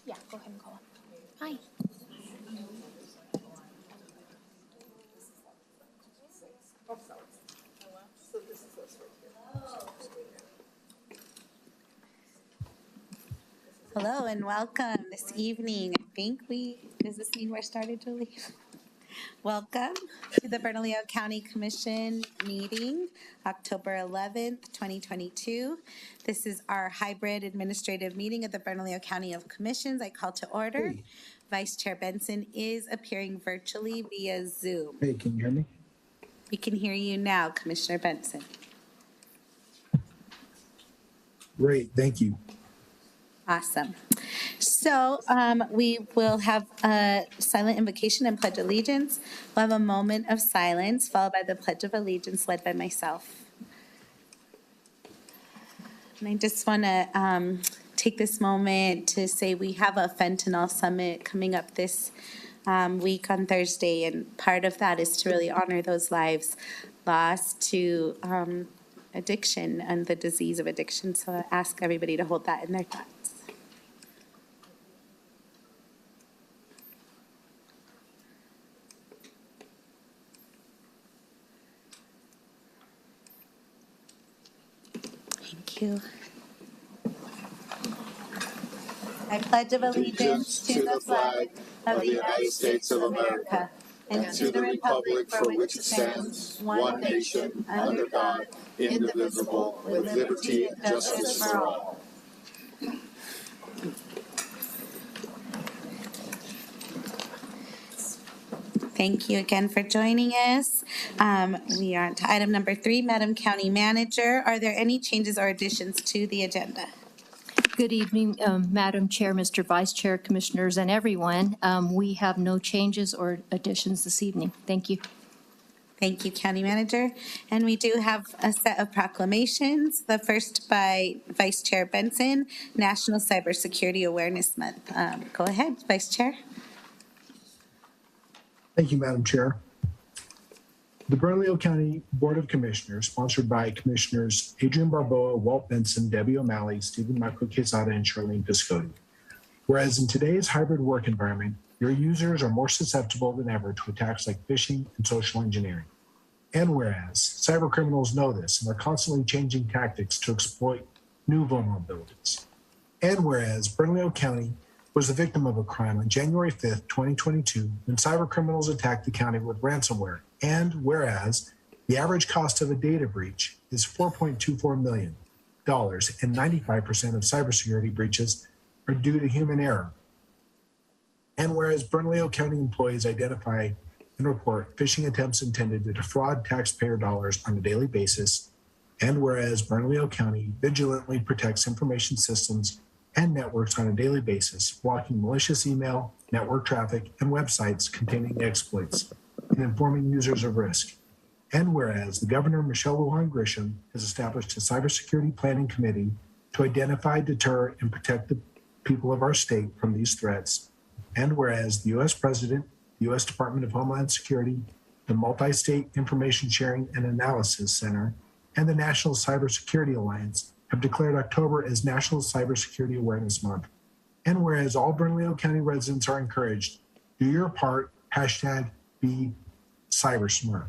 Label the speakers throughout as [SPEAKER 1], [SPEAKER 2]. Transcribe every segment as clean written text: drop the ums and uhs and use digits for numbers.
[SPEAKER 1] Yeah, go ahead and call him. Hi. Hello and welcome this evening. Does this mean we're started, Julie? Welcome to the Bernalillo County Commission meeting, October 11th, 2022. This is our hybrid administrative meeting of the Bernalillo County of Commissions. I call to order.
[SPEAKER 2] Hey.
[SPEAKER 1] Vice Chair Benson is appearing virtually via Zoom.
[SPEAKER 2] Hey, can you hear me?
[SPEAKER 1] We can hear you now, Commissioner Benson.
[SPEAKER 2] Great, thank you.
[SPEAKER 1] Awesome. So we will have a silent invocation and pledge allegiance. We'll have a moment of silence followed by the Pledge of Allegiance led by myself. And I just want to take this moment to say we have a fentanyl summit coming up this week on Thursday, and part of that is to really honor those lives lost to addiction and the disease of addiction. So I ask everybody to hold that in their thoughts. Thank you. I pledge of allegiance to the flag of the United States of America and to the republic for which it stands, one nation, under God, indivisible, with liberty and justice for all. Thank you again for joining us. We are on to item number 3, Madam County Manager. Are there any changes or additions to the agenda?
[SPEAKER 3] Good evening, Madam Chair, Mr. Vice Chair, Commissioners, and everyone. We have no changes or additions this evening. Thank you.
[SPEAKER 1] Thank you, County Manager. And we do have a set of proclamations. The first by Vice Chair Benson, National Cybersecurity Awareness Month. Go ahead, Vice Chair.
[SPEAKER 2] Thank you, Madam Chair. The Bernalillo County Board of Commissioners, sponsored by Commissioners Adrian Barboa, Walt Benson, Debbie O'Malley, Stephen Michael Quezada, and Charlene Piscotti. Whereas in today's hybrid work environment, your users are more susceptible than ever to attacks like phishing and social engineering. And whereas cyber criminals know this and are constantly changing tactics to exploit new vulnerabilities. And whereas Bernalillo County was the victim of a crime on January 5th, 2022, when cyber criminals attacked the county with ransomware. And whereas the average cost of a data breach is $4.24 million, and 95% of cybersecurity breaches are due to human error. And whereas Bernalillo County employees identify and report phishing attempts intended to defraud taxpayer dollars on a daily basis, and whereas Bernalillo County vigilantly protects information systems and networks on a daily basis, blocking malicious email, network traffic, and websites containing exploits, and informing users of risk. And whereas the Governor, Michelle Lujan Grisham, has established a cybersecurity planning committee to identify, deter, and protect the people of our state from these threats. And whereas the U.S. President, the U.S. Department of Homeland Security, the Multi-State Information Sharing and Analysis Center, and the National Cybersecurity Alliance have declared October as National Cybersecurity Awareness Month. And whereas all Bernalillo County residents are encouraged, do your part, #be cybersmart.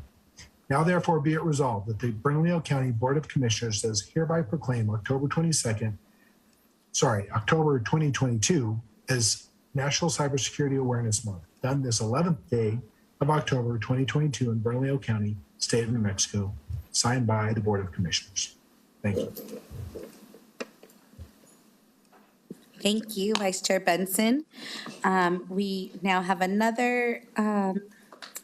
[SPEAKER 2] Now therefore be it resolved that the Bernalillo County Board of Commissioners does hereby proclaim October 2022 as National Cybersecurity Awareness Month, done this 11th day of October 2022 in Bernalillo County, State of New Mexico, signed by the Board of Commissioners. Thank you.
[SPEAKER 1] Thank you, Vice Chair Benson. We now have another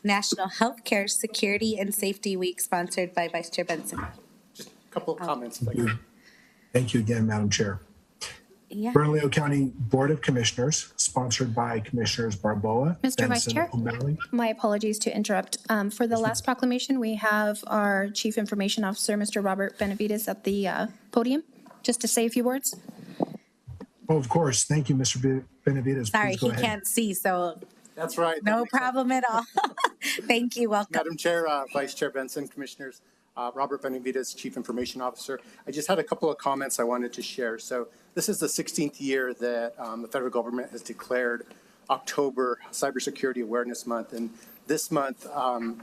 [SPEAKER 1] National Healthcare Security and Safety Week sponsored by Vice Chair Benson.
[SPEAKER 4] Just a couple of comments.
[SPEAKER 2] Thank you again, Madam Chair.
[SPEAKER 1] Yeah.
[SPEAKER 2] Bernalillo County Board of Commissioners, sponsored by Commissioners Barboa,
[SPEAKER 5] Mr. Vice
[SPEAKER 2] Benson,
[SPEAKER 5] Chair,
[SPEAKER 2] O'Malley.
[SPEAKER 5] my apologies to interrupt. For the last proclamation, we have our Chief Information Officer, Mr. Robert Benavides, at the podium, just to say a few words.
[SPEAKER 2] Oh, of course. Thank you, Mr. Benavides.
[SPEAKER 1] Sorry,
[SPEAKER 2] Please go
[SPEAKER 1] he
[SPEAKER 2] ahead.
[SPEAKER 1] can't see, so
[SPEAKER 4] That's right.
[SPEAKER 1] no problem at all. Thank you. Welcome.
[SPEAKER 4] Madam Chair, Vice Chair Benson, Commissioners, Robert Benavides, Chief Information Officer. I just had a couple of comments I wanted to share. So this is the 16th year that the federal government has declared October Cybersecurity Awareness Month. And this month,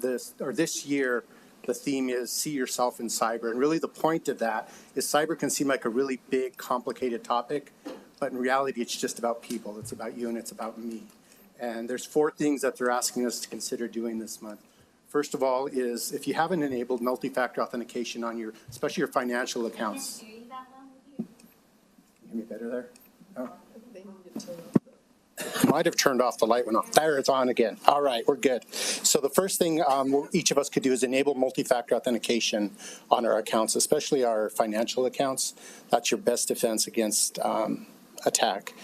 [SPEAKER 4] this year, the theme is See Yourself in Cyber. And really the point of that is cyber can seem like a really big, complicated topic, but in reality, it's just about people. It's about you and it's about me. And there's 4 things that they're asking us to consider doing this month. First of all is if you haven't enabled multi-factor authentication on your, especially your financial accounts. Can you hear me better there? Oh. Might have turned off the light went off. There, it's on again. All right, we're good. So the first thing each of us could do is enable multi-factor authentication on our accounts, especially our financial accounts. That's your best defense against attack.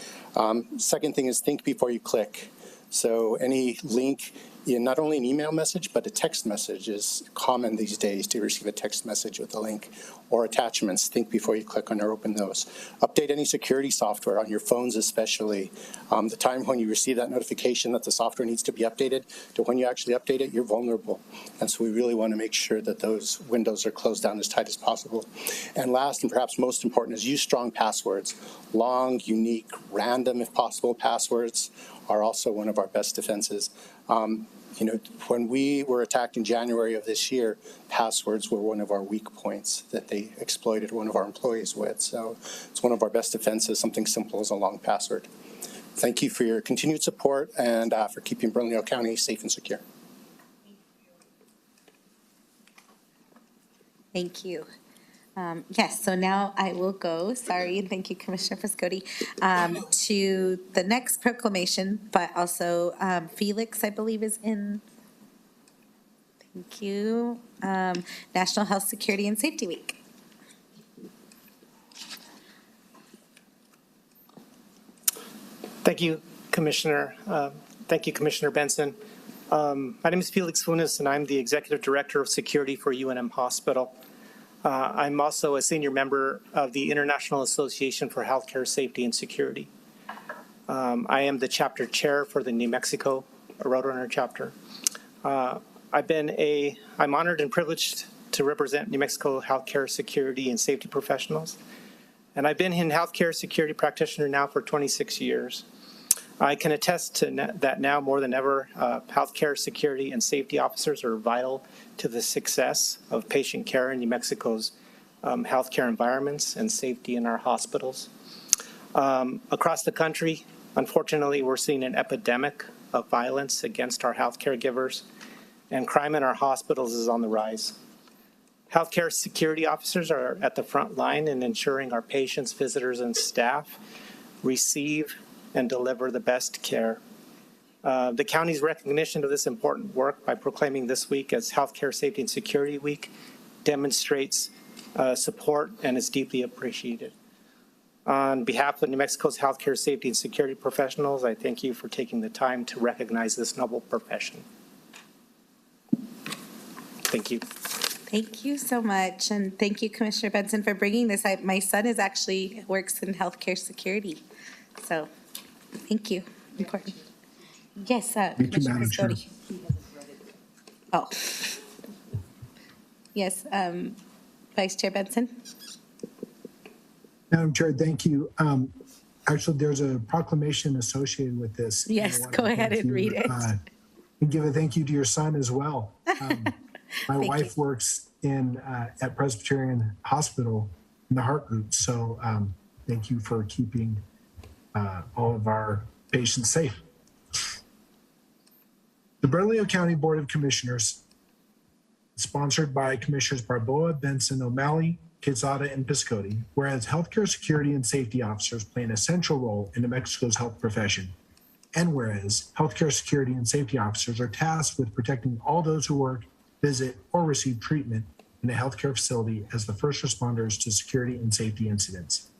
[SPEAKER 4] Second thing is think before you click. So any link, not only an email message, but a text message is common these days to receive a text message with a link or attachments. Think before you click on or open those. Update any security software on your phones especially. The time when you receive that notification that the software needs to be updated to when you actually update it, you're vulnerable. And so we really want to make sure that those windows are closed down as tight as possible. And last and perhaps most important is use strong passwords. Long, unique, random if possible passwords are also one of our best defenses. When we were attacked in January of this year, passwords were one of our weak points that they exploited one of our employees with. So it's one of our best defenses, something simple as a long password. Thank you for your continued support and for keeping Bernalillo County safe and secure.
[SPEAKER 1] Thank you. Yes, so now I will go, sorry, and thank you, Commissioner Piscotti, to the next proclamation, but also Felix, I believe, is in. Thank you. National Health, Security, and Safety Week.
[SPEAKER 6] Thank you, Commissioner. Thank you, Commissioner Benson. My name is Felix Funes, and I'm the Executive Director of Security for UNM Hospital. I'm also a senior member of the International Association for Healthcare Safety and Security. I am the chapter chair for the New Mexico Roadrunner chapter. I'm honored and privileged to represent New Mexico healthcare security and safety professionals. And I've been in healthcare security practitioner now for 26 years. I can attest to that now more than ever, healthcare security and safety officers are vital to the success of patient care in New Mexico's healthcare environments and safety in our hospitals. Across the country, unfortunately, we're seeing an epidemic of violence against our healthcare givers, and crime in our hospitals is on the rise. Healthcare security officers are at the front line in ensuring our patients, visitors, and staff receive and deliver the best care. The county's recognition of this important work by proclaiming this week as Healthcare Safety and Security Week demonstrates support and is deeply appreciated. On behalf of New Mexico's healthcare safety and security professionals, I thank you for taking the time to recognize this noble profession. Thank you.
[SPEAKER 1] Thank you so much, and thank you, Commissioner Benson, for bringing this. My son works in healthcare security, so thank you. Important. Yes, Commissioner
[SPEAKER 2] Madam Chair.
[SPEAKER 1] Piscotti. Oh. Yes, Vice Chair Benson.
[SPEAKER 2] Madam Chair, thank you. Actually, there's a proclamation associated with this.
[SPEAKER 1] Yes, go ahead and read it.
[SPEAKER 2] And give a thank you to your son as well. My
[SPEAKER 1] Thank
[SPEAKER 2] wife works at Presbyterian Hospital in the heart group, so thank you for keeping all of our patients safe. The Bernalillo County Board of Commissioners, sponsored by Commissioners Barboa, Benson, O'Malley, Quezada, and Piscotti, whereas healthcare security and safety officers play an essential role in New Mexico's health profession, and whereas healthcare security and safety officers are tasked with protecting all those who work, visit, or receive treatment in a healthcare facility as the first responders to security and safety incidents.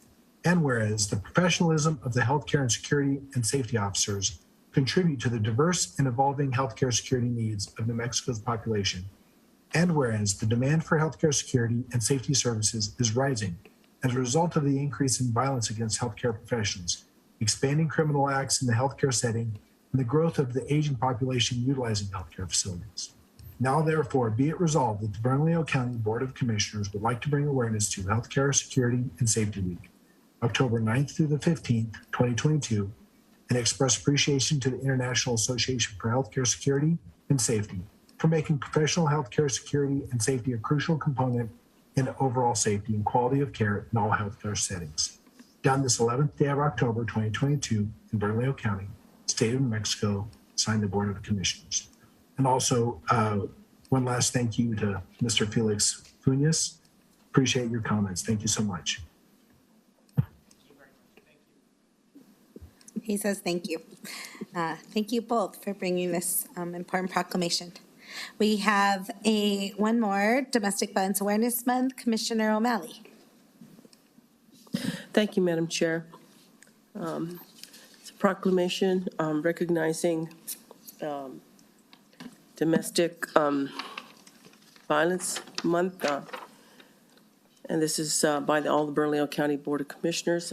[SPEAKER 2] And whereas the professionalism of the healthcare and security and safety officers contribute to the diverse and evolving healthcare security needs of New Mexico's population. And whereas the demand for healthcare security and safety services is rising as a result of the increase in violence against healthcare professionals, expanding criminal acts in the healthcare setting, and the growth of the aging population utilizing healthcare facilities. Now therefore be it resolved that the Bernalillo County Board of Commissioners would like to bring awareness to Healthcare Security and Safety Week, October 9th through the 15th, 2022, and express appreciation to the International Association for Healthcare Security and Safety for making professional healthcare security and safety a crucial component in overall safety and quality of care in all healthcare settings. Done this 11th day of October 2022 in Bernalillo County, State of New Mexico, signed the Board of Commissioners. And also, one last thank you to Mr. Felix Funes. Appreciate your comments. Thank you so much.
[SPEAKER 1] He says thank you. Thank you both for bringing this important proclamation. We have one more, Domestic Violence Awareness Month, Commissioner O'Malley.
[SPEAKER 7] Thank you, Madam Chair. It's a proclamation recognizing Domestic Violence Month, and this is by all the Bernalillo County Board of Commissioners.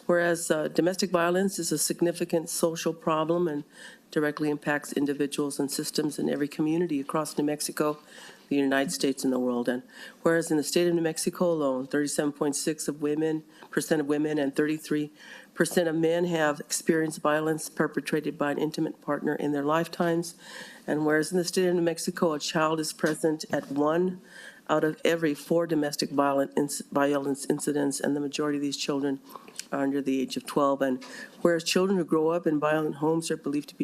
[SPEAKER 7] Whereas domestic violence is a significant social problem and directly impacts individuals and systems in every community across New Mexico, the United States, and the world. And whereas in the state of New Mexico alone, 37.6% of women and 33% of men have experienced violence perpetrated by an intimate partner in their lifetimes. And whereas in the state of New Mexico, a child is present at 1 out of every 4 domestic violence incidents, and the majority of these children are under the age of 12. And whereas children who grow up in violent homes are believed to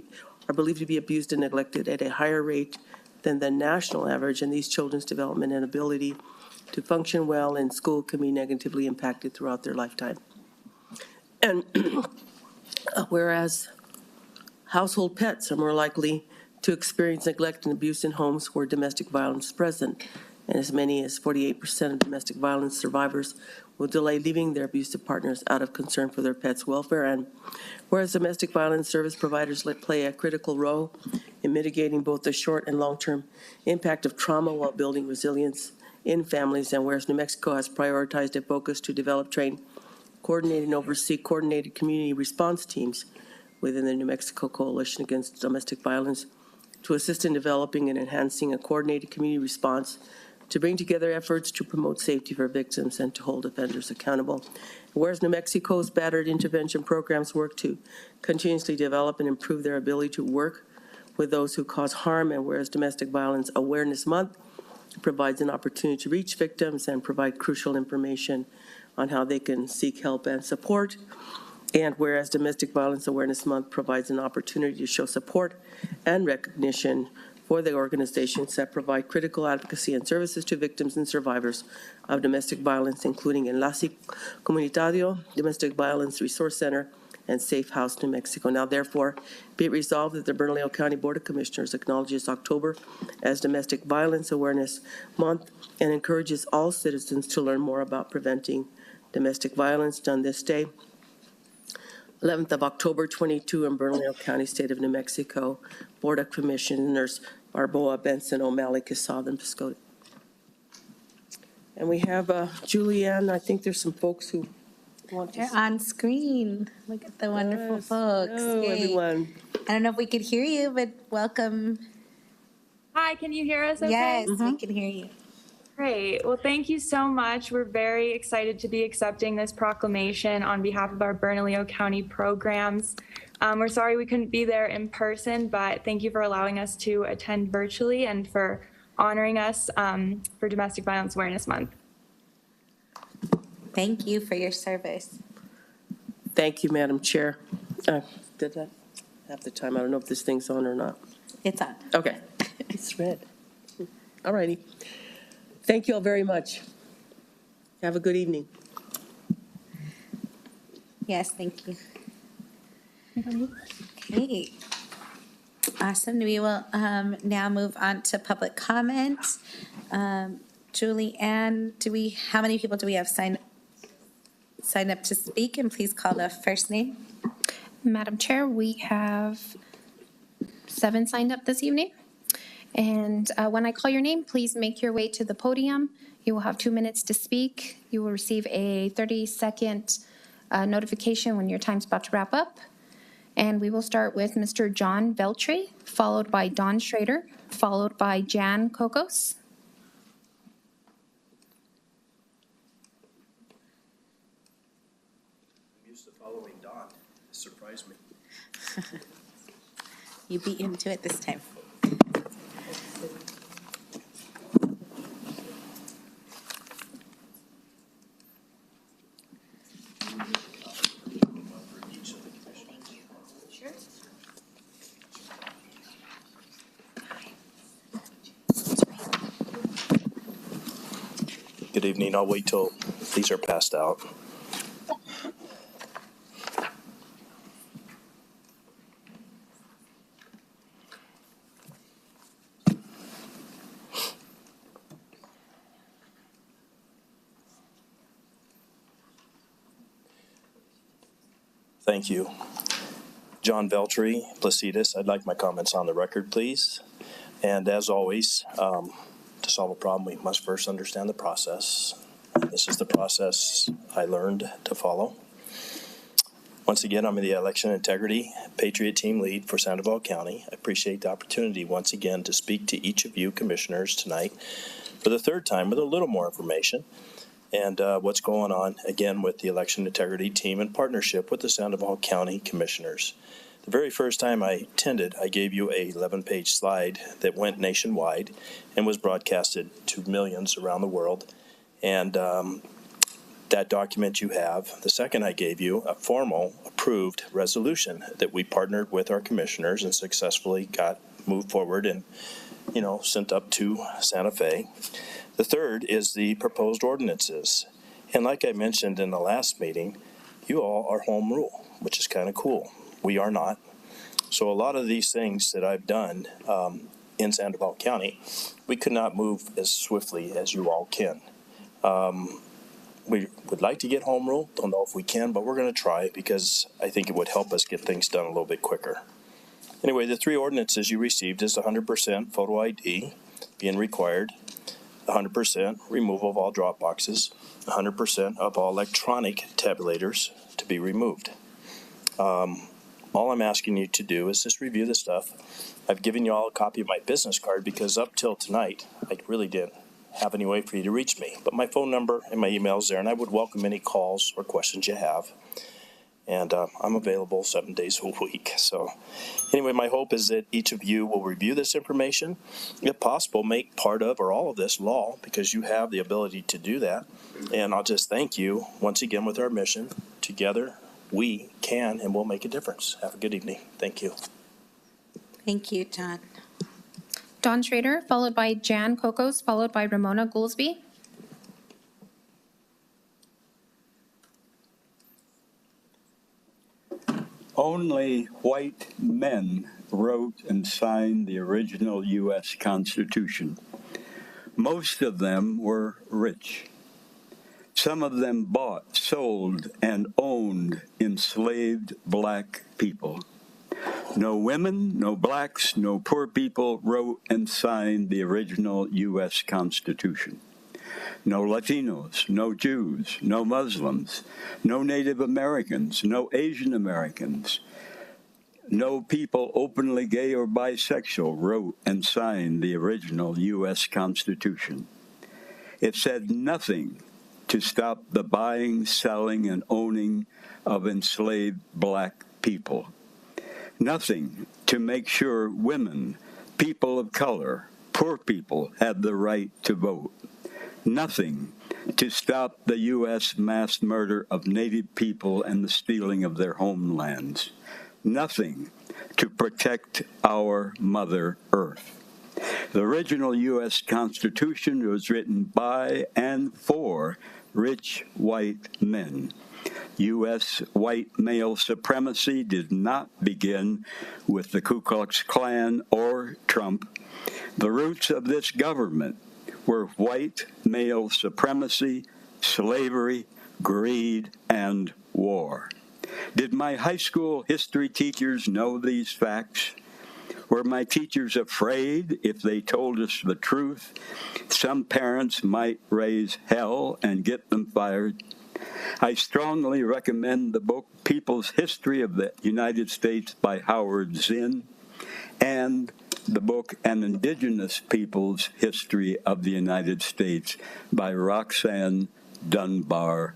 [SPEAKER 7] be abused and neglected at a higher rate than the national average, and these children's development and ability to function well in school can be negatively impacted throughout their lifetime. And whereas household pets are more likely to experience neglect and abuse in homes where domestic violence is present, and as many as 48% of domestic violence survivors will delay leaving their abusive partners out of concern for their pets' welfare. And whereas domestic violence service providers play a critical role in mitigating both the short and long-term impact of trauma while building resilience in families, and whereas New Mexico has prioritized a focus to develop, train, coordinate, and oversee coordinated community response teams within the New Mexico Coalition Against Domestic Violence to assist in developing and enhancing a coordinated community response to bring together efforts to promote safety for victims and to hold offenders accountable. Whereas New Mexico's battered intervention programs work to continuously develop and improve their ability to work with those who cause harm, and whereas Domestic Violence Awareness Month provides an opportunity to reach victims and provide crucial information on how they can seek help and support, and whereas Domestic Violence Awareness Month provides an opportunity to show support and recognition for the organizations that provide critical advocacy and services to victims and survivors of domestic violence, including Enlace Comunitario, Domestic Violence Resource Center, and Safe House New Mexico. Now, therefore, be it resolved that the Bernalillo County Board of Commissioners acknowledges October as Domestic Violence Awareness Month and encourages all citizens to learn more about preventing domestic violence. Done this day, 11th of October 22 in Bernalillo County, State of New Mexico, Board of Commissioners Barboa, Benson, O'Malley, Quesada, and Piscotty. And we have Julianne. I think there's some folks who want to.
[SPEAKER 1] They're on screen. Look at the wonderful folks.
[SPEAKER 7] Hello,
[SPEAKER 1] Yay.
[SPEAKER 7] everyone.
[SPEAKER 1] I don't know if we could hear you, but welcome.
[SPEAKER 8] Hi, can you hear us okay?
[SPEAKER 1] Yes, we can hear you.
[SPEAKER 8] Great. Well, thank you so much. We're very excited to be accepting this proclamation on behalf of our Bernalillo County programs. We're sorry we couldn't be there in person, but thank you for allowing us to attend virtually and for honoring us for Domestic Violence Awareness Month.
[SPEAKER 1] Thank you for your service.
[SPEAKER 7] Thank you, Madam Chair. Did I have the time? I don't know if this thing's on or not.
[SPEAKER 1] It's on.
[SPEAKER 7] Okay. It's red. All righty. Thank you all very much. Have a good evening.
[SPEAKER 1] Yes, thank you. Okay. Awesome. We will now move on to public comment. Julie-Ann, how many people do we have sign up to speak? And please call the first name.
[SPEAKER 5] Madam Chair, we have 7 signed up this evening. And when I call your name, please make your way to the podium. You will have 2 minutes to speak. You will receive a 30-second notification when your time's about to wrap up. And we will start with Mr. John Veltri, followed by Don Schrader, followed by Jan Kokos.
[SPEAKER 9] I'm used to following Don. It surprised me.
[SPEAKER 1] You beat him to it this time.
[SPEAKER 9] Good evening. I'll wait till these are passed out. Thank you. John Veltri, Placitas. I'd like my comments on the record, please. And as always, to solve a problem, we must first understand the process. This is the process I learned to follow. Once again, I'm the Election Integrity Patriot Team Lead for Sandoval County. I appreciate the opportunity once again to speak to each of you commissioners tonight for the third time with a little more information and what's going on, again, with the Election Integrity Team in partnership with the Sandoval County Commissioners. The very first time I attended, I gave you a 11-page slide that went nationwide and was broadcasted to millions around the world. And that document you have. The second I gave you a formal approved resolution that we partnered with our commissioners and successfully got moved forward and, sent up to Santa Fe. The third is the proposed ordinances. And like I mentioned in the last meeting, you all are home rule, which is kind of cool. We are not. So a lot of these things that I've done in Sandoval County, we could not move as swiftly as you all can. We would like to get home rule. Don't know if we can, but we're going to try because I think it would help us get things done a little bit quicker. Anyway, the three ordinances you received is 100% photo ID being required, 100% removal of all drop boxes, 100% of all electronic tabulators to be removed. All I'm asking you to do is just review the stuff. I've given you all a copy of my business card because up till tonight, I really didn't have any way for you to reach me. But my phone number and my email is there, and I would welcome any calls or questions you have. And I'm available 7 days a week. So anyway, my hope is that each of you will review this information, if possible, make part of or all of this law, because you have the ability to do that. And I'll just thank you once again with our mission. Together, we can and will make a difference. Have a good evening. Thank you.
[SPEAKER 1] Thank you, John.
[SPEAKER 5] Don Schrader, followed by Jan Kokos, followed by Ramona Goolsby.
[SPEAKER 10] Only white men wrote and signed the original U.S. Constitution. Most of them were rich. Some of them bought, sold, and owned enslaved black people. No women, no blacks, no poor people wrote and signed the original U.S. Constitution. No Latinos, no Jews, no Muslims, no Native Americans, no Asian Americans, no people openly gay or bisexual wrote and signed the original U.S. Constitution. It said nothing to stop the buying, selling, and owning of enslaved black people. Nothing to make sure women, people of color, poor people had the right to vote. Nothing to stop the U.S. mass murder of Native people and the stealing of their homelands. Nothing to protect our Mother Earth. The original U.S. Constitution was written by and for rich white men. U.S. white male supremacy did not begin with the Ku Klux Klan or Trump. The roots of this government were white male supremacy, slavery, greed, and war. Did my high school history teachers know these facts? Were my teachers afraid if they told us the truth? Some parents might raise hell and get them fired. I strongly recommend the book People's History of the United States by Howard Zinn and the book An Indigenous People's History of the United States by Roxanne Dunbar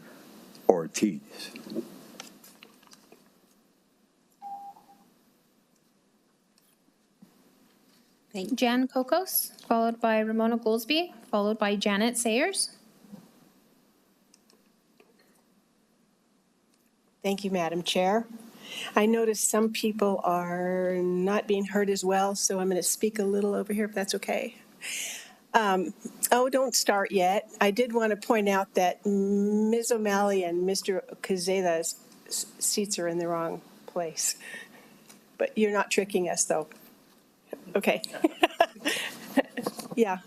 [SPEAKER 10] Ortiz.
[SPEAKER 5] Jan Kokos, followed by Ramona Goolsby, followed by Janet Sayers.
[SPEAKER 11] Thank you, Madam Chair. I noticed some people are not being heard as well, so I'm going to speak a little over here, if that's okay. Don't start yet. I did want to point out that Ms. O'Malley and Mr. Cazeda's seats are in the wrong place. But you're not tricking us, though. Okay. Yeah.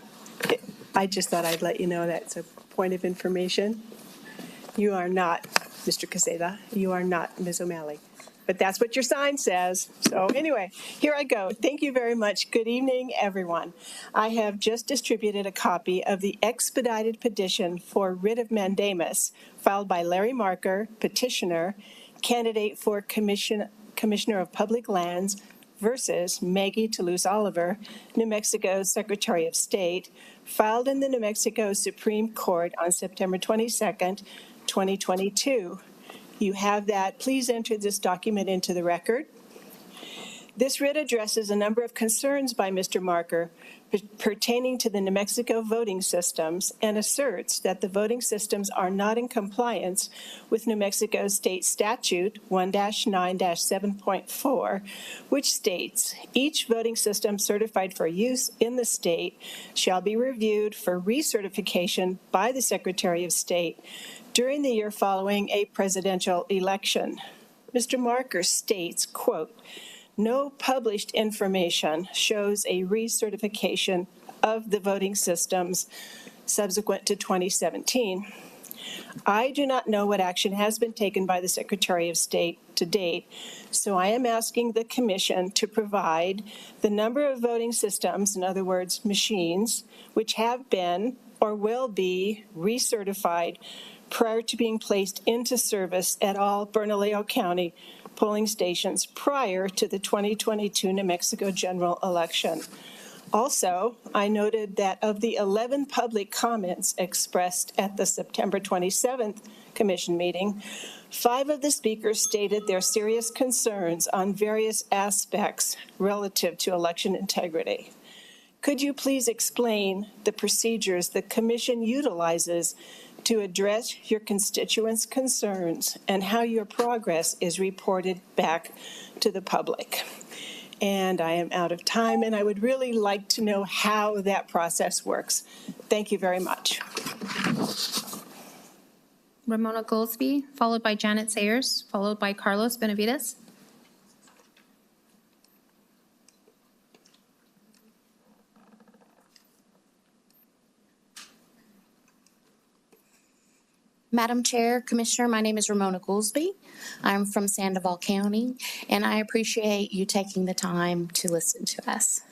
[SPEAKER 11] I just thought I'd let you know that's a point of information. You are not Mr. Cazeda. You are not Ms. O'Malley. But that's what your sign says. So anyway, here I go. Thank you very much. Good evening, everyone. I have just distributed a copy of the expedited petition for writ of mandamus filed by Larry Marker, petitioner, candidate for Commissioner of Public Lands, versus Maggie Toulouse-Oliver, New Mexico's Secretary of State, filed in the New Mexico Supreme Court on September 22nd, 2022. You have that. Please enter this document into the record. This writ addresses a number of concerns by Mr. Marker pertaining to the New Mexico voting systems and asserts that the voting systems are not in compliance with New Mexico State Statute 1-9-7.4, which states, each voting system certified for use in the state shall be reviewed for recertification by the Secretary of State during the year following a presidential election. Mr. Marker states, quote, no published information shows a recertification of the voting systems subsequent to 2017. I do not know what action has been taken by the Secretary of State to date, so I am asking the Commission to provide the number of voting systems, in other words, machines, which have been or will be recertified prior to being placed into service at all Bernalillo County polling stations prior to the 2022 New Mexico general election. Also, I noted that of the 11 public comments expressed at the September 27th Commission meeting, 5 of the speakers stated their serious concerns on various aspects relative to election integrity. Could you please explain the procedures the Commission utilizes to address your constituents' concerns and how your progress is reported back to the public? And I am out of time, and I would really like to know how that process works. Thank you very much.
[SPEAKER 5] Ramona Goolsby, followed by Janet Sayers, followed by Carlos Benavides.
[SPEAKER 12] Madam Chair, Commissioner, my name is Ramona Goolsby. I'm from Sandoval County, and I appreciate you taking the time to listen to us.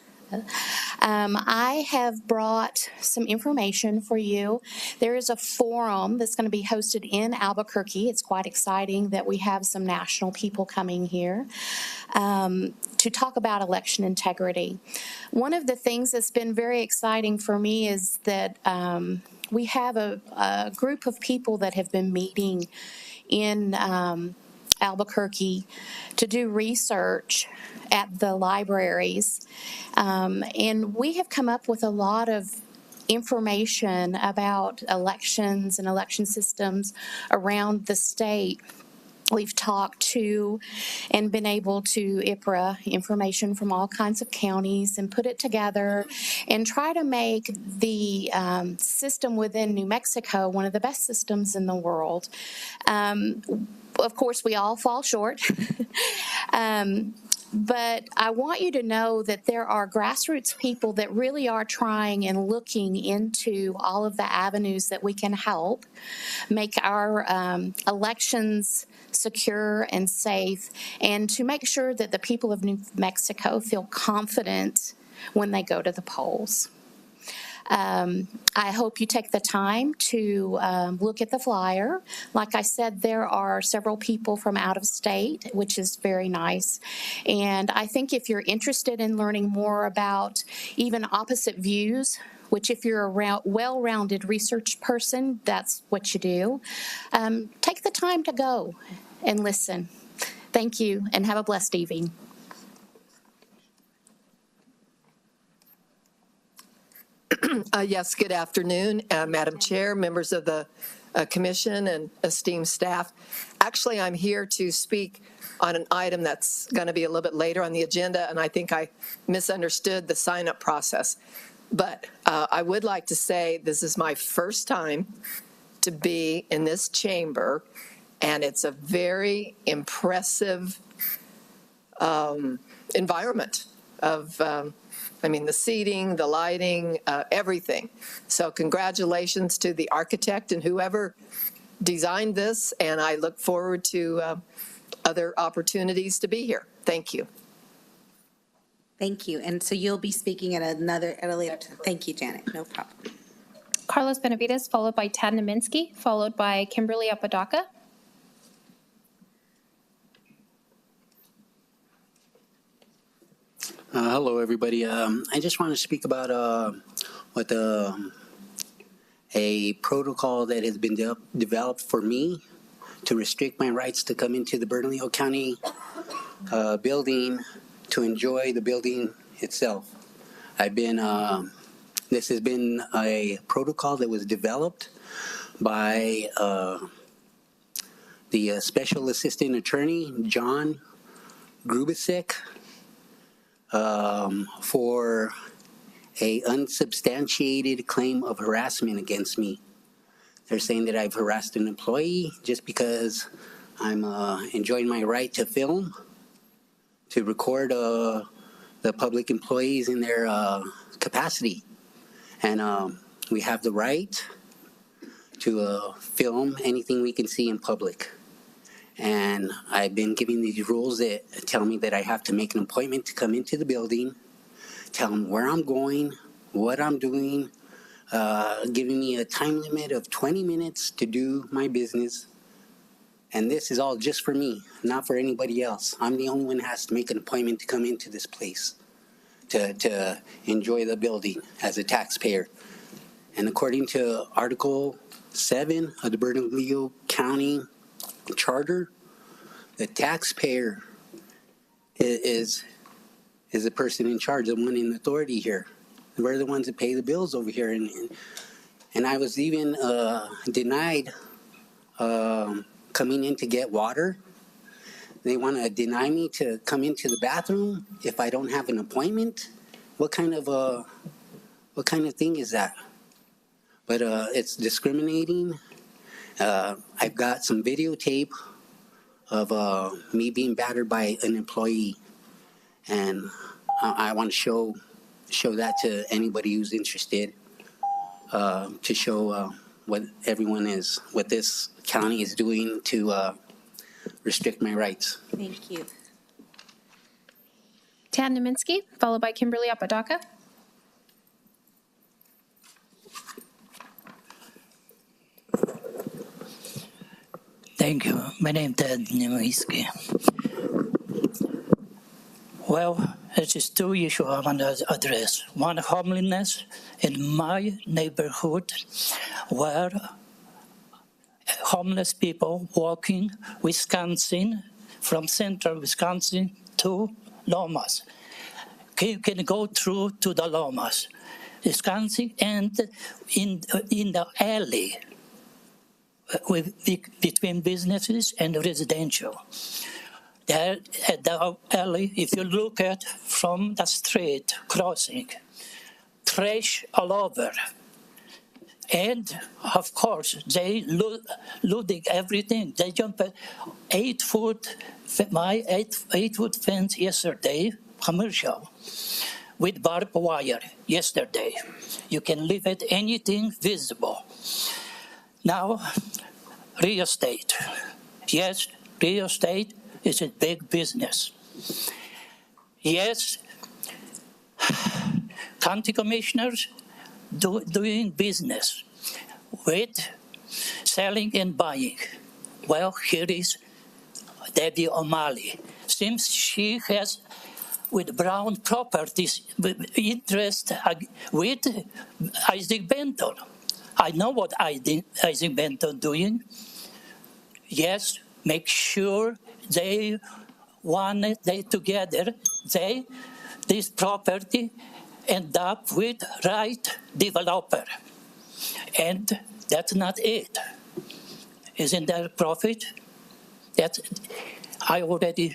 [SPEAKER 12] I have brought some information for you. There is a forum that's going to be hosted in Albuquerque. It's quite exciting that we have some national people coming here to talk about election integrity. One of the things that's been very exciting for me is that we have a group of people that have been meeting in Albuquerque to do research at the libraries. And we have come up with a lot of information about elections and election systems around the state. We've talked to and been able to IPRA information from all kinds of counties and put it together and try to make the system within New Mexico one of the best systems in the world. Of course, we all fall short. But I want you to know that there are grassroots people that really are trying and looking into all of the avenues that we can help make our elections secure and safe, and to make sure that the people of New Mexico feel confident when they go to the polls. I hope you take the time to look at the flyer. Like I said, there are several people from out of state, which is very nice. And I think if you're interested in learning more about even opposite views, which if you're a well-rounded research person, that's what you do, take the time to go and listen. Thank you, and have a blessed evening.
[SPEAKER 13] Yes, good afternoon, Madam Chair, members of the Commission, and esteemed staff. Actually, I'm here to speak on an item that's going to be a little bit later on the agenda, and I think I misunderstood the sign-up process. But I would like to say this is my first time to be in this chamber, and it's a very impressive environment of the seating, the lighting, everything. So congratulations to the architect and whoever designed this, and I look forward to other opportunities to be here. Thank you.
[SPEAKER 1] Thank you. And so you'll be speaking at a later time. Thank you, Janet. No problem.
[SPEAKER 5] Carlos Benavides, followed by Tad Naminsky, followed by Kimberly Apodaca.
[SPEAKER 14] Hello, everybody. I just want to speak about a protocol that has been developed for me to restrict my rights to come into the Bernalillo County building to enjoy the building itself. This has been a protocol that was developed by the Special Assistant Attorney, John Grubasek, for a unsubstantiated claim of harassment against me. They're saying that I've harassed an employee just because I'm enjoying my right to film, to record the public employees in their capacity. And we have the right to film anything we can see in public. And I've been given these rules that tell me that I have to make an appointment to come into the building, tell them where I'm going, what I'm doing, giving me a time limit of 20 minutes to do my business. And this is all just for me, not for anybody else. I'm the only one that has to make an appointment to come into this place, to enjoy the building as a taxpayer. And according to Article 7 of the Bernalillo County Charter, the taxpayer is the person in charge, the one in authority here. We're the ones that pay the bills over here. And I was even denied coming in to get water. They want to deny me to come into the bathroom if I don't have an appointment. What kind of thing is that? But it's discriminating. I've got some videotape of me being battered by an employee, and I want to show that to anybody who's interested, to show what this county is doing to restrict my rights.
[SPEAKER 1] Thank you.
[SPEAKER 5] Tad Naminsky, followed by Kimberly Apodaca.
[SPEAKER 15] Thank you. My name is Tad Naminsky. Well, it's just two issues I want to address. One, homelessness in my neighborhood, where homeless people walking Wisconsin, from central Wisconsin to Lomas. You can go through to the Lomas, Wisconsin, and in the alley between businesses and residential. There at the alley, if you look at from the street crossing, trash all over. And of course, they looting everything. They jump at 8 foot, my 8 foot fence yesterday, commercial, with barbed wire yesterday. You can leave it anything visible. Now, real estate. Yes, real estate is a big business. Yes, county commissioners doing business with selling and buying. Well, here is Debbie O'Malley. Seems she has with Brown Properties interest with Isaac Benton. I know what Isaac Benton doing. Yes, make sure they together, this property end up with right developer. And that's not it. Isn't there a profit? That's, I already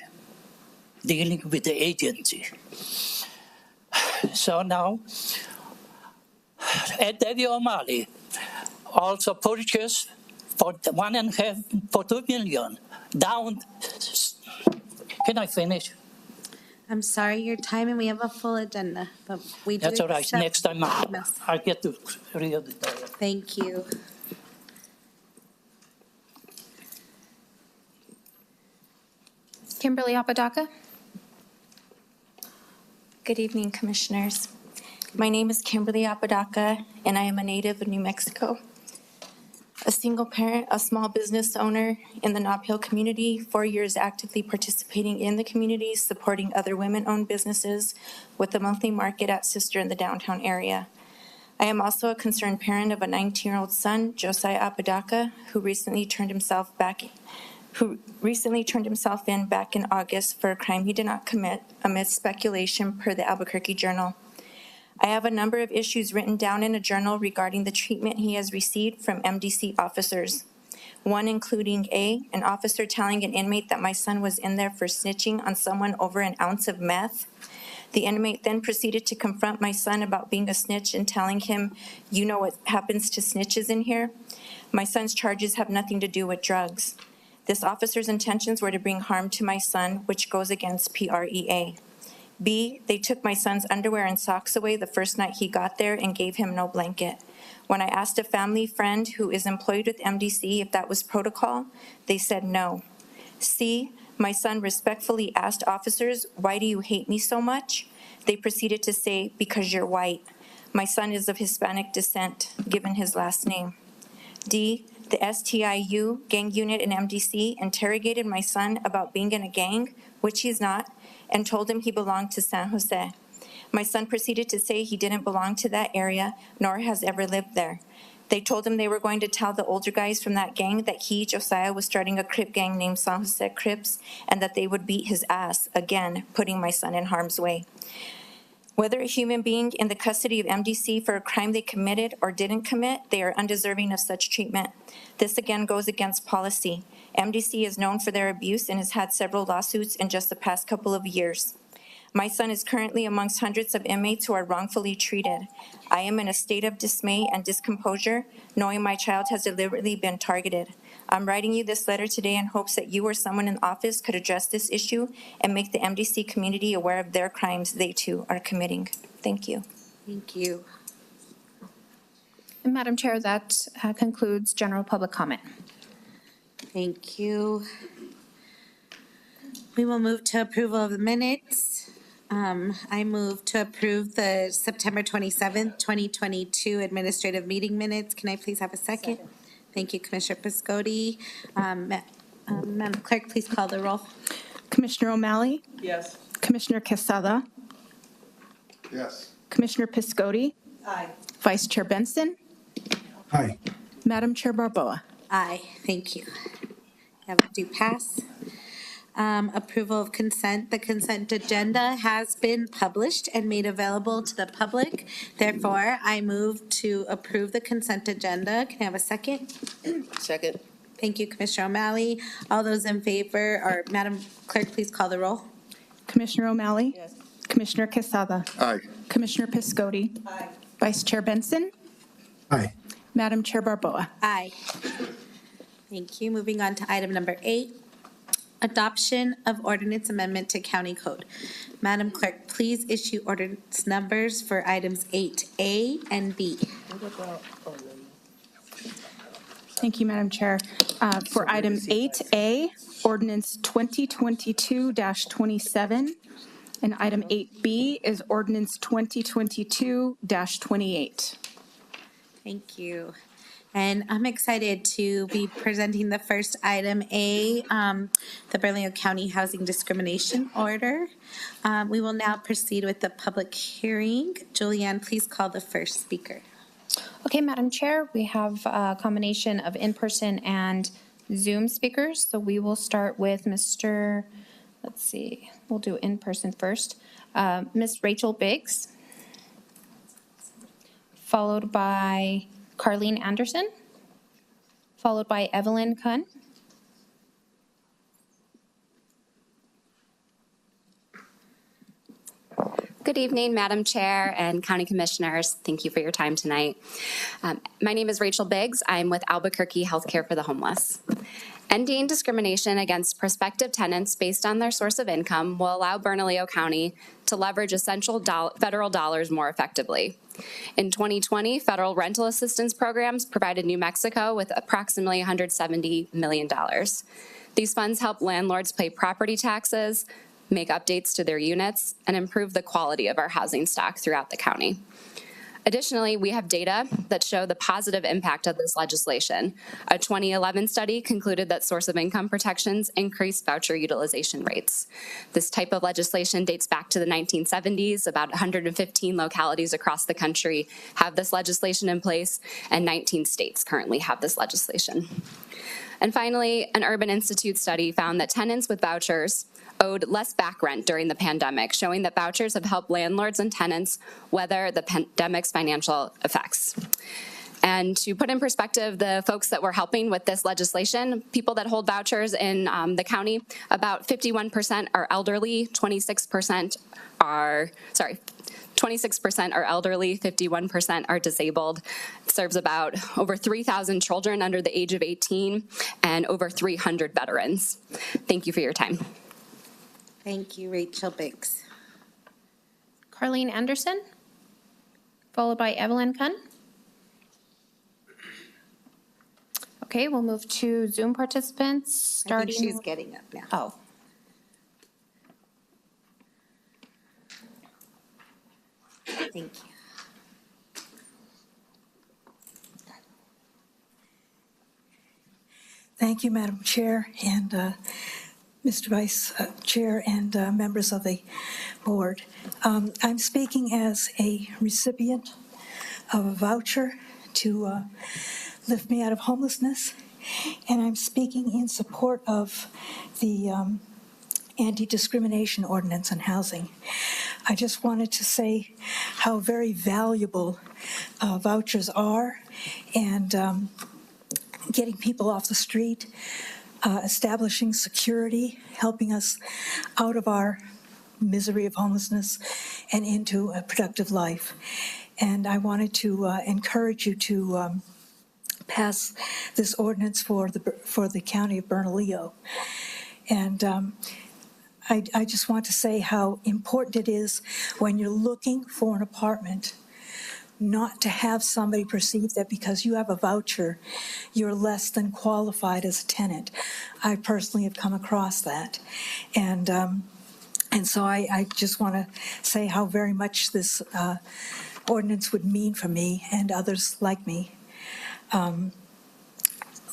[SPEAKER 15] dealing with the agency. So now, at Debbie O'Malley also purchased for for $2 million down. Can I finish?
[SPEAKER 1] I'm sorry, your time, and we have a full agenda, but we do.
[SPEAKER 15] That's all right.
[SPEAKER 1] accept
[SPEAKER 15] Next time
[SPEAKER 1] emails.
[SPEAKER 15] I'll get to read it.
[SPEAKER 1] Thank you.
[SPEAKER 5] Kimberly Apodaca.
[SPEAKER 16] Good evening, Commissioners. My name is Kimberly Apodaca, and I am a native of New Mexico. A single parent, a small business owner in the Nob Hill community, 4 years actively participating in the community, supporting other women-owned businesses with a monthly market at Sister in the downtown area. I am also a concerned parent of a 19-year-old son, Josiah Apodaca, who recently turned himself in back in August for a crime he did not commit, amidst speculation per the Albuquerque Journal. I have a number of issues written down in a journal regarding the treatment he has received from MDC officers. One including an officer telling an inmate that my son was in there for snitching on someone over an ounce of meth. The inmate then proceeded to confront my son about being a snitch and telling him, "You know what happens to snitches in here?" My son's charges have nothing to do with drugs. This officer's intentions were to bring harm to my son, which goes against PREA. B, they took my son's underwear and socks away the first night he got there and gave him no blanket. When I asked a family friend who is employed with MDC if that was protocol, they said no. C, my son respectfully asked officers, "Why do you hate me so much?" They proceeded to say, "Because you're white." My son is of Hispanic descent, given his last name. D, the STIU gang unit in MDC interrogated my son about being in a gang, which he's not, and told him he belonged to San Jose. My son proceeded to say he didn't belong to that area, nor has ever lived there. They told him they were going to tell the older guys from that gang that he, Josiah, was starting a Crip gang named San Jose Crips, and that they would beat his ass, again, putting my son in harm's way. Whether a human being in the custody of MDC for a crime they committed or didn't commit, they are undeserving of such treatment. This again goes against policy. MDC is known for their abuse and has had several lawsuits in just the past couple of years. My son is currently amongst hundreds of inmates who are wrongfully treated. I am in a state of dismay and discomposure, knowing my child has deliberately been targeted. I'm writing you this letter today in hopes that you or someone in office could address this issue and make the MDC community aware of their crimes they too are committing. Thank you.
[SPEAKER 1] Thank you.
[SPEAKER 5] And Madam Chair, that concludes general public comment.
[SPEAKER 1] Thank you. We will move to approval of the minutes. I move to approve the September 27th, 2022 administrative meeting minutes. Can I please have a second? Thank you, Commissioner Piscotti. Madam Clerk, please call the roll.
[SPEAKER 17] Commissioner O'Malley?
[SPEAKER 7] Yes.
[SPEAKER 17] Commissioner Quesada?
[SPEAKER 18] Yes.
[SPEAKER 17] Commissioner Piscotti?
[SPEAKER 7] Aye.
[SPEAKER 17] Vice Chair Benson?
[SPEAKER 2] Aye.
[SPEAKER 17] Madam Chair Barboa?
[SPEAKER 1] Aye, thank you. Have a do pass. Approval of consent. The consent agenda has been published and made available to the public. Therefore, I move to approve the consent agenda. Can I have a second?
[SPEAKER 7] Second.
[SPEAKER 1] Thank you, Commissioner O'Malley. All those in favor, or Madam Clerk, please call the roll.
[SPEAKER 17] Commissioner O'Malley?
[SPEAKER 7] Yes.
[SPEAKER 17] Commissioner Quesada?
[SPEAKER 18] Aye.
[SPEAKER 17] Commissioner Piscotti?
[SPEAKER 7] Aye.
[SPEAKER 17] Vice Chair Benson?
[SPEAKER 2] Aye.
[SPEAKER 17] Madam Chair Barboa?
[SPEAKER 1] Aye. Thank you. Moving on to item number 8. Adoption of ordinance amendment to county code. Madam Clerk, please issue ordinance numbers for items 8A and B.
[SPEAKER 17] Thank you, Madam Chair. For item 8A, ordinance 2022-27, and item 8B is ordinance 2022-28.
[SPEAKER 1] Thank you. And I'm excited to be presenting the first item A, the Bernalillo County Housing Discrimination Order. We will now proceed with the public hearing. Julianne, please call the first speaker.
[SPEAKER 5] Okay, Madam Chair, we have a combination of in-person and Zoom speakers. So we will start with Mr., let's see, we'll do in-person first. Ms. Rachel Biggs, followed by Carlene Anderson, followed by Evelyn Kuhn.
[SPEAKER 19] Good evening, Madam Chair and County Commissioners. Thank you for your time tonight. My name is Rachel Biggs. I'm with Albuquerque Healthcare for the Homeless. Ending discrimination against prospective tenants based on their source of income will allow Bernalillo County to leverage essential federal dollars more effectively. In 2020, federal rental assistance programs provided New Mexico with approximately $170 million. These funds help landlords pay property taxes, make updates to their units, and improve the quality of our housing stock throughout the county. Additionally, we have data that show the positive impact of this legislation. A 2011 study concluded that source of income protections increase voucher utilization rates. This type of legislation dates back to the 1970s. About 115 localities across the country have this legislation in place, and 19 states currently have this legislation. And finally, an Urban Institute study found that tenants with vouchers owed less back rent during the pandemic, showing that vouchers have helped landlords and tenants weather the pandemic's financial effects. And to put in perspective the folks that we're helping with this legislation, people that hold vouchers in the county, about 51% are elderly, 26% are elderly, 51% are disabled. It serves about over 3,000 children under the age of 18 and over 300 veterans. Thank you for your time.
[SPEAKER 1] Thank you, Rachel Biggs.
[SPEAKER 5] Carlene Anderson, followed by Evelyn Kuhn. Okay, we'll move to Zoom participants, starting.
[SPEAKER 1] I think she's getting up now.
[SPEAKER 5] Oh.
[SPEAKER 1] Thank you.
[SPEAKER 20] Thank you, Madam Chair, and Mr. Vice Chair and members of the board. I'm speaking as a recipient of a voucher to lift me out of homelessness, and I'm speaking in support of the Anti-Discrimination Ordinance on housing. I just wanted to say how very valuable vouchers are, and getting people off the street, establishing security, helping us out of our misery of homelessness and into a productive life. And I wanted to encourage you to pass this ordinance for the county of Bernalillo. And I just want to say how important it is when you're looking for an apartment not to have somebody perceive that because you have a voucher, you're less than qualified as a tenant. I personally have come across that. And so I just want to say how very much this ordinance would mean for me and others like me.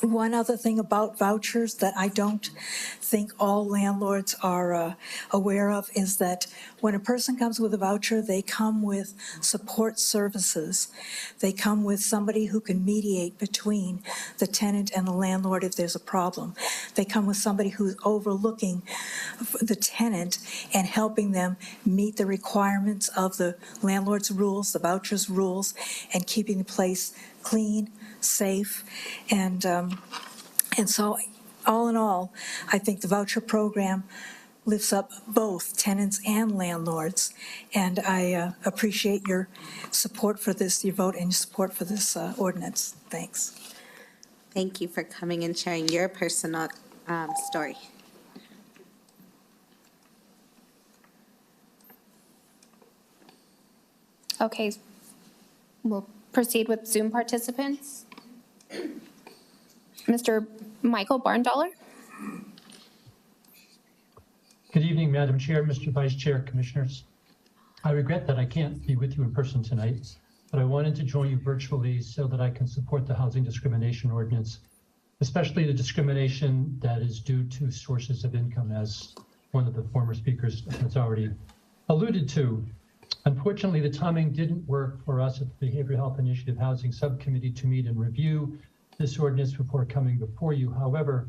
[SPEAKER 20] One other thing about vouchers that I don't think all landlords are aware of is that when a person comes with a voucher, they come with support services. They come with somebody who can mediate between the tenant and the landlord if there's a problem. They come with somebody who's overlooking the tenant and helping them meet the requirements of the landlord's rules, the voucher's rules, and keeping the place clean, safe, and so all in all, I think the voucher program lifts up both tenants and landlords, and I appreciate your support for this, your vote and your support for this ordinance. Thanks.
[SPEAKER 1] Thank you for coming and sharing your personal story.
[SPEAKER 5] Okay, we'll proceed with Zoom participants. Mr. Michael Barndollar.
[SPEAKER 21] Good evening, Madam Chair, Mr. Vice Chair, Commissioners. I regret that I can't be with you in person tonight. but I wanted to join you virtually so that I can support the housing discrimination ordinance, especially the discrimination that is due to sources of income, as one of the former speakers has already alluded to. Unfortunately, the timing didn't work for us at the Behavioral Health Initiative Housing Subcommittee to meet and review this ordinance before coming before you. However,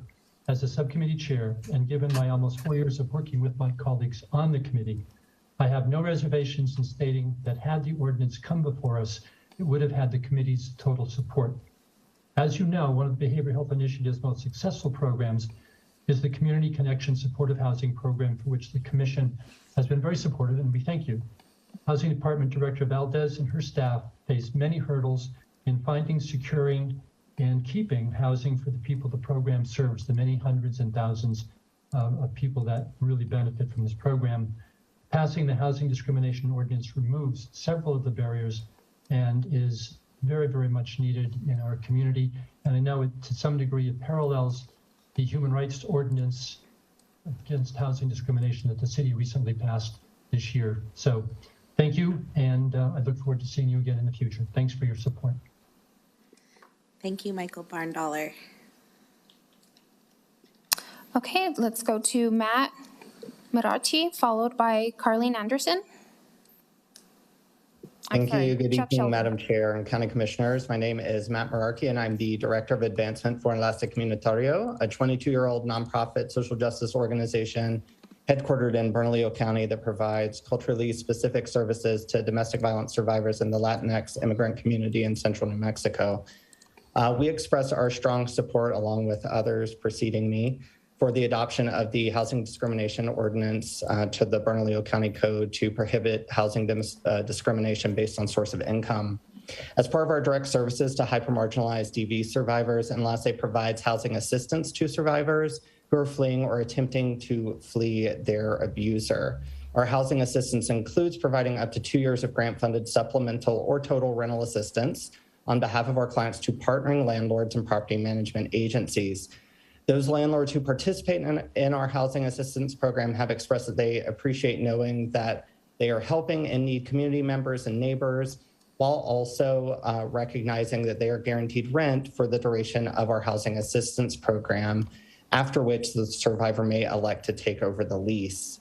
[SPEAKER 21] as a subcommittee chair, and given my almost 4 years of working with my colleagues on the committee, I have no reservations in stating that had the ordinance come before us, it would have had the committee's total support. As you know, one of the Behavioral Health Initiative's most successful programs is the Community Connection Supportive Housing Program, for which the Commission has been very supportive, and we thank you. Housing Department Director Valdez and her staff faced many hurdles in finding, securing, and keeping housing for the people the program serves, the many hundreds and thousands of people that really benefit from this program. Passing the housing discrimination ordinance removes several of the barriers and is very, very much needed in our community. And I know to some degree it parallels the human rights ordinance against housing discrimination that the city recently passed this year. So thank you, and I look forward to seeing you again in the future. Thanks for your support.
[SPEAKER 1] Thank you, Michael Barndollar.
[SPEAKER 5] Okay, let's go to Matt Marachi, followed by Carleen Anderson.
[SPEAKER 3] Thank you. Good evening, Madam Chair and County Commissioners. My name is Matt Mararki, and I'm the Director of Advancement for Enlace Comunitario, a 22-year-old nonprofit social justice organization headquartered in Bernalillo County that provides culturally specific services to domestic violence survivors in the Latinx immigrant community in central New Mexico. We express our strong support, along with others preceding me, for the adoption of the housing discrimination ordinance to the Bernalillo County Code to prohibit housing discrimination based on source of income. As part of our direct services to hyper-marginalized DV survivors, Enlace provides housing assistance to survivors who are fleeing or attempting to flee their abuser. Our housing assistance includes providing up to 2 years of grant-funded supplemental or total rental assistance on behalf of our clients to partnering landlords and property management agencies. Those landlords who participate in our housing assistance program have expressed that they appreciate knowing that they are helping and need community members and neighbors, while also recognizing that they are guaranteed rent for the duration of our housing assistance program, after which the survivor may elect to take over the lease.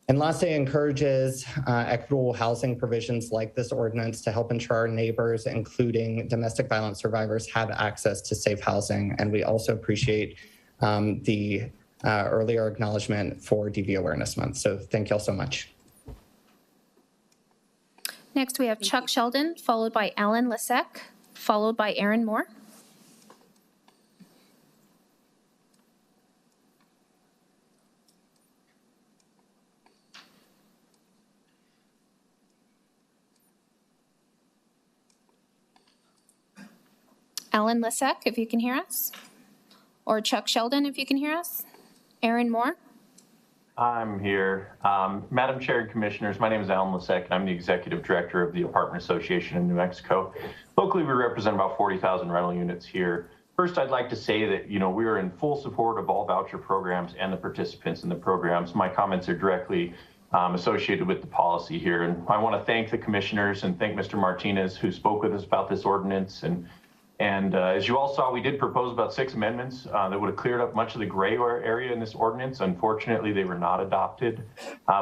[SPEAKER 3] Enlace encourages equitable housing provisions like this ordinance to help ensure our neighbors, including domestic violence survivors, have access to safe housing. And we also appreciate the earlier acknowledgement for DV Awareness Month. So thank you all so much.
[SPEAKER 5] Next, we have Chuck Sheldon, followed by Alan Lisek, followed by Aaron Moore. Alan Lisek, if you can hear us, or Chuck Sheldon, if you can hear us. Aaron Moore.
[SPEAKER 22] I'm here. Madam Chair and Commissioners, my name is Alan Lisek, and I'm the Executive Director of the Apartment Association in New Mexico. Locally, we represent about 40,000 rental units here. First, I'd like to say that, we are in full support of all voucher programs and the participants in the programs. My comments are directly associated with the policy here. And I want to thank the commissioners and thank Mr. Martinez, who spoke with us about this ordinance. And as you all saw, we did propose about 6 amendments that would have cleared up much of the gray area in this ordinance. Unfortunately, they were not adopted.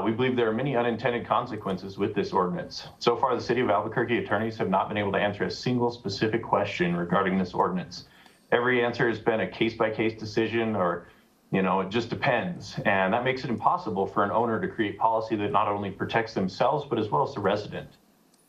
[SPEAKER 22] We believe there are many unintended consequences with this ordinance. So far, the City of Albuquerque attorneys have not been able to answer a single specific question regarding this ordinance. Every answer has been a case-by-case decision, or, it just depends. And that makes it impossible for an owner to create policy that not only protects themselves, but as well as the resident.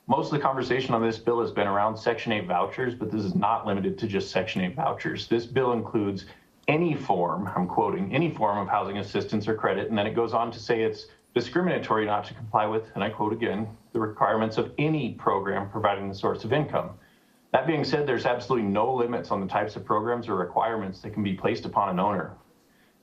[SPEAKER 22] Most of the conversation on this bill has been around Section 8 vouchers, but this is not limited to just Section 8 vouchers. This bill includes any form, I'm quoting, any form of housing assistance or credit, and then it goes on to say it's discriminatory not to comply with, and I quote again, the requirements of any program providing the source of income. That being said, there's absolutely no limits on the types of programs or requirements that can be placed upon an owner.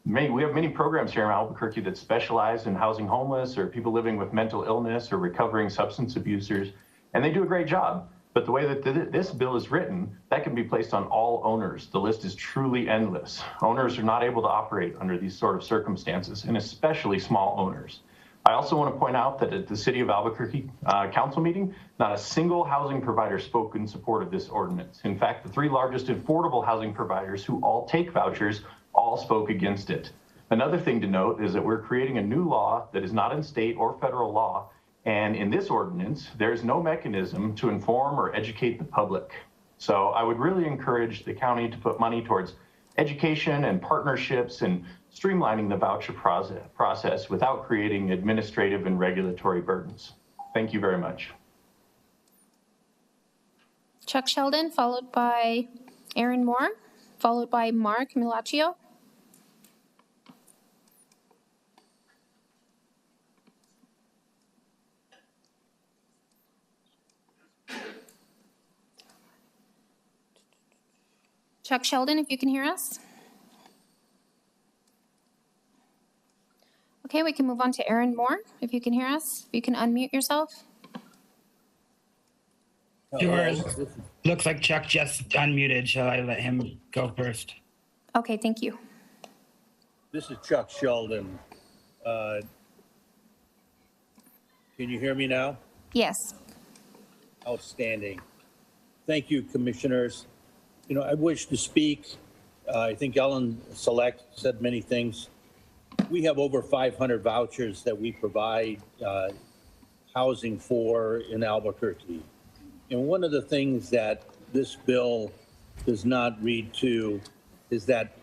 [SPEAKER 22] We have many programs here in Albuquerque that specialize in housing homeless or people living with mental illness or recovering substance abusers, and they do a great job. But the way that this bill is written, that can be placed on all owners. The list is truly endless. Owners are not able to operate under these sort of circumstances, and especially small owners. I also want to point out that at the City of Albuquerque Council meeting, not a single housing provider spoke in support of this ordinance. In fact, the 3 largest affordable housing providers who all take vouchers all spoke against it. Another thing to note is that we're creating a new law that is not in state or federal law. And in this ordinance, there's no mechanism to inform or educate the public. So I would really encourage the county to put money towards education and partnerships and streamlining the voucher process without creating administrative and regulatory burdens. Thank you very much.
[SPEAKER 5] Chuck Sheldon, followed by Aaron Moore, followed by Mark Milaccio. Chuck Sheldon, if you can hear us. Okay, we can move on to Aaron Moore, if you can hear us. If you can unmute yourself.
[SPEAKER 4] Sure. Looks like Chuck just unmuted. Shall I let him go first?
[SPEAKER 5] Okay, thank you.
[SPEAKER 6] This is Chuck Sheldon. Can you hear me now?
[SPEAKER 5] Yes.
[SPEAKER 6] Outstanding. Thank you, commissioners. You know, I wish to speak. I think Ellen Select said many things. We have over 500 vouchers that we provide housing for in Albuquerque. And one of the things that this bill does not read to is that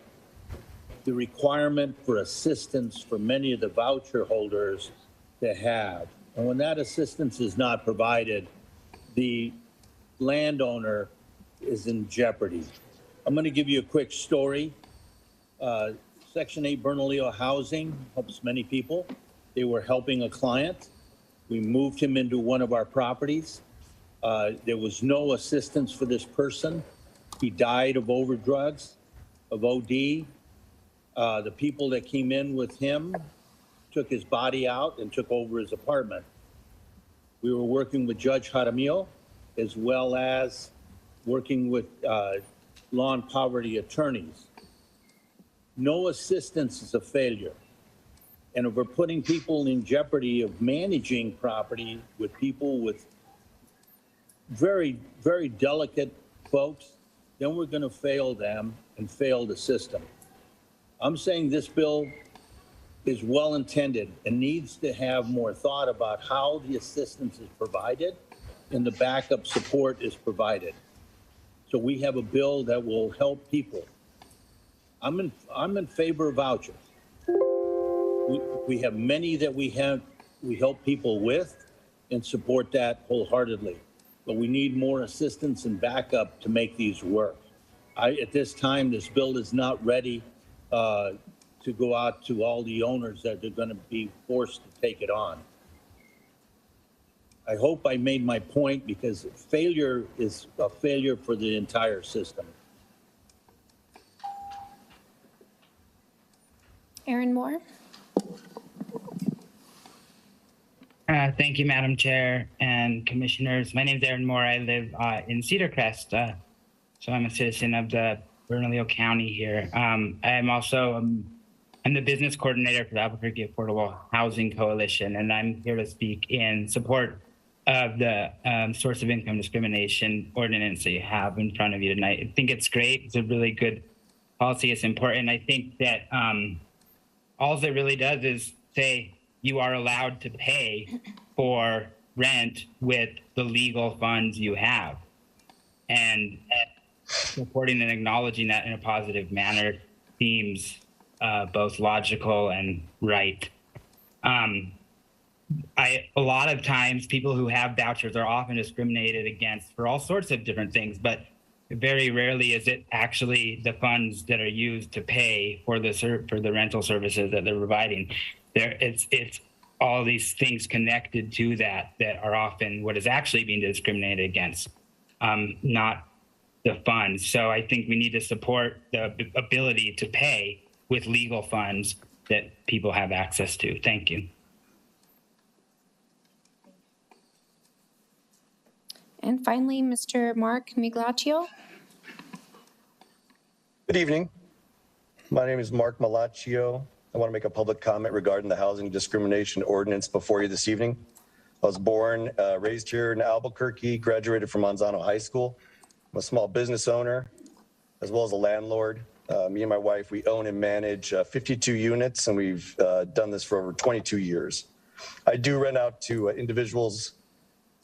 [SPEAKER 6] the requirement for assistance for many of the voucher holders to have. And when that assistance is not provided, the landowner is in jeopardy. I'm going to give you a quick story. Section 8 Bernalillo housing helps many people. They were helping a client. We moved him into one of our properties. There was no assistance for this person. He died of overdrugs, of OD. The people that came in with him took his body out and took over his apartment. We were working with Judge Jaramillo, as well as working with law and poverty attorneys. No assistance is a failure. And if we're putting people in jeopardy of managing property with people with very, very delicate folks, then we're going to fail them and fail the system. I'm saying this bill is well intended and needs to have more thought about how the assistance is provided and the backup support is provided. So we have a bill that will help people. I'm in favor of vouchers. We have many that we help people with and support that wholeheartedly. But we need more assistance and backup to make these work. At this time, this bill is not ready to go out to all the owners that are going to be forced to take it on. I hope I made my point, because failure is a failure for the entire system.
[SPEAKER 5] Aaron Moore.
[SPEAKER 4] Thank you, Madam Chair and Commissioners. My name is Aaron Moore. I live in Cedar Crest, so I'm a citizen of the Bernalillo County here. I'm also I'm the business coordinator for the Albuquerque Affordable Housing Coalition, and I'm here to speak in support of the source of income discrimination ordinance that you have in front of you tonight. I think it's great. It's a really good policy. It's important. I think that all it really does is say you are allowed to pay for rent with the legal funds you have. And supporting and acknowledging that in a positive manner seems both logical and right. A lot of times people who have vouchers are often discriminated against for all sorts of different things, but very rarely is it actually the funds that are used to pay for the rental services that they're providing. It's all these things connected to that are often what is actually being discriminated against, not the funds. So I think we need to support the ability to pay with legal funds that people have access to. Thank you.
[SPEAKER 5] And finally, Mr. Mark Miglaccio.
[SPEAKER 23] Good evening. My name is Mark Milaccio.
[SPEAKER 8] I want to make a public comment regarding the housing discrimination ordinance before you this evening. I was born, raised here in Albuquerque, graduated from Manzano High School. I'm a small business owner, as well as a landlord. Me and my wife, we own and manage 52 units, and we've done this for over 22 years. I do rent out to individuals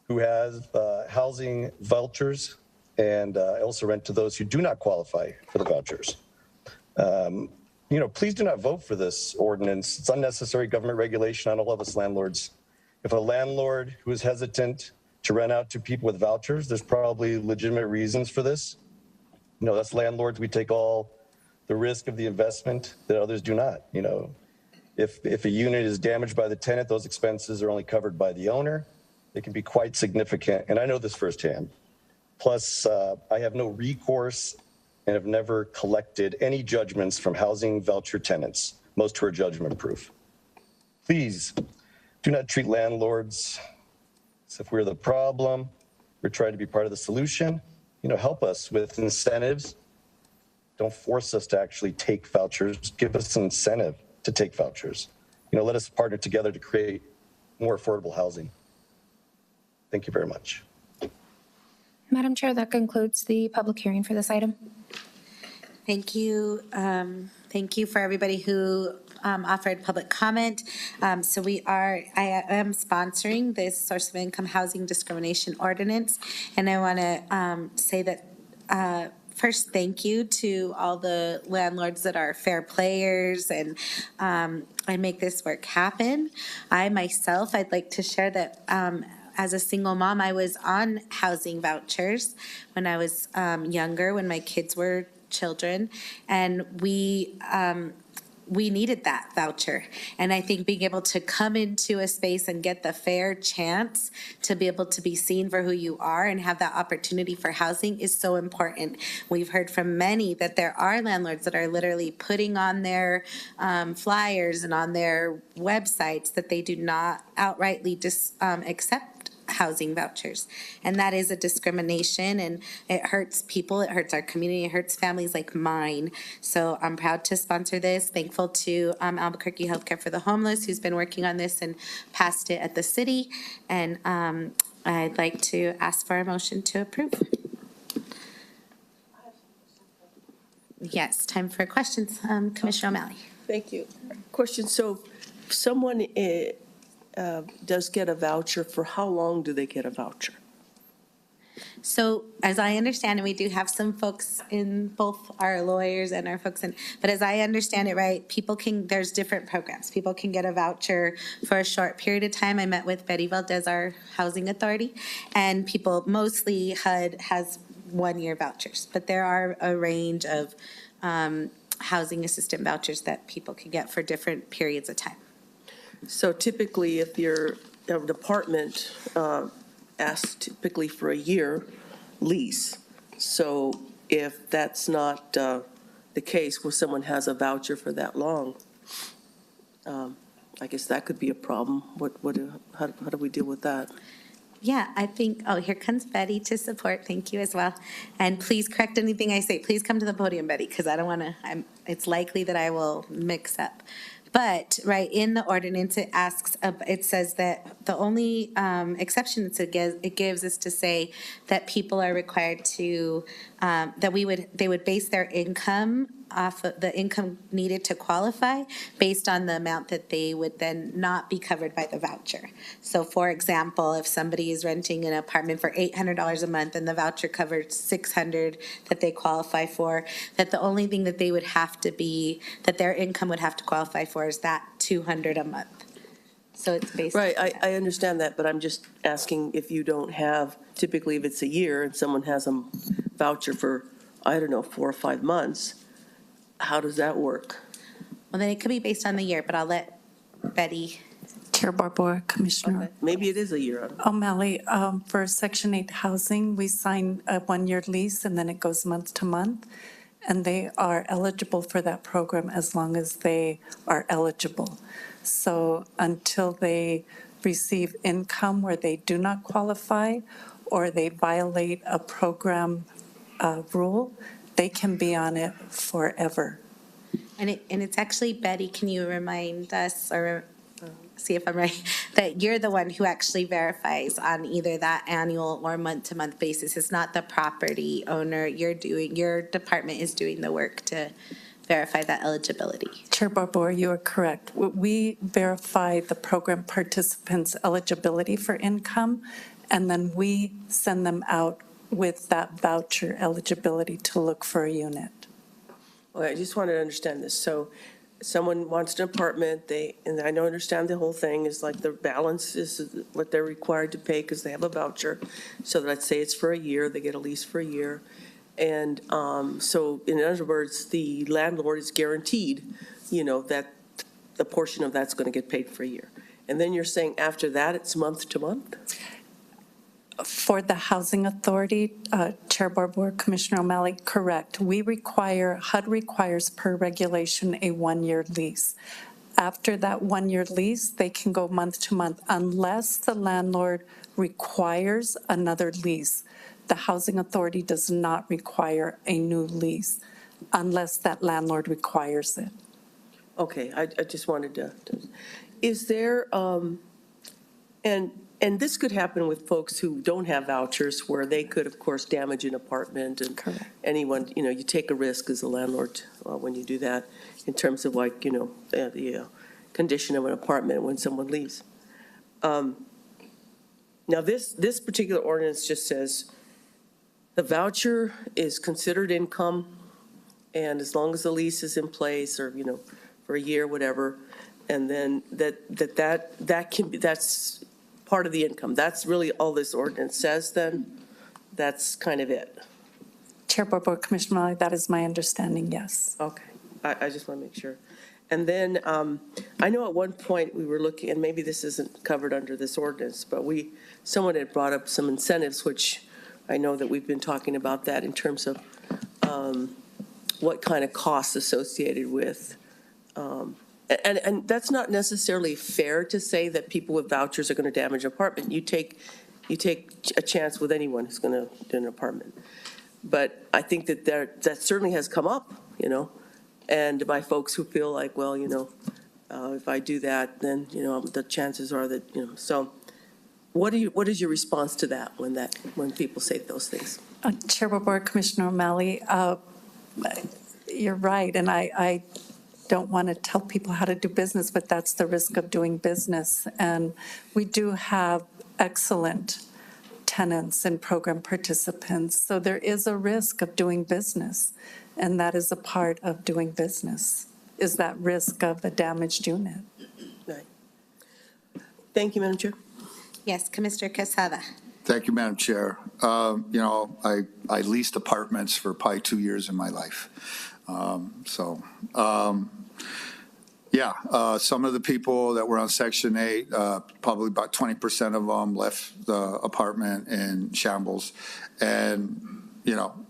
[SPEAKER 8] who have housing vouchers, and I also rent to those who do not qualify for the vouchers. Please do not vote for this ordinance. It's unnecessary government regulation on all of us landlords. If a landlord who is hesitant to rent out to people with vouchers, there's probably legitimate reasons for this. That's landlords. We take all the risk of the investment that others do not. If a unit is damaged by the tenant, those expenses are only covered by the owner. They can be quite significant, and I know this firsthand. Plus, I have no recourse and have never collected any judgments from housing voucher tenants. Most who are judgment proof. Please do not treat landlords as if we're the problem. We're trying to be part of the solution. Help us with incentives. Don't force us to actually take vouchers. Give us an incentive to take vouchers. Let us partner together to create more affordable housing. Thank you very much.
[SPEAKER 5] Madam Chair, that concludes the public hearing for this item.
[SPEAKER 1] Thank you. Thank you for everybody who offered public comment. I am sponsoring this source of income housing discrimination ordinance. And I want to say that first, thank you to all the landlords that are fair players and make this work happen. I'd like to share that as a single mom, I was on housing vouchers when I was younger, when my kids were children, and we needed that voucher. And I think being able to come into a space and get the fair chance to be able to be seen for who you are and have that opportunity for housing is so important. We've heard from many that there are landlords that are literally putting on their flyers and on their websites that they do not outrightly accept housing vouchers, and that is a discrimination, and it hurts people, it hurts our community, it hurts families like mine. So I'm proud to sponsor this. Thankful to Albuquerque Healthcare for the Homeless, who's been working on this and passed it at the city, and I'd like to ask for a motion to approve. Yes, time for questions. Commissioner O'Malley.
[SPEAKER 7] Thank you. Question, so someone does get a voucher, for how long do they get a voucher?
[SPEAKER 1] So as I understand it, we do have some folks in both our lawyers and our folks but as I understand it, right, there's different programs. People can get a voucher for a short period of time. I met with Betty Valdez, our housing authority, and people, mostly HUD has 1-year vouchers, but there are a range of housing assistant vouchers that people can get for different periods of time.
[SPEAKER 7] So typically, if your department asks typically for a year lease, so if that's not the case where someone has a voucher for that long, I guess that could be a problem. How do we deal with that?
[SPEAKER 1] Yeah, I think, here comes Betty to support. Thank you as well. And please correct anything I say. Please come to the podium, Betty, because I don't want to, it's likely that I will mix up. But, right, in the ordinance, it says that the only exception it gives is to say that people are required to, they would base their income off of the income needed to qualify based on the amount that they would then not be covered by the voucher. So, for example, if somebody is renting an apartment for $800 a month and the voucher covers $600 that they qualify for, that the only thing that they would have to be, that their income would have to qualify for is that $200 a month. So it's based
[SPEAKER 7] right. I understand that, but I'm just asking if you don't have, typically if it's a year and someone has a voucher for, 4 or 5 months, how does that work?
[SPEAKER 1] Well, then it could be based on the year, but I'll let Betty.
[SPEAKER 9] Chair Barbour, Commissioner.
[SPEAKER 7] Okay. Maybe it is a year.
[SPEAKER 9] O'Malley, for Section 8 housing, we sign a 1-year lease and then it goes month to month. And they are eligible for that program as long as they are eligible. So until they receive income where they do not qualify or they violate a program rule, they can be on it forever.
[SPEAKER 1] And it's actually, Betty, can you remind us, or see if I'm right, that you're the one who actually verifies on either that annual or month-to-month basis? It's not the property owner. Your department is doing the work to verify that eligibility.
[SPEAKER 9] Chair Barbour, you are correct. We verify the program participants' eligibility for income, and then we send them out with that voucher eligibility to look for a unit.
[SPEAKER 7] Well, I just wanted to understand this. So someone wants an apartment, and I don't understand the whole thing, is like the balance is what they're required to pay because they have a voucher. So let's say it's for a year, they get a lease for a year. And so in other words, the landlord is guaranteed, that the portion of that's going to get paid for a year. And then you're saying after that, it's month to month?
[SPEAKER 9] For the Housing Authority, Chair Barbour, Commissioner O'Malley, correct. HUD requires per regulation a one-year lease. After that one-year lease, they can go month to month unless the landlord requires another lease. The Housing Authority does not require a new lease unless that landlord requires it.
[SPEAKER 7] Okay, I just wanted to, is there, and this could happen with folks who don't have vouchers where they could, of course, damage an apartment and anyone, you take a risk as a landlord when you do that in terms of the condition of an apartment when someone leaves. Now, this particular ordinance just says the voucher is considered income, and as long as the lease is in place or, for a year, whatever, and then that can be, that's part of the income. That's really all this ordinance says then? That's kind of it?
[SPEAKER 9] Chair Barbour, Commissioner O'Malley, that is my understanding, yes.
[SPEAKER 7] Okay, I just want to make sure. And then I know at one point we were looking, and maybe this isn't covered under this ordinance, but someone had brought up some incentives, which I know that we've been talking about that in terms of what kind of costs associated with. And that's not necessarily fair to say that people with vouchers are going to damage an apartment. You take a chance with anyone who's going to do an apartment. But I think that certainly has come up, and by folks who feel like, well, if I do that, then, the chances are that, so what is your response to that when people say those things?
[SPEAKER 9] Chair Barbour, Commissioner O'Malley, you're right, and I don't want to tell people how to do business, but that's the risk of doing business. And we do have excellent tenants and program participants, so there is a risk of doing business, and that is a part of doing business, is that risk of a damaged unit.
[SPEAKER 7] Right. Thank you, Madam Chair.
[SPEAKER 1] Yes, Commissioner Quesada.
[SPEAKER 10] Thank you, Madam Chair. I leased apartments for probably 2 years in my life. Some of the people that were on Section 8, probably about 20% of them left the apartment in shambles. And,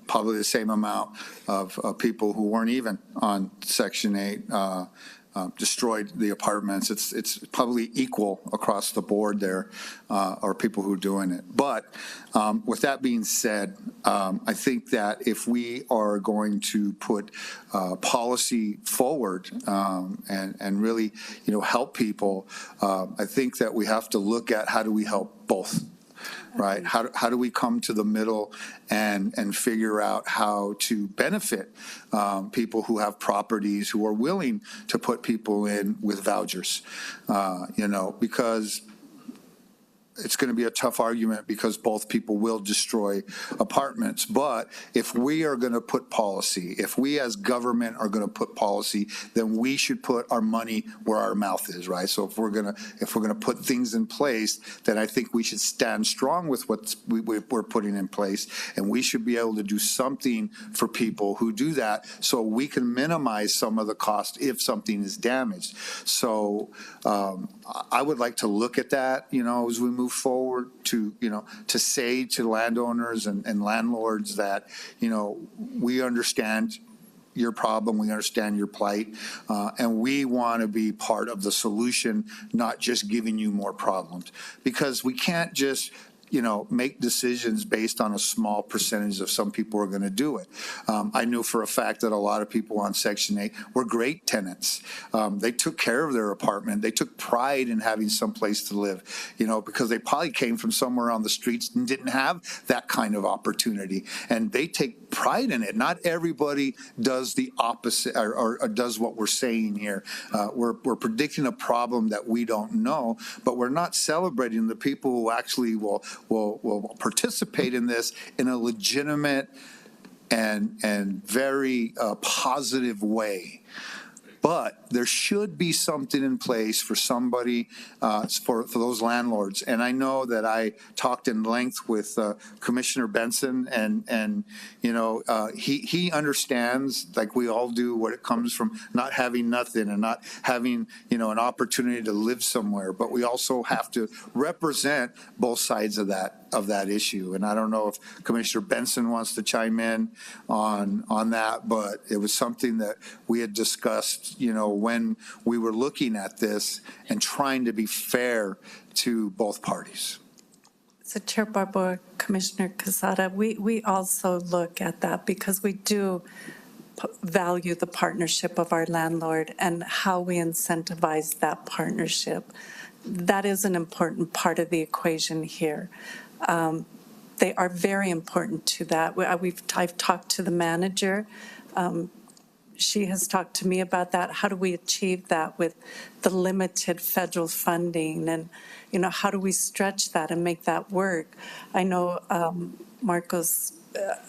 [SPEAKER 10] probably the same amount of people who weren't even on Section 8 destroyed the apartments. It's probably equal across the board there, are people who are doing it. But with that being said, I think that if we are going to put policy forward and really, help people, I think that we have to look at how do we help both. Right? How do we come to the middle and figure out how to benefit people who have properties, who are willing to put people in with vouchers, because it's going to be a tough argument because both people will destroy apartments. But if we are going to put policy, if we as government are going to put policy, then we should put our money where our mouth is, right? So if we're going to put things in place, then I think we should stand strong with what we're putting in place, and we should be able to do something for people who do that, so we can minimize some of the cost if something is damaged. So I would like to look at that, as we move forward to say to landowners and landlords that, we understand your problem, we understand your plight, and we want to be part of the solution, not just giving you more problems. Because we can't just make decisions based on a small percentage of some people are going to do it. I knew for a fact that a lot of people on Section 8 were great tenants. They took care of their apartment. They took pride in having some place to live, because they probably came from somewhere on the streets and didn't have that kind of opportunity. And they take pride in it. Not everybody does the opposite or does what we're saying here. We're predicting a problem that we don't know, but we're not celebrating the people who actually will participate in this in a legitimate and very positive way. But there should be something in place for somebody, for those landlords. And I know that I talked in length with Commissioner Benson, and he understands, like we all do, what it comes from not having nothing and not having an opportunity to live somewhere. But we also have to represent both sides of that issue. And I don't know if Commissioner Benson wants to chime in on that, but it was something that we had discussed when we were looking at this and trying to be fair to both parties.
[SPEAKER 9] So Chair Barboa, Commissioner Quesada, we also look at that because we do value the partnership of our landlord and how we incentivize that partnership. That is an important part of the equation here. They are very important to that. I've talked to the manager. She has talked to me about that. How do we achieve that with the limited federal funding? And, how do we stretch that and make that work? I know Marcos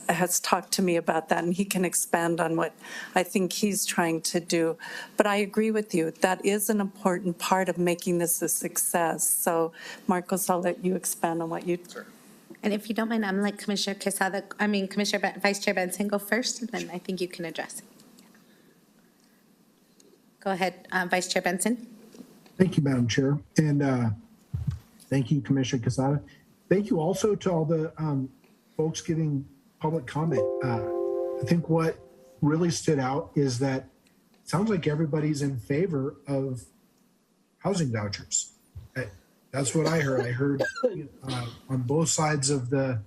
[SPEAKER 9] has talked to me about that, and he can expand on what I think he's trying to do. But I agree with you. That is an important part of making this a success. So, Marcos, I'll let you expand on what you... Sure.
[SPEAKER 1] And if you don't mind, I'm like Commissioner Vice Chair Benson go first, and then I think you can address it. Go ahead, Vice Chair Benson.
[SPEAKER 2] Thank you, Madam Chair. And thank you, Commissioner Quesada. Thank you also to all the folks giving public comment. I think what really stood out is that it sounds like everybody's in favor of housing vouchers. That's what I heard. I heard on both sides of the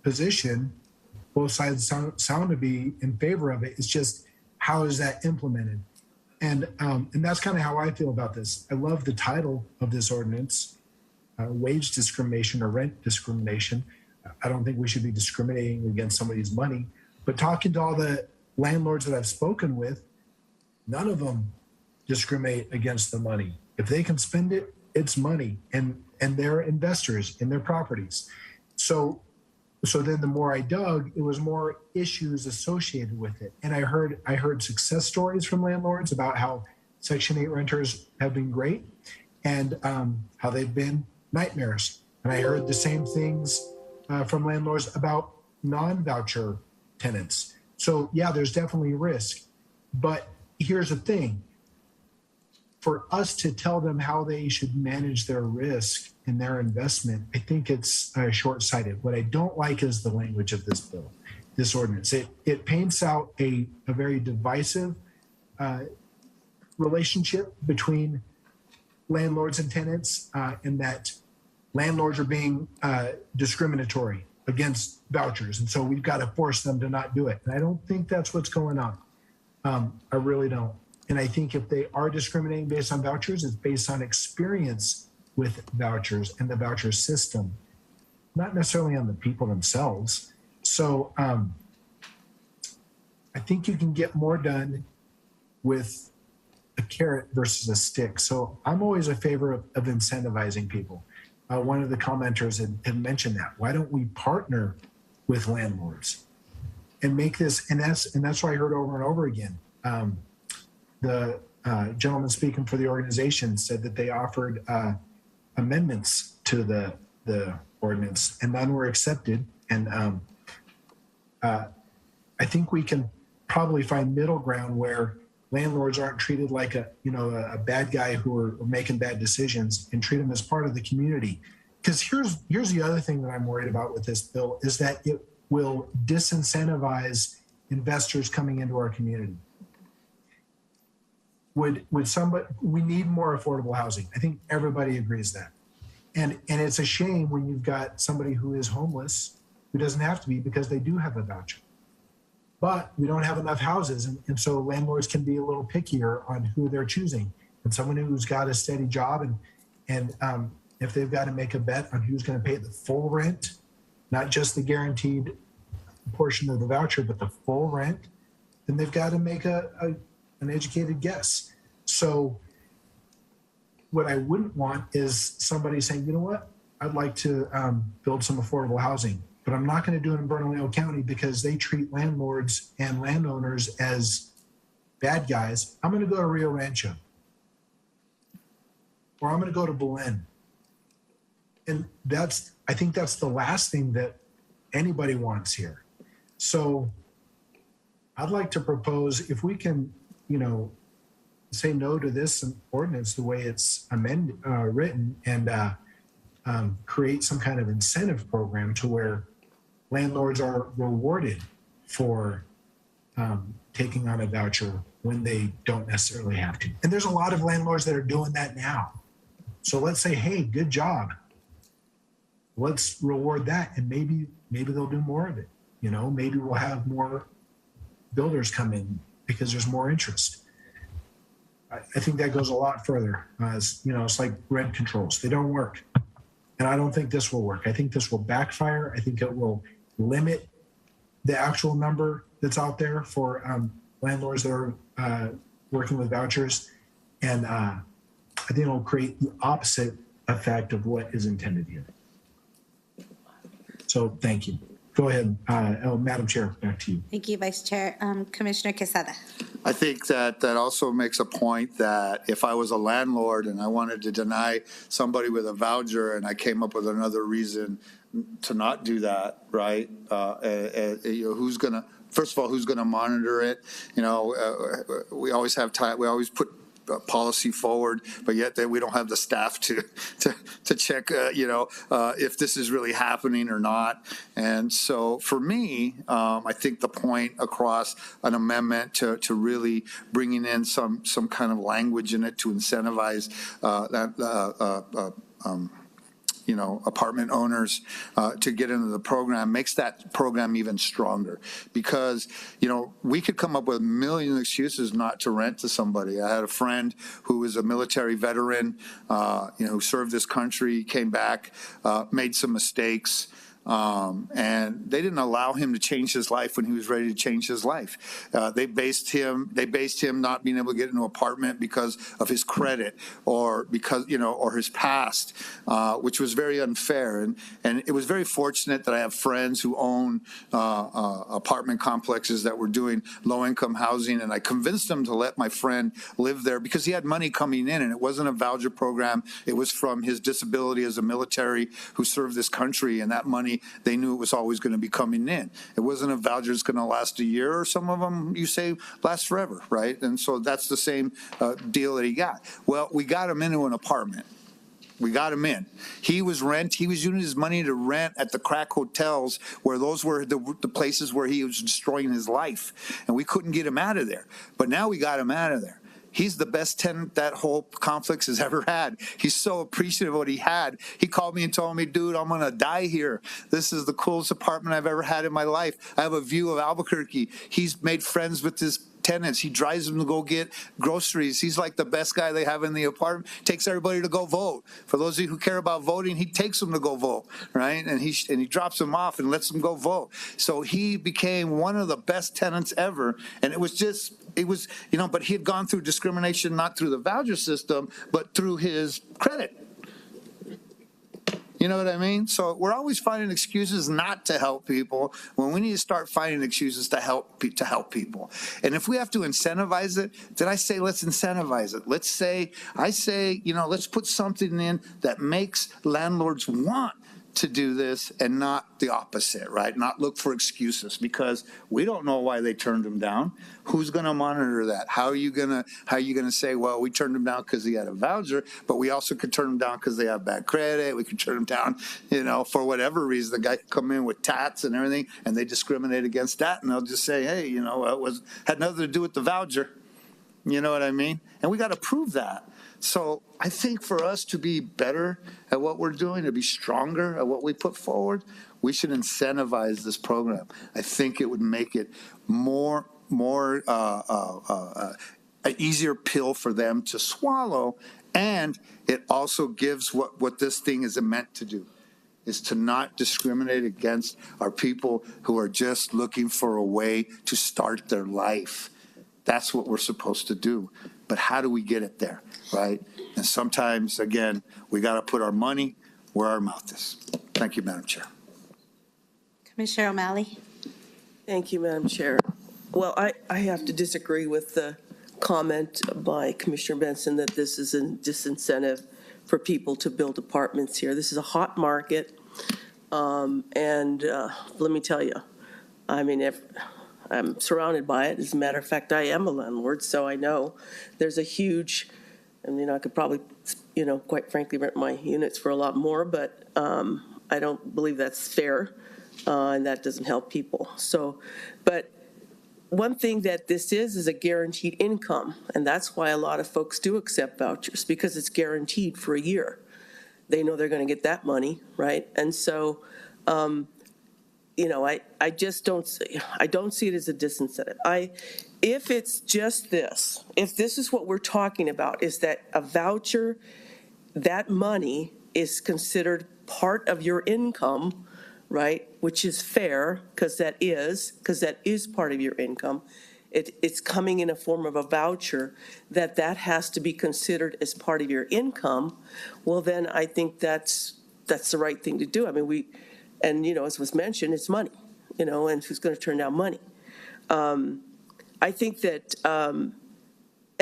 [SPEAKER 2] position, both sides sound to be in favor of it. It's just, how is that implemented? And that's kind of how I feel about this. I love the title of this ordinance, wage discrimination or rent discrimination. I don't think we should be discriminating against somebody's money. But talking to all the landlords that I've spoken with, none of them discriminate against the money. If they can spend it, it's money, and they're investors in their properties. So then the more I dug, it was more issues associated with it. And I heard success stories from landlords about how Section 8 renters have been great and how they've been nightmares. And I heard the same things from landlords about non-voucher tenants. So yeah, there's definitely risk. But here's the thing. For us to tell them how they should manage their risk in their investment, I think it's short-sighted. What I don't like is the language of this bill, this ordinance. It paints out a very divisive relationship between landlords and tenants, in that landlords are being discriminatory against vouchers. And so we've got to force them to not do it. And I don't think that's what's going on. I really don't. And I think if they are discriminating based on vouchers, it's based on experience with vouchers and the voucher system, not necessarily on the people themselves. So I think you can get more done with a carrot versus a stick. So I'm always a favor of incentivizing people. One of the commenters had mentioned that. Why don't we partner with landlords and make this, and that's what I heard over and over again. The gentleman speaking for the organization said that they offered amendments to the ordinance, and none were accepted. And I think we can probably find middle ground where landlords aren't treated like a bad guy who are making bad decisions, and treat them as part of the community. Because here's the other thing that I'm worried about with this bill is that it will disincentivize investors coming into our community. We need more affordable housing. I think everybody agrees that. And it's a shame when you've got somebody who is homeless, who doesn't have to be because they do have a voucher. But we don't have enough houses, and so landlords can be a little pickier on who they're choosing. And someone who's got a steady job, and if they've got to make a bet on who's going to pay the full rent, not just the guaranteed portion of the voucher, but the full rent, then they've got to make an educated guess. So what I wouldn't want is somebody saying, you know what, I'd like to build some affordable housing, but I'm not going to do it in Bernalillo County because they treat landlords and landowners as bad guys. I'm going to go to Rio Rancho, or I'm going to go to Belen. And I think that's the last thing that anybody wants here. So I'd like to propose, if we can, say no to this ordinance the way it's written, and create some kind of incentive program to where landlords are rewarded for taking on a voucher when they don't necessarily have to. And there's a lot of landlords that are doing that now. So let's say, hey, good job. Let's reward that, and maybe they'll do more of it. Maybe we'll have more builders come in because there's more interest. I think that goes a lot further. It's like rent controls. They don't work. And I don't think this will work. I think this will backfire. I think it will limit the actual number that's out there for landlords that are working with vouchers. And I think it'll create the opposite effect of what is intended here. So thank you. Go ahead, Madam Chair, back to you.
[SPEAKER 1] Thank you, Vice Chair. Commissioner Quesada.
[SPEAKER 10] I think that also makes a point that if I was a landlord and I wanted to deny somebody with a voucher and I came up with another reason to not do that, right? Who's going to, first of all, who's going to monitor it? We always have time. We always put policy forward, but yet we don't have the staff to check, if this is really happening or not. And so for me, I think the point across an amendment to really bringing in some kind of language in it to incentivize apartment owners to get into the program makes that program even stronger, because we could come up with a million excuses not to rent to somebody. I had a friend who was a military veteran, who served this country, came back, made some mistakes. And they didn't allow him to change his life when he was ready to change his life. They based him not being able to get into an apartment because of his credit or because, or his past, which was very unfair. And it was very fortunate that I have friends who own apartment complexes that were doing low-income housing, and I convinced them to let my friend live there because he had money coming in, and it wasn't a voucher program. It was from his disability as a military who served this country, and that money, they knew it was always going to be coming in. It wasn't a voucher that's going to last a year, or some of them you say last forever, right? And so that's the same deal that he got. Well, we got him into an apartment. We got him in. He was using his money to rent at the crack hotels, where those were the places where he was destroying his life. And we couldn't get him out of there. But now we got him out of there. He's the best tenant that whole complex has ever had. He's so appreciative of what he had. He called me and told me, dude, I'm going to die here. This is the coolest apartment I've ever had in my life. I have a view of Albuquerque. He's made friends with his tenants. He drives them to go get groceries. He's like the best guy they have in the apartment. Takes everybody to go vote. For those of you who care about voting, he takes them to go vote, right? And he drops them off and lets them go vote. So he became one of the best tenants ever. And it was, but he had gone through discrimination, not through the voucher system, but through his credit. You know what I mean? So we're always finding excuses not to help people when we need to start finding excuses to help people. And if we have to incentivize it, then I say let's incentivize it. Let's put something in that makes landlords want to do this and not the opposite, right? Not look for excuses, because we don't know why they turned him down. Who's going to monitor that? How are you going to say, well, we turned him down because he had a voucher, but we also could turn him down because they have bad credit. We could turn him down, for whatever reason. The guy could come in with tats and everything, and they discriminate against that, and they'll just say, hey, it had nothing to do with the voucher. You know what I mean? And we got to prove that. So I think for us to be better at what we're doing, to be stronger at what we put forward, we should incentivize this program. I think it would make it more an easier pill for them to swallow, and it also gives what this thing is meant to do, is to not discriminate against our people who are just looking for a way to start their life. That's what we're supposed to do. But how do we get it there, right? And sometimes, again, we got to put our money where our mouth is. Thank you, Madam Chair.
[SPEAKER 1] Commissioner O'Malley.
[SPEAKER 7] Thank you, Madam Chair. Well, I have to disagree with the comment by Commissioner Benson that this is a disincentive for people to build apartments here. This is a hot market. And let me tell you, I mean, if I'm surrounded by it. As a matter of fact, I am a landlord, so I know there's a huge, and I could probably, quite frankly, rent my units for a lot more, but I don't believe that's fair, and that doesn't help people. So, but one thing that this is a guaranteed income, and that's why a lot of folks do accept vouchers, because it's guaranteed for a year. They know they're going to get that money, right? And so, I just don't see it as a disincentive. If it's just this, if this is what we're talking about, is that a voucher, that money is considered part of your income, right? Which is fair, because that is part of your income. It's coming in a form of a voucher, that has to be considered as part of your income. Well, then I think that's the right thing to do. I mean, as was mentioned, it's money, and who's going to turn down money? I think that, and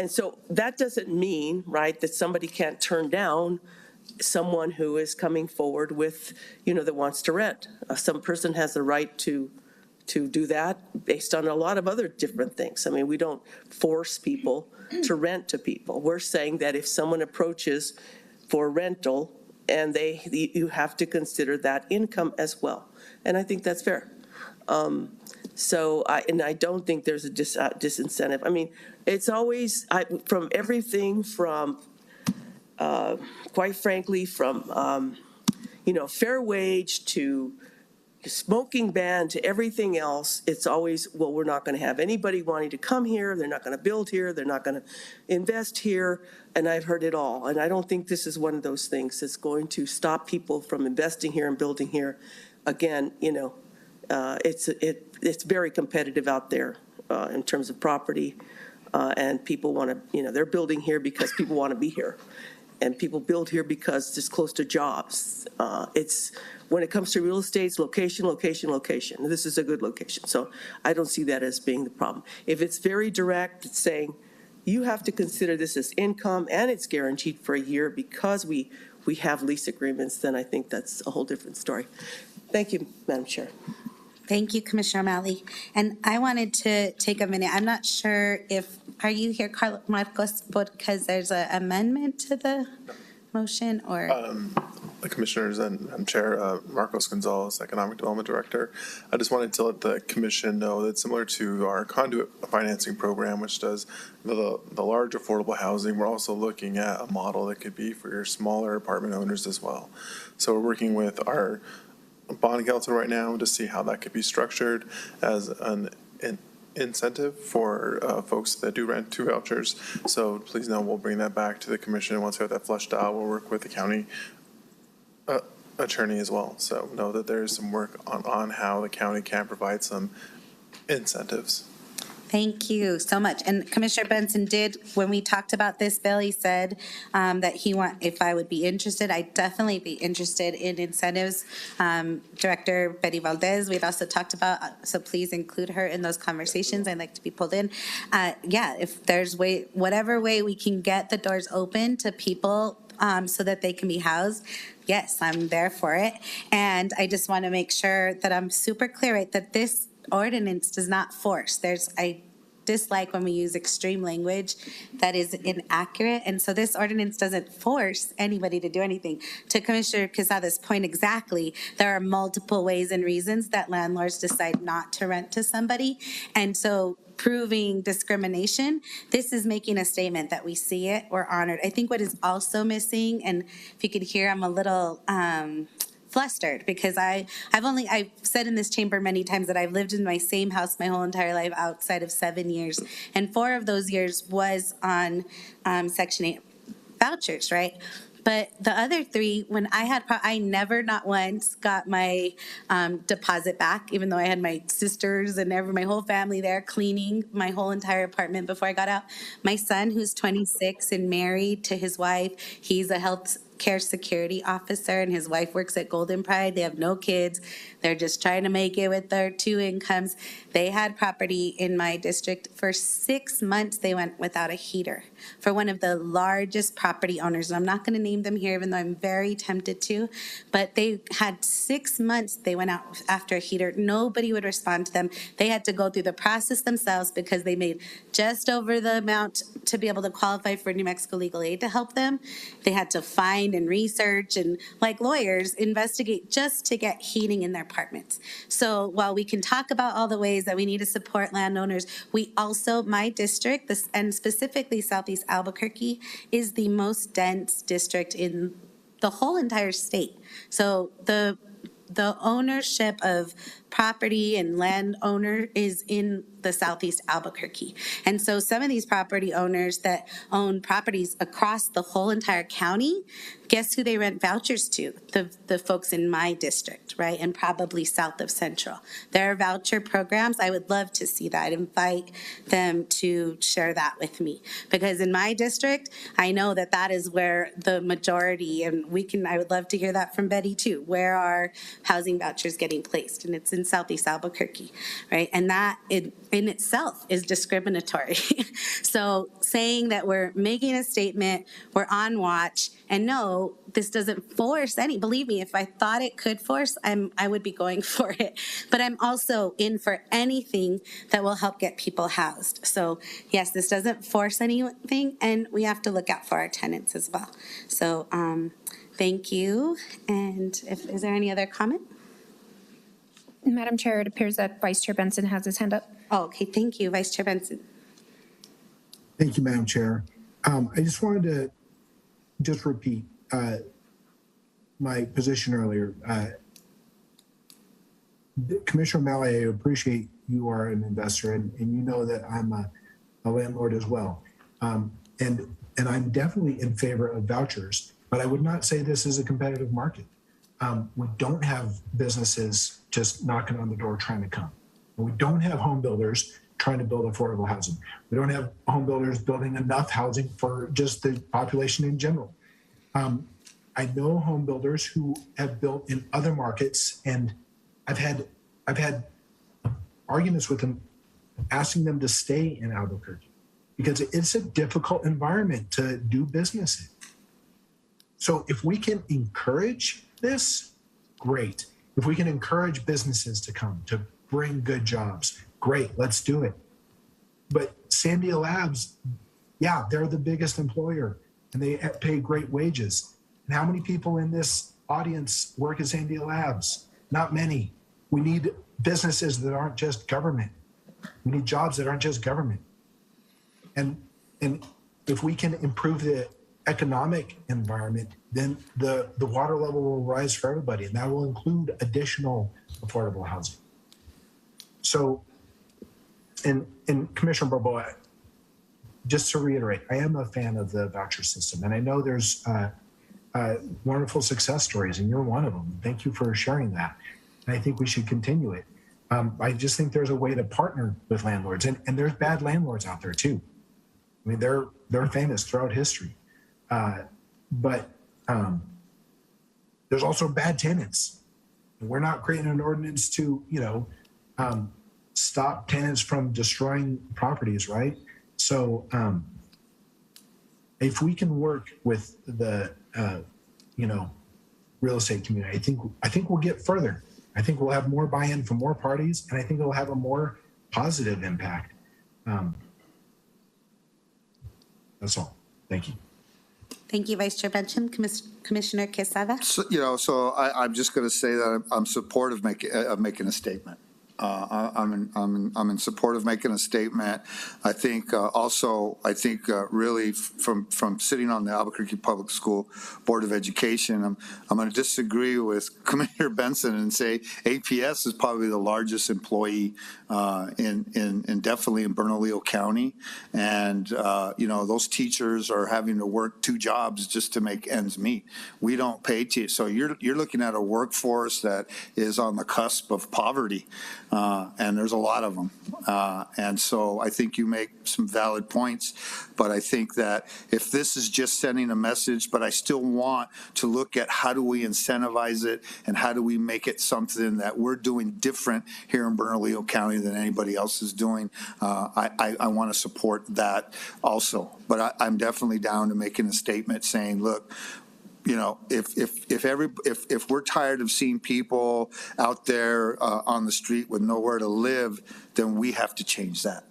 [SPEAKER 7] so that doesn't mean, right, that somebody can't turn down someone who is coming forward with, that wants to rent. Some person has the right to do that based on a lot of other different things. I mean, we don't force people to rent to people. We're saying that if someone approaches for rental, and you have to consider that income as well. And I think that's fair. So I don't think there's a disincentive. I mean, it's always, from everything from, quite frankly, from, fair wage to smoking ban to everything else, it's always, well, we're not going to have anybody wanting to come here. They're not going to build here. They're not going to invest here. And I've heard it all. And I don't think this is one of those things that's going to stop people from investing here and building here. Again, it's very competitive out there in terms of property. And people want to, they're building here because people want to be here. And people build here because it's close to jobs. When it comes to real estate, it's location, location, location. This is a good location. So I don't see that as being the problem. If it's very direct, it's saying you have to consider this as income and it's guaranteed for a year because we have lease agreements, then I think that's a whole different story. Thank you, Madam Chair.
[SPEAKER 1] Thank you, Commissioner O'Malley. And I wanted to take a minute. I'm not sure are you here, Marcos, because there's an amendment to the motion, or?
[SPEAKER 11] The Commissioners and Chair, Marcos Gonzalez, Economic Development Director. I just wanted to let the Commission know that similar to our conduit financing program, which does the large affordable housing, we're also looking at a model that could be for your smaller apartment owners as well. So we're working with our bond council right now to see how that could be structured as an incentive for folks that do rent to vouchers. So please know we'll bring that back to the Commission. Once we have that fleshed out, we'll work with the county attorney as well. So know that there is some work on how the county can provide some incentives.
[SPEAKER 1] Thank you so much. And Commissioner Benson did, when we talked about this bill, he said that if I would be interested, I'd definitely be interested in incentives. Director Betty Valdez, we'd also talked about, so please include her in those conversations. I'd like to be pulled in. If there's whatever way we can get the doors open to people so that they can be housed, yes, I'm there for it. And I just want to make sure that I'm super clear, right, that this ordinance does not force. I dislike when we use extreme language that is inaccurate. And so this ordinance doesn't force anybody to do anything. To Commissioner Quesada's point exactly, there are multiple ways and reasons that landlords decide not to rent to somebody. And so proving discrimination. This is making a statement that we see it, we're honored. I think what is also missing, and if you could hear, I'm a little flustered because I've said in this chamber many times that I've lived in my same house my whole entire life outside of 7 years, and 4 of those years was on Section 8 vouchers, right? But the other 3, when I had, I never, not once, got my deposit back, even though I had my sisters and my whole family there cleaning my whole entire apartment before I got out. My son, who's 26 and married to his wife, he's a health care security officer, and his wife works at Golden Pride. They have no kids. They're just trying to make it with their 2 incomes. They had property in my district. For 6 months, they went without a heater for one of the largest property owners. And I'm not going to name them here, even though I'm very tempted to, but they had 6 months they went out after a heater. Nobody would respond to them. They had to go through the process themselves because they made just over the amount to be able to qualify for New Mexico legal aid to help them. They had to find and research and, like lawyers, investigate just to get heating in their apartments. So while we can talk about all the ways that we need to support landowners, we also, my district, and specifically Southeast Albuquerque, is the most dense district in the whole entire state. So the ownership of property and landowner is in the Southeast Albuquerque. And so some of these property owners that own properties across the whole entire county, guess who they rent vouchers to? The folks in my district, right? And probably south of Central. There are voucher programs. I would love to see that. I'd invite them to share that with me. Because in my district, I know that that is where the majority, and I would love to hear that from Betty too. Where are housing vouchers getting placed? And it's in Southeast Albuquerque, right? And that in itself is discriminatory. So saying that we're making a statement, we're on watch, and no, this doesn't force any. Believe me, if I thought it could force, I would be going for it. But I'm also in for anything that will help get people housed. So yes, this doesn't force anything, and we have to look out for our tenants as well. So thank you. And is there any other comment?
[SPEAKER 5] Madam Chair, it appears that Vice Chair Benson has his hand up.
[SPEAKER 1] Oh, okay, thank you, Vice Chair Benson.
[SPEAKER 2] Thank you, Madam Chair. I just wanted to just repeat my position earlier. Commissioner O'Malley, I appreciate you are an investor, and you know that I'm a landlord as well. And I'm definitely in favor of vouchers, but I would not say this is a competitive market. We don't have businesses just knocking on the door trying to come. We don't have home builders trying to build affordable housing. We don't have home builders building enough housing for just the population in general. I know home builders who have built in other markets, and I've had arguments with them asking them to stay in Albuquerque because it's a difficult environment to do business in. So if we can encourage this, great. If we can encourage businesses to come, to bring good jobs, great, let's do it. But Sandia Labs, yeah, they're the biggest employer and they pay great wages. And how many people in this audience work at Sandia Labs? Not many. We need businesses that aren't just government. We need jobs that aren't just government. And if we can improve the economic environment, then the water level will rise for everybody, and that will include additional affordable housing. So, and Commissioner Barboa, just to reiterate, I am a fan of the voucher system, and I know there's wonderful success stories, and you're one of them. Thank you for sharing that. And I think we should continue it. I just think there's a way to partner with landlords, and there's bad landlords out there too. I mean, they're famous throughout history. But there's also bad tenants. We're not creating an ordinance to, stop tenants from destroying properties, right? So if we can work with the, real estate community, I think we'll get further. I think we'll have more buy-in from more parties, and I think it'll have a more positive impact. That's all. Thank you.
[SPEAKER 1] Thank you, Vice Chair Benson. Commissioner Quesada.
[SPEAKER 10] So I'm just going to say that I'm supportive of making a statement. I'm in support of making a statement. I think really from sitting on the Albuquerque Public School Board of Education, I'm going to disagree with Commissioner Benson and say APS is probably the largest employee in definitely in Bernalillo County, and those teachers are having to work 2 jobs just to make ends meet. We don't pay teachers, so you're looking at a workforce that is on the cusp of poverty. And there's a lot of them. And so I think you make some valid points, but I think that if this is just sending a message, but I still want to look at how do we incentivize it and how do we make it something that we're doing different here in Bernalillo County than anybody else is doing, I want to support that also. But I'm definitely down to making a statement saying, look, if we're tired of seeing people out there on the street with nowhere to live, then we have to change that.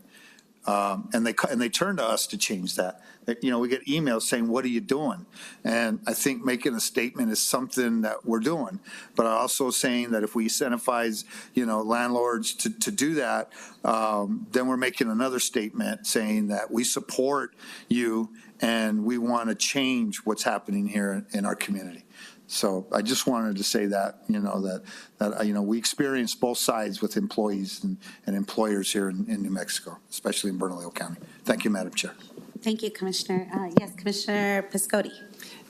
[SPEAKER 10] And they turn to us to change that. We get emails saying, "What are you doing?" And I think making a statement is something that we're doing. But I'm also saying that if we incentivize, landlords to do that, then we're making another statement saying that we support you and we want to change what's happening here in our community. So I just wanted to say that, we experience both sides with employees and employers here in New Mexico, especially in Bernalillo County. Thank you, Madam Chair.
[SPEAKER 1] Thank you, Commissioner. Yes, Commissioner Piscotti.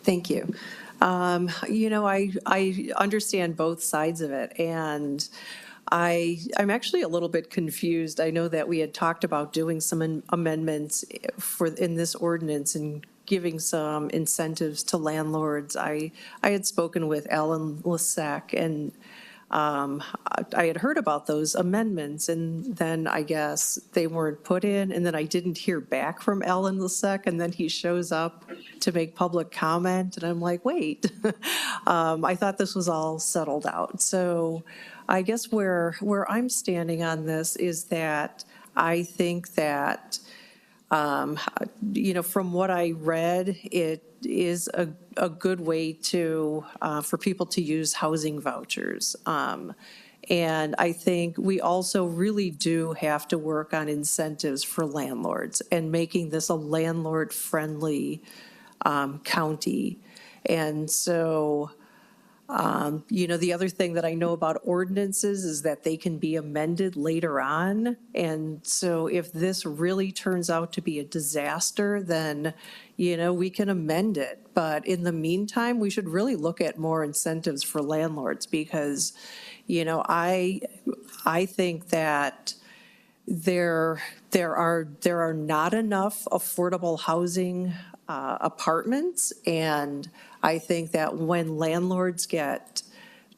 [SPEAKER 12] Thank you. I understand both sides of it, and I'm actually a little bit confused. I know that we had talked about doing some amendments in this ordinance and giving some incentives to landlords. I had spoken with Alan Lisek, and I had heard about those amendments, and then I guess they weren't put in, and then I didn't hear back from Alan Lisek, and then he shows up to make public comment, and I'm like, wait, I thought this was all settled out. So I guess where I'm standing on this is that I think that, from what I read, it is a good way for people to use housing vouchers. And I think we also really do have to work on incentives for landlords and making this a landlord-friendly county. And so, the other thing that I know about ordinances is that they can be amended later on. And so if this really turns out to be a disaster, then, we can amend it. But in the meantime, we should really look at more incentives for landlords because, I think that there are not enough affordable housing apartments, and I think that when landlords get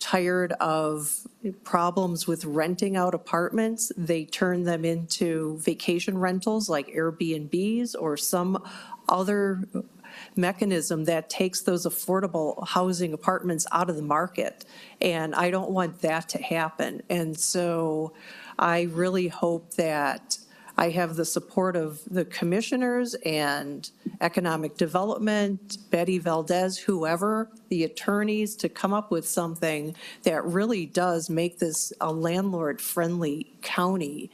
[SPEAKER 12] tired of problems with renting out apartments, they turn them into vacation rentals like Airbnbs or some other mechanism that takes those affordable housing apartments out of the market. And I don't want that to happen. And so I really hope that I have the support of the commissioners and economic development, Betty Valdez, whoever, the attorneys, to come up with something that really does make this a landlord-friendly county,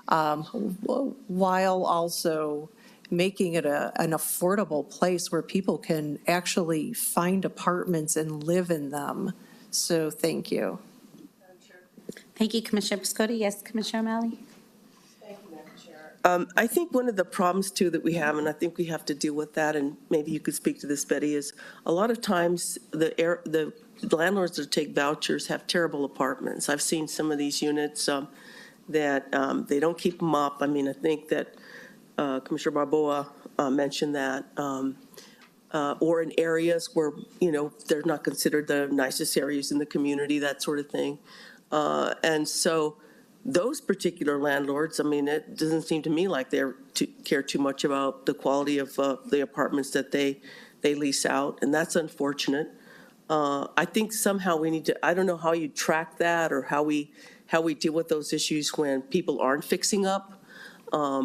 [SPEAKER 12] while also making it an affordable place where people can actually find apartments and live in them. So thank you.
[SPEAKER 1] Thank you, Commissioner Piscotti. Yes, Commissioner O'Malley.
[SPEAKER 7] I think one of the problems too that we have, and I think we have to deal with that, and maybe you could speak to this, Betty, is a lot of times the landlords that take vouchers have terrible apartments. I've seen some of these units that they don't keep them up. I mean, I think that Commissioner Barboa mentioned that, or in areas where, they're not considered the nicest areas in the community, that sort of thing. And so those particular landlords, I mean, it doesn't seem to me like they care too much about the quality of the apartments that they lease out, and that's unfortunate. I think somehow we need to, I don't know how you track that or how we deal with those issues when people aren't fixing up,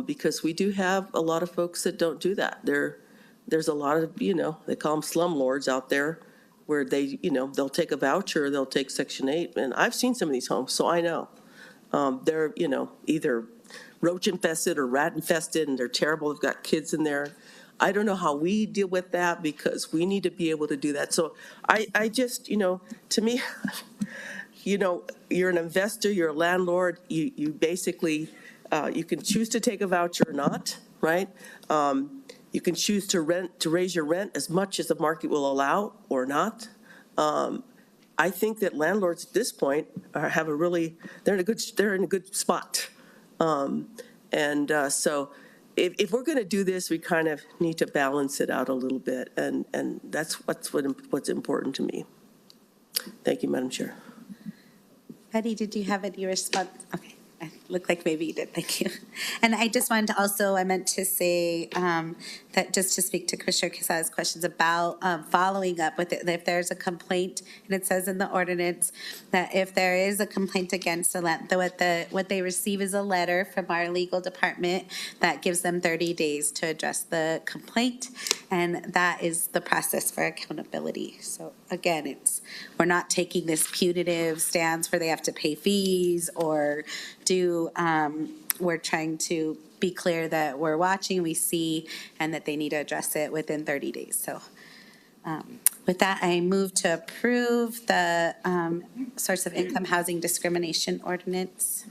[SPEAKER 7] because we do have a lot of folks that don't do that. There's a lot of, they call them slumlords out there where they, they'll take a voucher, they'll take Section 8, and I've seen some of these homes, so I know. They're, either roach infested or rat infested, and they're terrible. They've got kids in there. I don't know how we deal with that because we need to be able to do that. So I just, to me, you're an investor, you're a landlord, you basically, you can choose to take a voucher or not, right? You can choose to raise your rent as much as the market will allow or not. I think that landlords at this point they're in a good spot. So if we're going to do this, we kind of need to balance it out a little bit, and that's what's important to me. Thank you, Madam Chair.
[SPEAKER 1] Betty, did you have any response? Okay. It looked like maybe you did. Thank you. And I just wanted to also, I meant to say that just to speak to Commissioner Quesada's questions about following up with it. If there's a complaint, and it says in the ordinance that if there is a complaint against the land, what they receive is a letter from our legal department that gives them 30 days to address the complaint. And that is the process for accountability. So again, we're not taking this punitive stance where they have to pay fees or we're trying to be clear that we're watching, we see, and that they need to address it within 30 days. So with that, I move to approve the source of income housing discrimination ordinance.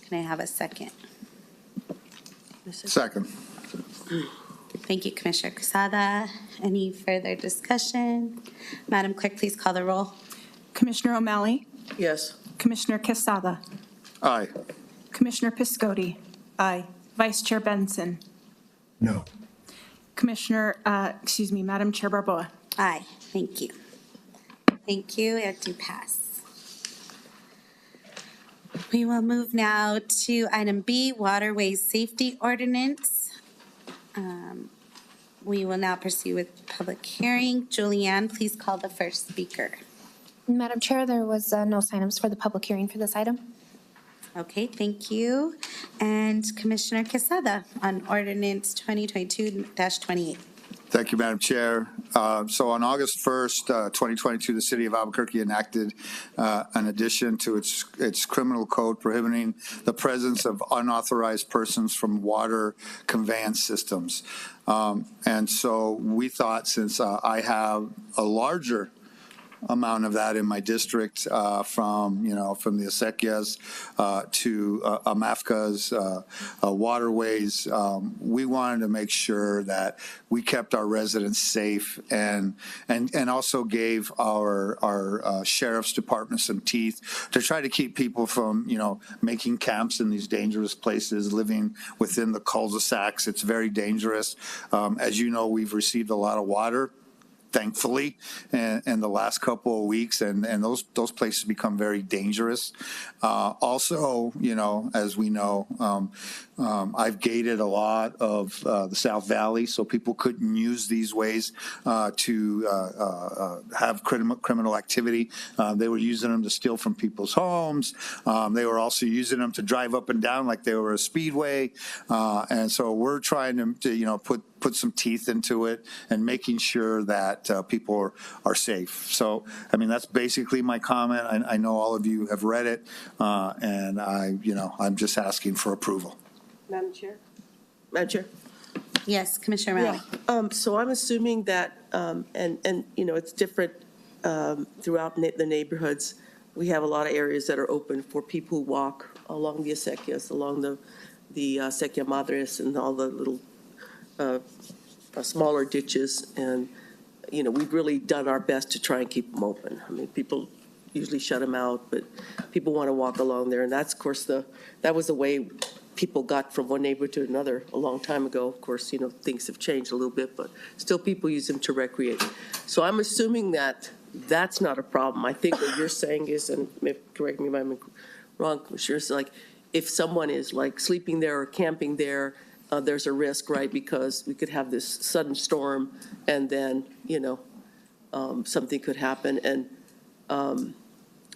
[SPEAKER 1] Can I have a second?
[SPEAKER 10] Second.
[SPEAKER 1] Thank you, Commissioner Quesada. Any further discussion? Madam Clerk, please call the roll.
[SPEAKER 17] Commissioner O'Malley?
[SPEAKER 7] Yes.
[SPEAKER 17] Commissioner Quesada?
[SPEAKER 10] Aye.
[SPEAKER 17] Commissioner Piscotti?
[SPEAKER 7] Aye.
[SPEAKER 17] Vice Chair Benson?
[SPEAKER 2] No.
[SPEAKER 17] Madam Chair Barboa?
[SPEAKER 1] Aye, thank you. Thank you, and do pass. We will move now to item B, Waterways Safety Ordinance. We will now proceed with public hearing. Julianne, please call the first speaker.
[SPEAKER 5] Madam Chair, there was no sign-ups for the public hearing for this item.
[SPEAKER 1] Okay, thank you. And Commissioner Quesada on Ordinance 2022-28.
[SPEAKER 10] Thank you, Madam Chair. So on August 1st, 2022, the city of Albuquerque enacted an addition to its criminal code prohibiting the presence of unauthorized persons from water conveyance systems. And so we thought, since I have a larger amount of that in my district, from the Acequias to Amafca's, Waterways. We wanted to make sure that we kept our residents safe and also gave our sheriff's department some teeth to try to keep people from, making camps in these dangerous places, living within the cul-de-sacs. It's very dangerous. As you know, we've received a lot of water, thankfully, in the last couple of weeks, and those places become very dangerous. Also, as we know, I've gated a lot of the South Valley, so people couldn't use these ways to have criminal activity. They were using them to steal from people's homes. They were also using them to drive up and down like they were a speedway. And so we're trying to put some teeth into it and making sure that people are safe. So, that's basically my comment. I know all of you have read it, and I'm just asking for approval.
[SPEAKER 7] Madam Chair? Madam Chair?
[SPEAKER 1] Yes, Commissioner O'Malley.
[SPEAKER 7] Yeah. So I'm assuming that, it's different throughout the neighborhoods. We have a lot of areas that are open for people who walk along the Acequias, along the Acequia Madres and all the little smaller ditches. And, we've really done our best to try and keep them open. People usually shut them out, but people want to walk along there. And that's, of course, that was the way people got from one neighborhood to another a long time ago. Of course, things have changed a little bit, but still people use them to recreate. So I'm assuming that that's not a problem. I think what you're saying is, and correct me if I'm wrong, Commissioner, it's like if someone is like sleeping there or camping there, there's a risk, right? Because we could have this sudden storm and then, something could happen. And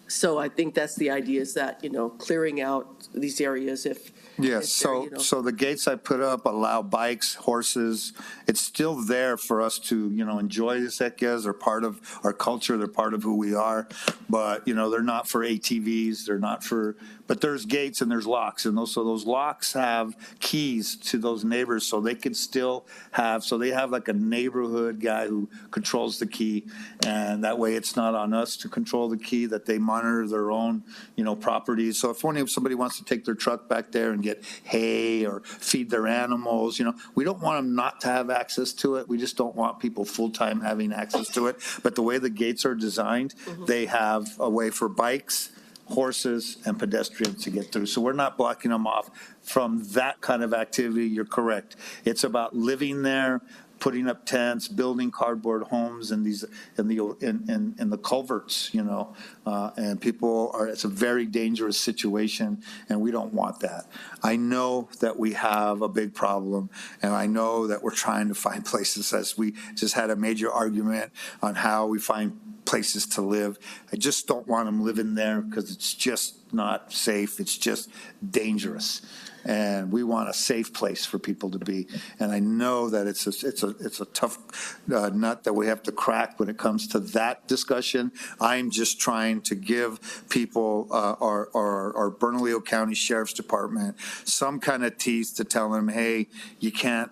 [SPEAKER 7] So I think that's the idea, is that, clearing out these areas if.
[SPEAKER 10] Yes,
[SPEAKER 7] if they're,
[SPEAKER 10] so the gates I put up allow bikes, horses. It's still there for us to, enjoy the acequias. They're part of our culture. They're part of who we are. But, they're not for ATVs. They're not for, but there's gates and there's locks. And those locks have keys to those neighbors, so they can still have, so they have like a neighborhood guy who controls the key. And that way it's not on us to control the key, that they monitor their own, properties. So if somebody wants to take their truck back there and get hay or feed their animals, we don't want them not to have access to it. We just don't want people full-time having access to it. But the way the gates are designed, they have a way for bikes, horses, and pedestrians to get through. So we're not blocking them off from that kind of activity. You're correct. It's about living there, putting up tents, building cardboard homes in the culverts, and people are, it's a very dangerous situation, and we don't want that. I know that we have a big problem, and I know that we're trying to find places, as we just had a major argument on how we find places to live. I just don't want them living there because it's just not safe. It's just dangerous. And we want a safe place for people to be. And I know that it's a tough nut that we have to crack when it comes to that discussion. I'm just trying to give people, our Bernalillo County Sheriff's Department, some kind of teeth to tell them, hey, you can't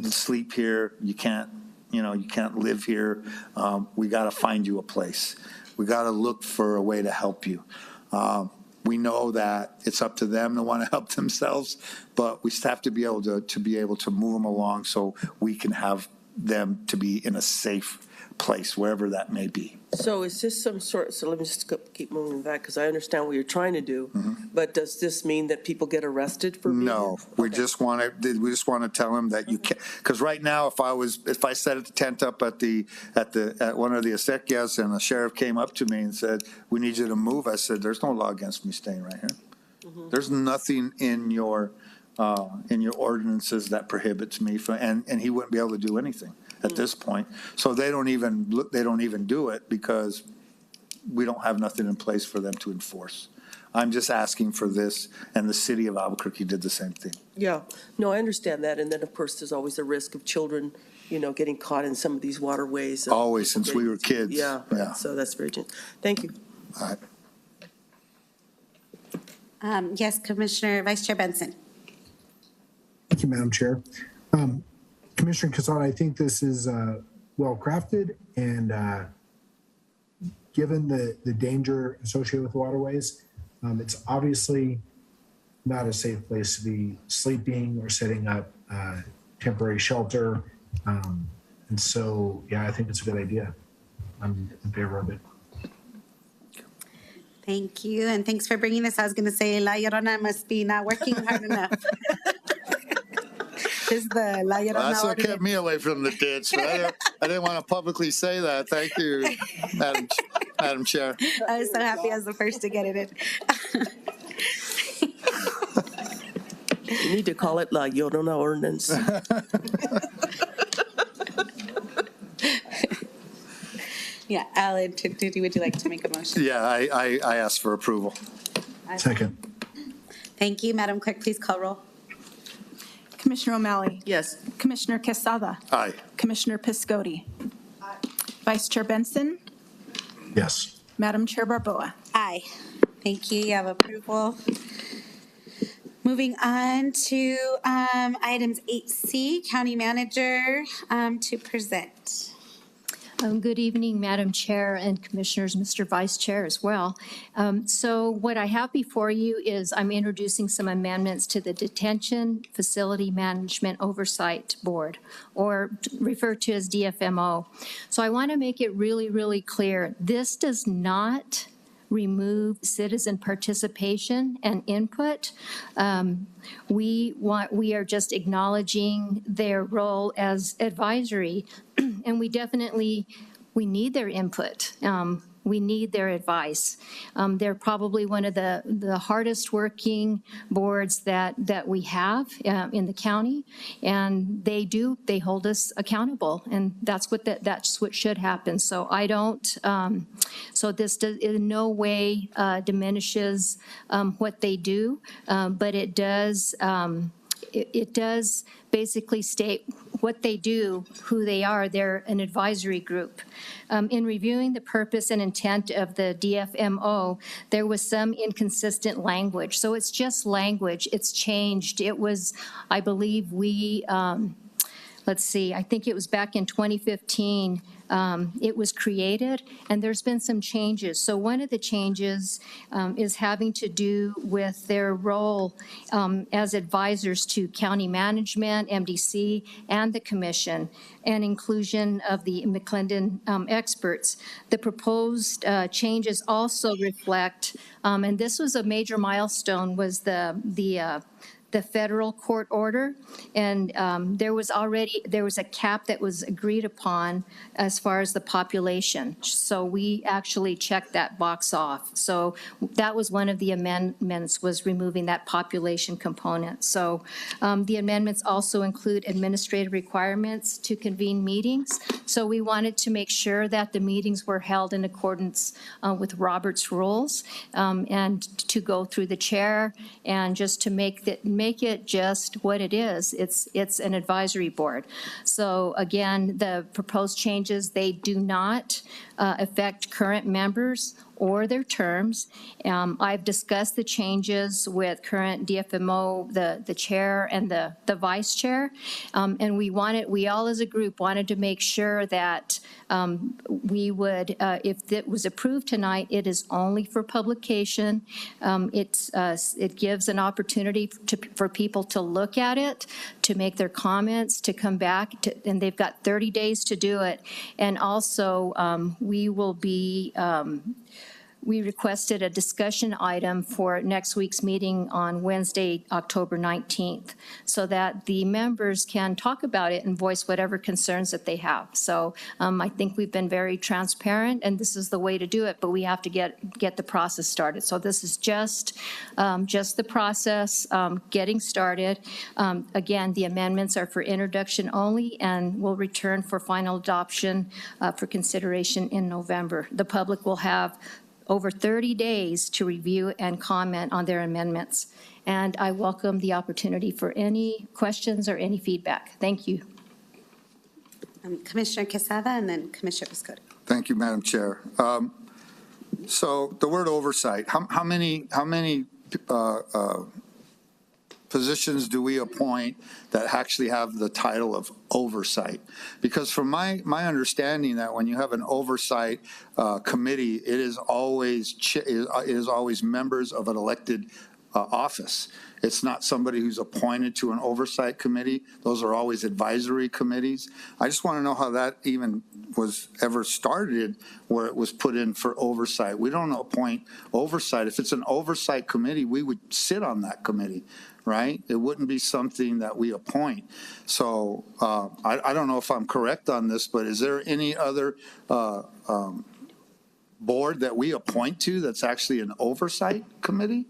[SPEAKER 10] sleep here, you can't live here. We got to find you a place. We got to look for a way to help you. We know that it's up to them to want to help themselves, but we have to be able to move them along so we can have them to be in a safe place, wherever that may be.
[SPEAKER 7] So is this some sort, so let me just keep moving back, because I understand what you're trying to do, but does this mean that people get arrested for being
[SPEAKER 10] No, we just want to tell them that you can't, because right now, if I set a tent up at one of the acequias and the sheriff came up to me and said, we need you to move, I said, there's no law against me staying right here. There's nothing in your ordinances that prohibits me from, and he wouldn't be able to do anything at this point. So they don't even do it because we don't have nothing in place for them to enforce. I'm just asking for this, and the city of Albuquerque did the same thing.
[SPEAKER 7] Yeah, no, I understand that. And then, of course, there's always the risk of children, getting caught in some of these waterways.
[SPEAKER 10] Always, since we were kids.
[SPEAKER 7] Yeah, right. So that's very good. Thank you.
[SPEAKER 10] All right.
[SPEAKER 1] Yes, Commissioner, Vice Chair Benson.
[SPEAKER 2] Thank you, Madam Chair. Commissioner Quesada, I think this is well-crafted, and given the danger associated with waterways, it's obviously not a safe place to be sleeping or setting up temporary shelter. And so, yeah, I think it's a good idea. I'm in favor of it.
[SPEAKER 1] Thank you, and thanks for bringing this. I was going to say La Llorona must be not working hard enough. Is the La Llorona
[SPEAKER 10] That's what kept me away from the ditch. But I didn't want to publicly say that. Thank you, Madam Chair.
[SPEAKER 1] I was so happy I was the first to get it in.
[SPEAKER 7] You need to call it La Llorona Ordinance.
[SPEAKER 1] Yeah, Alan, would you like to make a motion?
[SPEAKER 10] Yeah, I ask for approval.
[SPEAKER 2] Second.
[SPEAKER 1] Thank you. Madam Clerk, please call roll.
[SPEAKER 17] Commissioner O'Malley.
[SPEAKER 7] Yes.
[SPEAKER 17] Commissioner Quesada.
[SPEAKER 10] Aye.
[SPEAKER 17] Commissioner Piscotti. Vice Chair Benson.
[SPEAKER 2] Yes.
[SPEAKER 17] Madam Chair Barboa.
[SPEAKER 1] Aye. Thank you. You have approval. Moving on to items 8C, County Manager to present.
[SPEAKER 13] Good evening, Madam Chair and Commissioners, Mr. Vice Chair as well. So what I have before you is I'm introducing some amendments to the Detention Facility Management Oversight Board, or referred to as DFMO. So I want to make it really, really clear. This does not remove citizen participation and input. We are just acknowledging their role as advisory, and we need their input. We need their advice. They're probably one of the hardest working boards that we have in the county, and they hold us accountable, and that's what should happen. So I don't, so this in no way diminishes what they do, but it does basically state what they do, who they are. They're an advisory group. In reviewing the purpose and intent of the Dfmo, there was some inconsistent language. So it's just language. It's changed. It was, I believe let's see, I think it was back in 2015, it was created, and there's been some changes. So one of the changes is having to do with their role as advisors to county management, MDC, and the commission, and inclusion of the McClendon experts. The proposed changes also reflect, and this was a major milestone, was the federal court order, and there was a cap that was agreed upon as far as the population. So we actually checked that box off. So that was one of the amendments, was removing that population component. So the amendments also include administrative requirements to convene meetings. So we wanted to make sure that the meetings were held in accordance with Robert's rules, and to go through the chair, and just to make it just what it is. It's an advisory board. So again, the proposed changes, they do not affect current members or their terms. I've discussed the changes with current Dfmo, the chair and the vice chair, and we all as a group wanted to make sure that we would, if it was approved tonight, it is only for publication. It gives an opportunity for people to look at it, to make their comments, to come back, and they've got 30 days to do it. And also, we requested a discussion item for next week's meeting on Wednesday, October 19th, so that the members can talk about it and voice whatever concerns that they have. So I think we've been very transparent, and this is the way to do it, but we have to get the process started. So this is just the process, getting started. Again, the amendments are for introduction only, and will return for final adoption for consideration in November. The public will have over 30 days to review and comment on their amendments. And I welcome the opportunity for any questions or any feedback. Thank you.
[SPEAKER 1] Commissioner Quesada, and then Commissioner Piscotti.
[SPEAKER 10] Thank you, Madam Chair. So the word oversight, how many positions do we appoint that actually have the title of oversight? Because from my understanding, that when you have an oversight committee, it is always members of an elected office. It's not somebody who's appointed to an oversight committee. Those are always advisory committees. I just want to know how that even was ever started, where it was put in for oversight. We don't appoint oversight. If it's an oversight committee, we would sit on that committee, right? It wouldn't be something that we appoint. So I don't know if I'm correct on this, but is there any other board that we appoint to that's actually an oversight committee?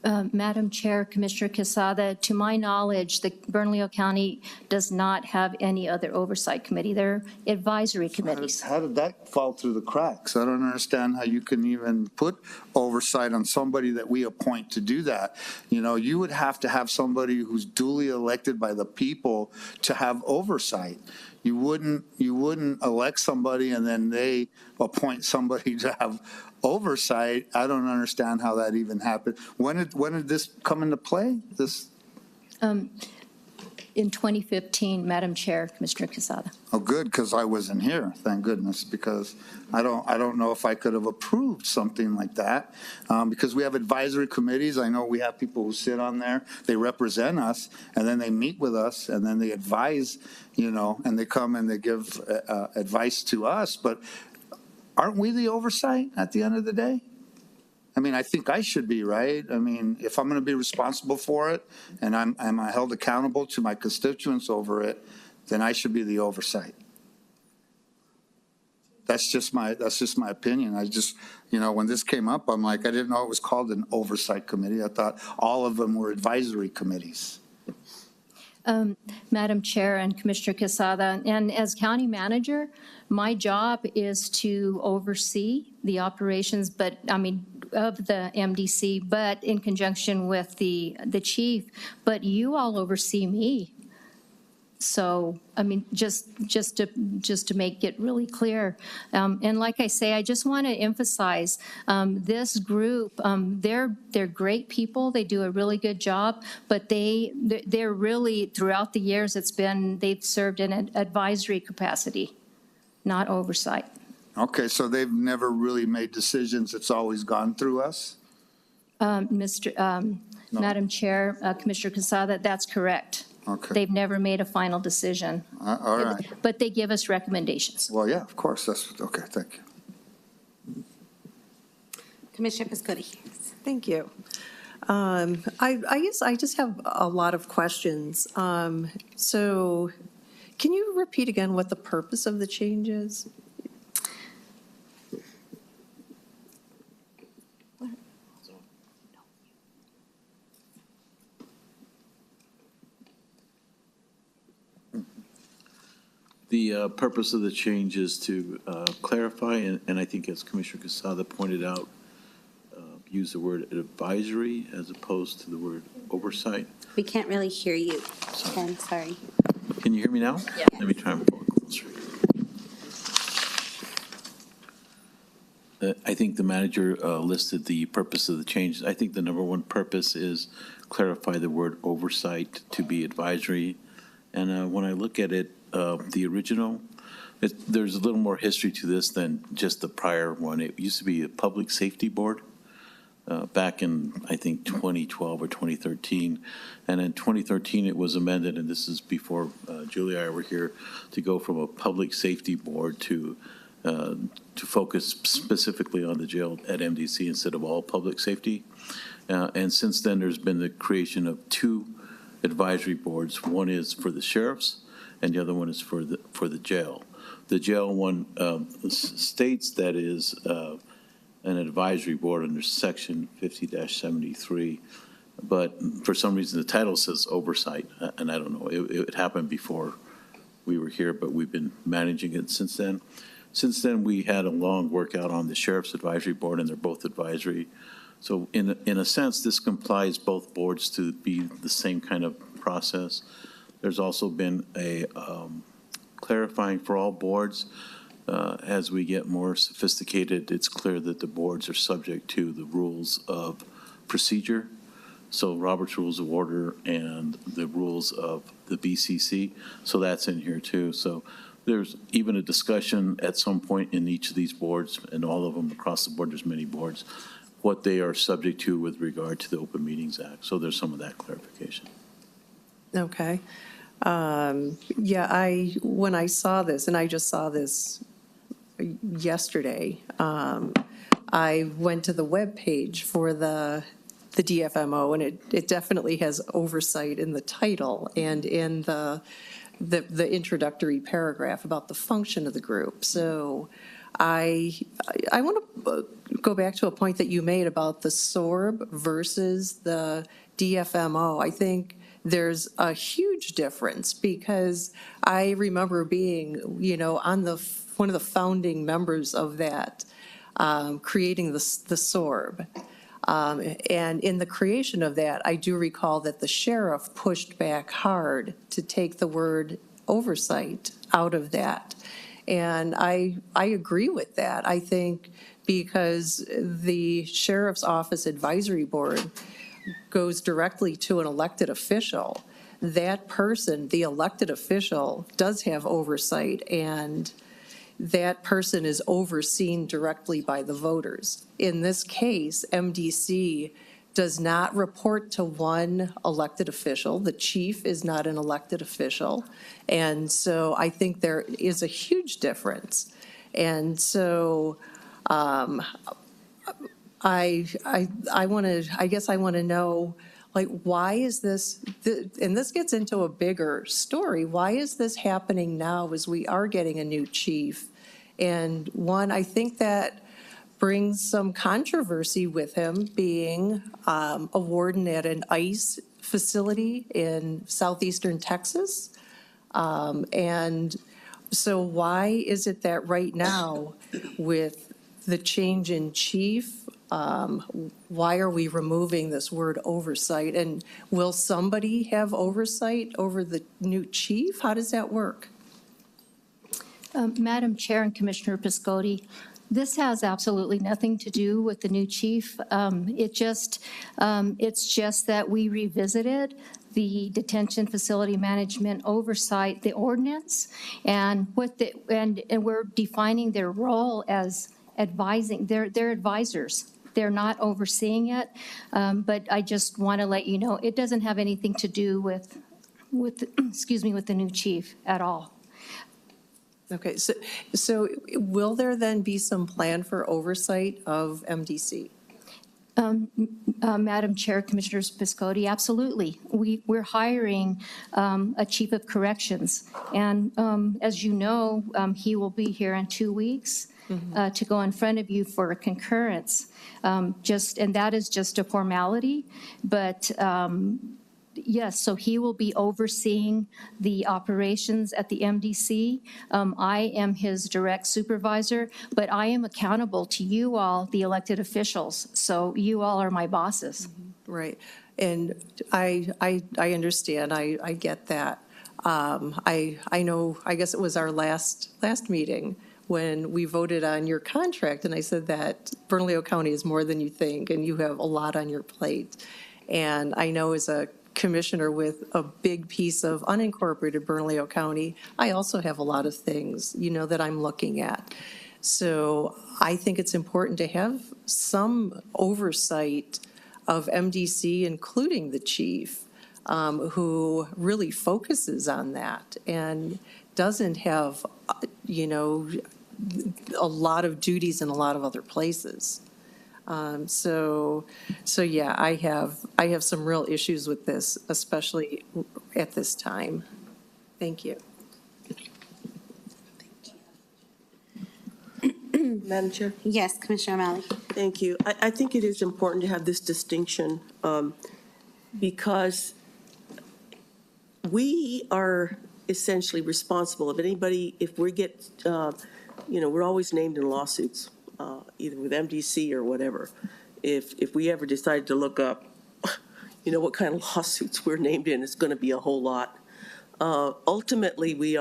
[SPEAKER 13] Madam Chair, Commissioner Quesada, to my knowledge, the Bernalillo County does not have any other oversight committee. They're advisory committees.
[SPEAKER 10] How did that fall through the cracks? I don't understand how you can even put oversight on somebody that we appoint to do that. You know, you would have to have somebody who's duly elected by the people to have oversight. You wouldn't elect somebody and then they appoint somebody to have oversight. I don't understand how that even happened. When did this come into play?
[SPEAKER 13] In 2015, Madam Chair, Commissioner Quesada.
[SPEAKER 10] Oh, good, because I wasn't here. Thank goodness, because I don't know if I could have approved something like that. Because we have advisory committees. I know we have people who sit on there. They represent us, and then they meet with us, and then they advise, and they come and they give advice to us. But aren't we the oversight at the end of the day? I mean, I think I should be, right? I mean, if I'm going to be responsible for it and I'm held accountable to my constituents over it, then I should be the oversight. That's just my opinion. I just, when this came up, I'm like, I didn't know it was called an oversight committee. I thought all of them were advisory committees.
[SPEAKER 13] Madam Chair and Commissioner Quesada, and as county manager, my job is to oversee the operations, of the MDC, but in conjunction with the chief, but you all oversee me. So, just to make it really clear. And like I say, I just want to emphasize, this group, they're great people. They do a really good job, but they're really, throughout the years, they've served in an advisory capacity, not oversight.
[SPEAKER 10] Okay, so they've never really made decisions. It's always gone through us?
[SPEAKER 13] Madam Chair, Commissioner Quesada, that's correct.
[SPEAKER 10] Okay.
[SPEAKER 13] They've never made a final decision.
[SPEAKER 10] All right.
[SPEAKER 13] But they give us recommendations.
[SPEAKER 10] Well, yeah, of course. That's okay. Thank you.
[SPEAKER 1] Commissioner Piscotti.
[SPEAKER 12] Thank you. I guess I just have a lot of questions. So can you repeat again what the purpose of the change is?
[SPEAKER 6] The purpose of the change is to clarify, and I think as Commissioner Quesada pointed out, use the word advisory as opposed to the word oversight.
[SPEAKER 1] We can't really hear you, Ken, sorry.
[SPEAKER 6] Can you hear me now?
[SPEAKER 1] Yeah.
[SPEAKER 6] Let me try and pull it closer. I think the manager listed the purpose of the change. I think the number one purpose is clarify the word oversight to be advisory. And when I look at it, the original, there's a little more history to this than just the prior one. It used to be a public safety board back in, I think, 2012 or 2013. And in 2013, it was amended, and this is before Julie and I were here, to go from a public safety board to focus specifically on the jail at MDC instead of all public safety. And since then, there's been the creation of two advisory boards. One is for the sheriffs, and the other one is for the jail. The jail one states that is an advisory board under section 50-73, but for some reason the title says oversight, and I don't know. It happened before we were here, but we've been managing it since then. Since then, we had a long workout on the sheriff's advisory board, and they're both advisory. So in a sense, this complies both boards to be the same kind of process. There's also been a clarifying for all boards. As we get more sophisticated, it's clear that the boards are subject to the rules of procedure. So Robert's Rules of Order and the rules of the BCC. So that's in here too. So there's even a discussion at some point in each of these boards, and all of them across the board, there's many boards, what they are subject to with regard to the Open Meetings Act. So there's some of that clarification.
[SPEAKER 12] Okay. Yeah, when I saw this, and I just saw this yesterday, I went to the webpage for the Dfmo, and it definitely has oversight in the title and in the introductory paragraph about the function of the group. So I want to go back to a point that you made about the SORB versus the Dfmo. I think there's a huge difference, because I remember being, on one of the founding members of that, creating the SORB. And in the creation of that, I do recall that the sheriff pushed back hard to take the word oversight out of that. And I agree with that. I think because the sheriff's office advisory board goes directly to an elected official, that person, the elected official, does have oversight, and that person is overseen directly by the voters. In this case, MDC does not report to one elected official. The chief is not an elected official. And so I think there is a huge difference. And so I guess I want to know, why is this, and this gets into a bigger story, why is this happening now as we are getting a new chief And one, I think that brings some controversy with him being a warden at an ICE facility in southeastern Texas. And so why is it that right now, with the change in chief, why are we removing this word oversight? And will somebody have oversight over the new chief? How does that work?
[SPEAKER 13] Madam Chair and Commissioner Piscotti, this has absolutely nothing to do with the new chief. It's just that we revisited the detention facility management oversight, the ordinance, and we're defining their role as advising. They're advisors. They're not overseeing it. But I just want to let you know it doesn't have anything to do with the new chief at all.
[SPEAKER 12] Okay, so will there then be some plan for oversight of MDC?
[SPEAKER 13] Madam Chair, Commissioners Piscotti, absolutely. We're hiring a chief of corrections. And as you know, he will be here in 2 weeks to go in front of you for a concurrence. And that is just a formality, but yes, so he will be overseeing the operations at the MDC. I am his direct supervisor, but I am accountable to you all, the elected officials. So you all are my bosses.
[SPEAKER 12] Right. And I understand. I get that. I know, I guess it was our last meeting when we voted on your contract, and I said that Bernalillo County is more than you think, and you have a lot on your plate. And I know as a commissioner with a big piece of unincorporated Bernalillo County, I also have a lot of things, that I'm looking at. So I think it's important to have some oversight of MDC, including the chief, who really focuses on that and doesn't have, a lot of duties in a lot of other places. So yeah, I have some real issues with this, especially at this time. Thank you.
[SPEAKER 7] Madam Chair?
[SPEAKER 1] Yes, Commissioner O'Malley.
[SPEAKER 7] Thank you. I think it is important to have this distinction because we are essentially responsible. If we get, we're always named in lawsuits, either with MDC or whatever. If we ever decide to look up, what kind of lawsuits we're named in, it's going to be a whole lot. Ultimately, we,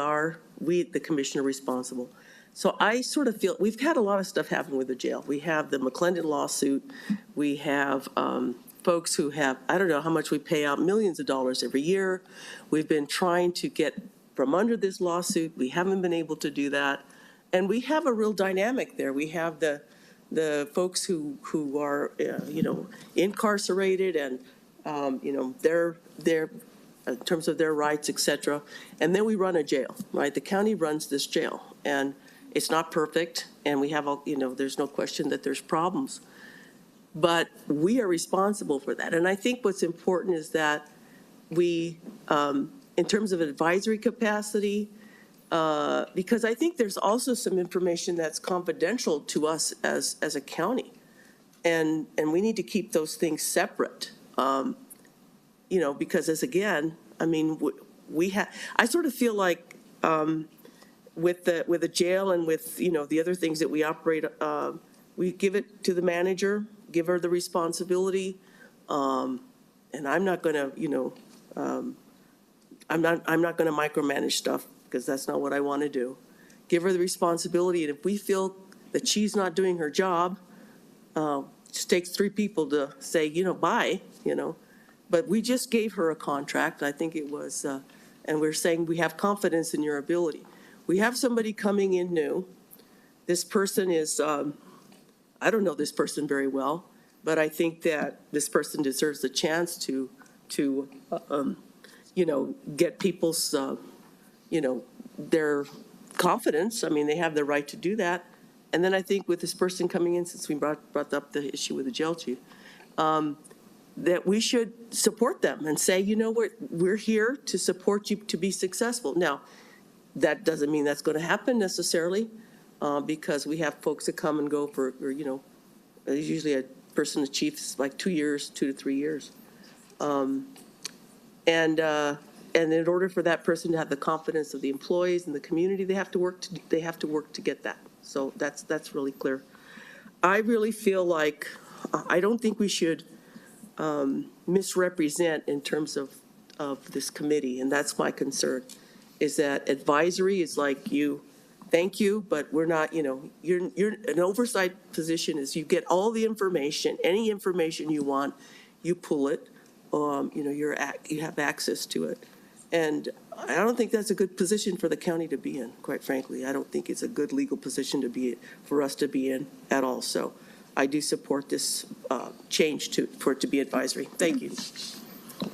[SPEAKER 7] the commissioner, responsible. So I sort of feel, we've had a lot of stuff happen with the jail. We have the McClendon lawsuit. We have folks who have, I don't know how much we pay out, millions of dollars every year. We've been trying to get from under this lawsuit. We haven't been able to do that. And we have a real dynamic there. We have the folks who are, incarcerated and, they're in terms of their rights, et cetera. And then we run a jail, right? The county runs this jail. And it's not perfect, and we have, there's no question that there's problems. But we are responsible for that. And I think what's important is that we, in terms of advisory capacity, because I think there's also some information that's confidential to us as a county. And we need to keep those things separate, because I sort of feel like, with the jail and with, the other things that we operate, we give it to the manager, give her the responsibility. And I'm not going to, I'm not going to micromanage stuff because that's not what I want to do. Give her the responsibility. And if we feel that she's not doing her job, it just takes 3 people to say, bye, But we just gave her a contract. I think it was, and we're saying we have confidence in your ability. We have somebody coming in new. This person is, I don't know this person very well, but I think that this person deserves a chance to get people's, their confidence. I mean, they have the right to do that. And then I think with this person coming in, since we brought up the issue with the jail chief, that we should support them and say, we're here to support you to be successful. Now, that doesn't mean that's going to happen necessarily, because we have folks that come and go for, or, you know, there's usually a person, the chief is like 2 years, 2 to 3 years. And in order for that person to have the confidence of the employees and the community, they have to work to get that. So that's really clear. I really feel like, I don't think we should misrepresent in terms of this committee, and that's my concern, is that advisory is like thank you, but we're not, you know, you're an oversight position is you get all the information, any information you want, you pull it, you know, you have access to it. And I don't think that's a good position for the county to be in, quite frankly. I don't think it's a good legal position for us to be in at all. So I do support this change for it to be advisory. Thank you.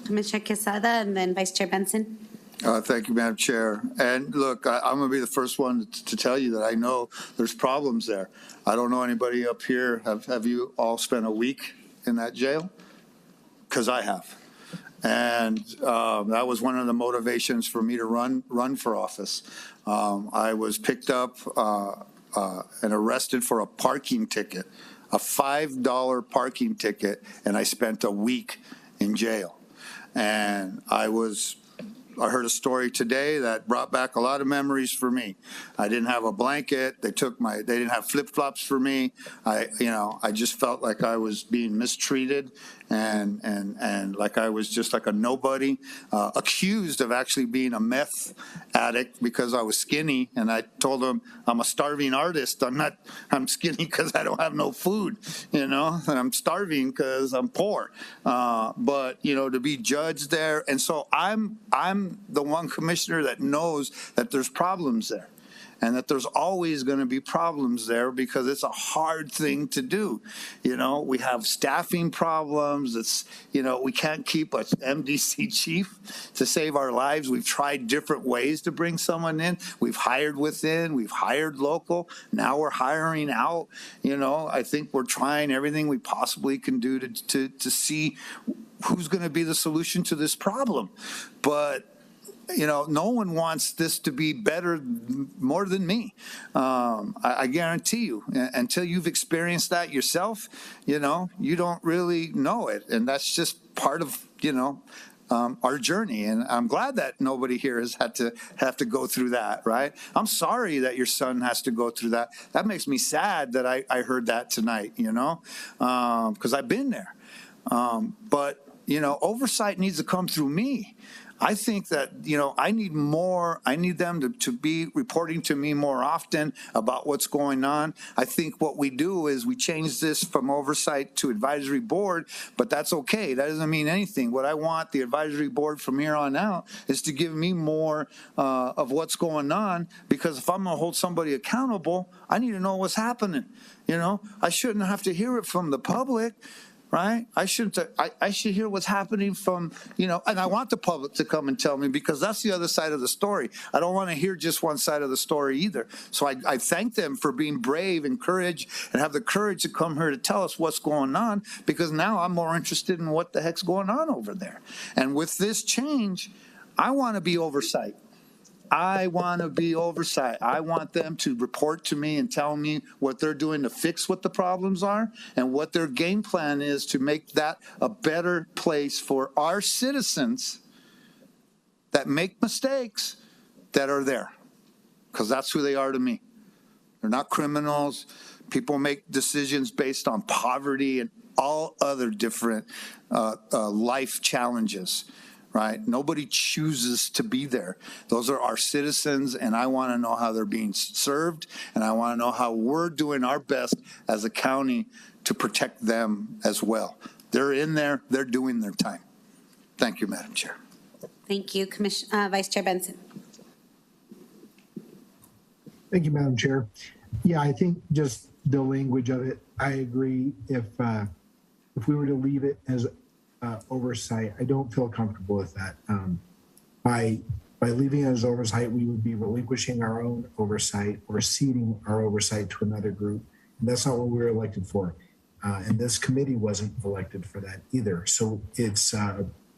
[SPEAKER 1] Commissioner Quesada and then Vice Chair Benson.
[SPEAKER 10] Thank you, Madam Chair. And look, I'm going to be the first one to tell you that I know there's problems there. I don't know anybody up here. Have you all spent a week in that jail? Because I have. And that was one of the motivations for me to run for office. I was picked up and arrested for a parking ticket, a $5 parking ticket, and I spent a week in jail. And I heard a story today that brought back a lot of memories for me. I didn't have a blanket. They didn't have flip-flops for me. I just felt like I was being mistreated and like I was just like a nobody, accused of actually being a meth addict because I was skinny. And I told them I'm a starving artist. I'm skinny because I don't have no food, you know, and I'm starving because I'm poor. But, you know, to be judged there. And so I'm the one commissioner that knows that there's problems there. And that there's always going to be problems there because it's a hard thing to do. You know, we have staffing problems. It's, you know, we can't keep an MDC chief to save our lives. We've tried different ways to bring someone in. We've hired within, we've hired local. Now we're hiring out. You know, I think we're trying everything we possibly can do to see who's going to be the solution to this problem. But you know, no one wants this to be better more than me. I guarantee you, until you've experienced that yourself, you know, you don't really know it. And that's just part of, you know, our journey. And I'm glad that nobody here has had to go through that, right? I'm sorry that your son has to go through that. That makes me sad that I heard that tonight, you know, because I've been there. But, you know, oversight needs to come through me. I think that, you know, I need them to be reporting to me more often about what's going on. I think what we do is we change this from oversight to advisory board, but that's okay. That doesn't mean anything. What I want the advisory board from here on out is to give me more of what's going on, because if I'm going to hold somebody accountable, I need to know what's happening. You know, I shouldn't have to hear it from the public. Right? I should hear what's happening from, you know, and I want the public to come and tell me, because that's the other side of the story. I don't want to hear just one side of the story either. So I thank them for being brave and courage and have the courage to come here to tell us what's going on, because now I'm more interested in what the heck's going on over there. And with this change, I want to be oversight. I want to be oversight. I want them to report to me and tell me what they're doing to fix what the problems are and what their game plan is to make that a better place for our citizens that make mistakes that are there, because that's who they are to me. They're not criminals. People make decisions based on poverty and all other different life challenges. Right? Nobody chooses to be there. Those are our citizens, and I want to know how they're being served, and I want to know how we're doing our best as a county to protect them as well. They're in there. They're doing their time. Thank you, Madam Chair.
[SPEAKER 1] Thank you, Vice Chair Benson.
[SPEAKER 2] Thank you, Madam Chair. Yeah, I think just the language of it, I agree. If we were to leave it as oversight, I don't feel comfortable with that. By leaving it as oversight, we would be relinquishing our own oversight or ceding our oversight to another group. And that's not what we were elected for. And this committee wasn't elected for that either. So it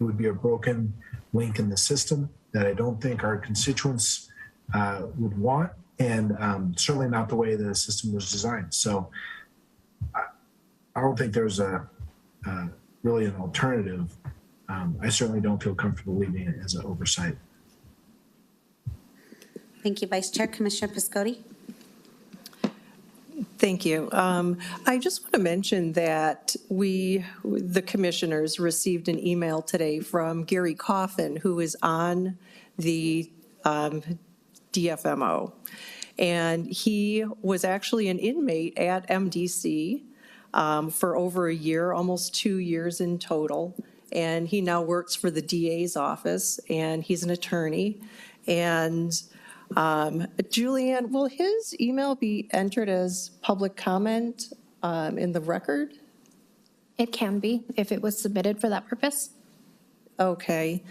[SPEAKER 2] would be a broken link in the system that I don't think our constituents would want. and certainly not the way the system was designed. So I don't think there's really an alternative. I certainly don't feel comfortable leaving it as an oversight.
[SPEAKER 1] Thank you, Vice Chair. Commissioner Piscotti?
[SPEAKER 12] Thank you. I just want to mention that the commissioners, received an email today from Gary Coffin, who is on the Dfmo. And he was actually an inmate at MDC for over a year, almost 2 years in total. And he now works for the DA's office, and he's an attorney. And Julianne, will his email be entered as public comment in the record?
[SPEAKER 5] It can be, if it was submitted for that purpose.
[SPEAKER 12] Okay,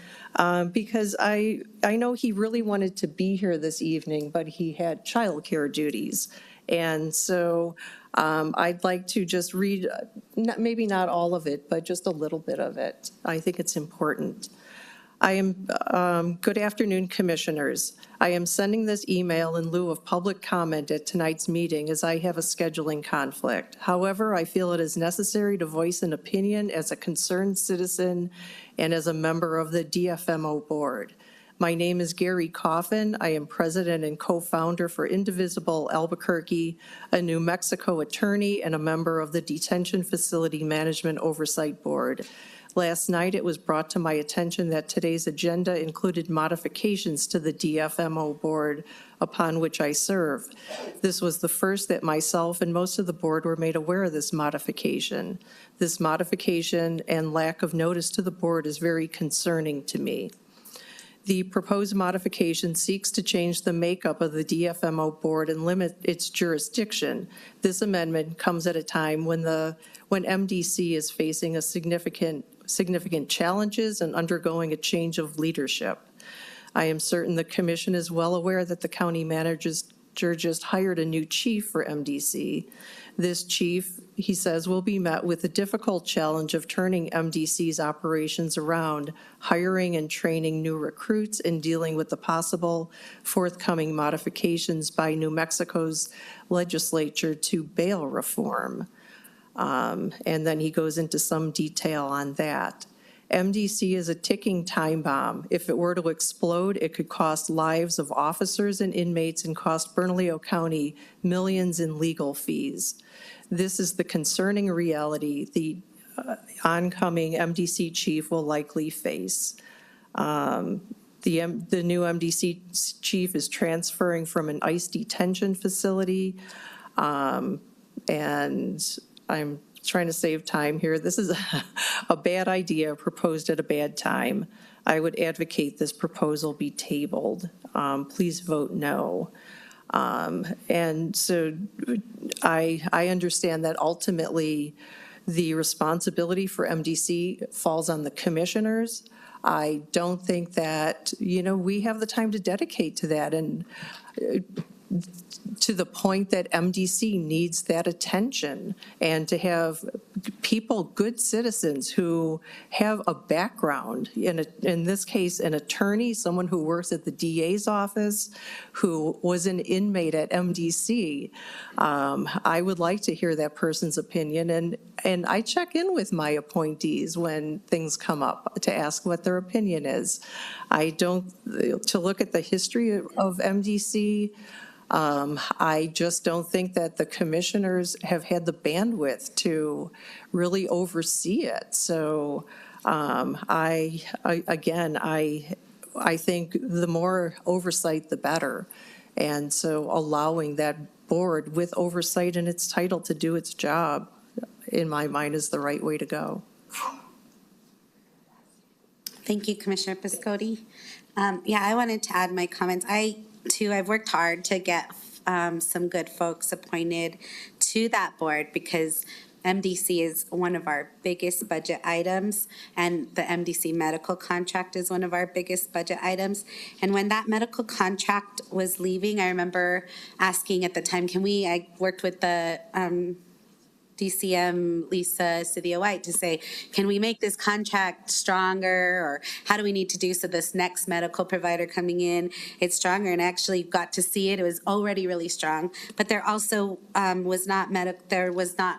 [SPEAKER 12] because I know he really wanted to be here this evening, but he had childcare duties. And so I'd like to just read, maybe not all of it, but just a little bit of it. I think it's important. Good afternoon, commissioners. I am sending this email in lieu of public comment at tonight's meeting as I have a scheduling conflict. However, I feel it is necessary to voice an opinion as a concerned citizen and as a member of the Dfmo board. My name is Gary Coffin. I am president and co-founder for Indivisible Albuquerque, a New Mexico attorney and a member of the Detention Facility Management Oversight Board. Last night, it was brought to my attention that today's agenda included modifications to the Dfmo board upon which I serve. This was the first that myself and most of the board were made aware of this modification. This modification and lack of notice to the board is very concerning to me. The proposed modification seeks to change the makeup of the Dfmo board and limit its jurisdiction. This amendment comes at a time when MDC is facing a significant challenges and undergoing a change of leadership. I am certain the commission is well aware that the county manager just hired a new chief for MDC. This chief, he says, will be met with the difficult challenge of turning MDC's operations around, hiring and training new recruits, and dealing with the possible forthcoming modifications by New Mexico's legislature to bail reform. And then he goes into some detail on that. MDC is a ticking time bomb. If it were to explode, it could cost lives of officers and inmates and cost Bernalillo County millions in legal fees. This is the concerning reality the oncoming MDC chief will likely face. The new MDC chief is transferring from an ICE detention facility, and I'm trying to save time here. This is a bad idea proposed at a bad time. I would advocate this proposal be tabled. Please vote no. And so I understand that ultimately the responsibility for MDC falls on the commissioners. I don't think that, we have the time to dedicate to that, and to the point that MDC needs that attention, and to have people, good citizens who have a background, in this case, an attorney, someone who works at the DA's office, who was an inmate at MDC. I would like to hear that person's opinion, and I check in with my appointees when things come up to ask what their opinion is. To look at the history of MDC, I just don't think that the commissioners have had the bandwidth to really oversee it. So I think the more oversight, the better. And so allowing that board with oversight and its title to do its job, in my mind, is the right way to go.
[SPEAKER 1] Thank you, Commissioner Piscotti. I wanted to add my comments. I've worked hard to get some good folks appointed to that board, because MDC is one of our biggest budget items, and the MDC medical contract is one of our biggest budget items. And when that medical contract was leaving, I remember asking at the time, I worked with the DCM Lisa Cynthia White to say, can we make this contract stronger, or how do we need to do so this next medical provider coming in, it's stronger, and actually got to see it. It was already really strong, but there also was not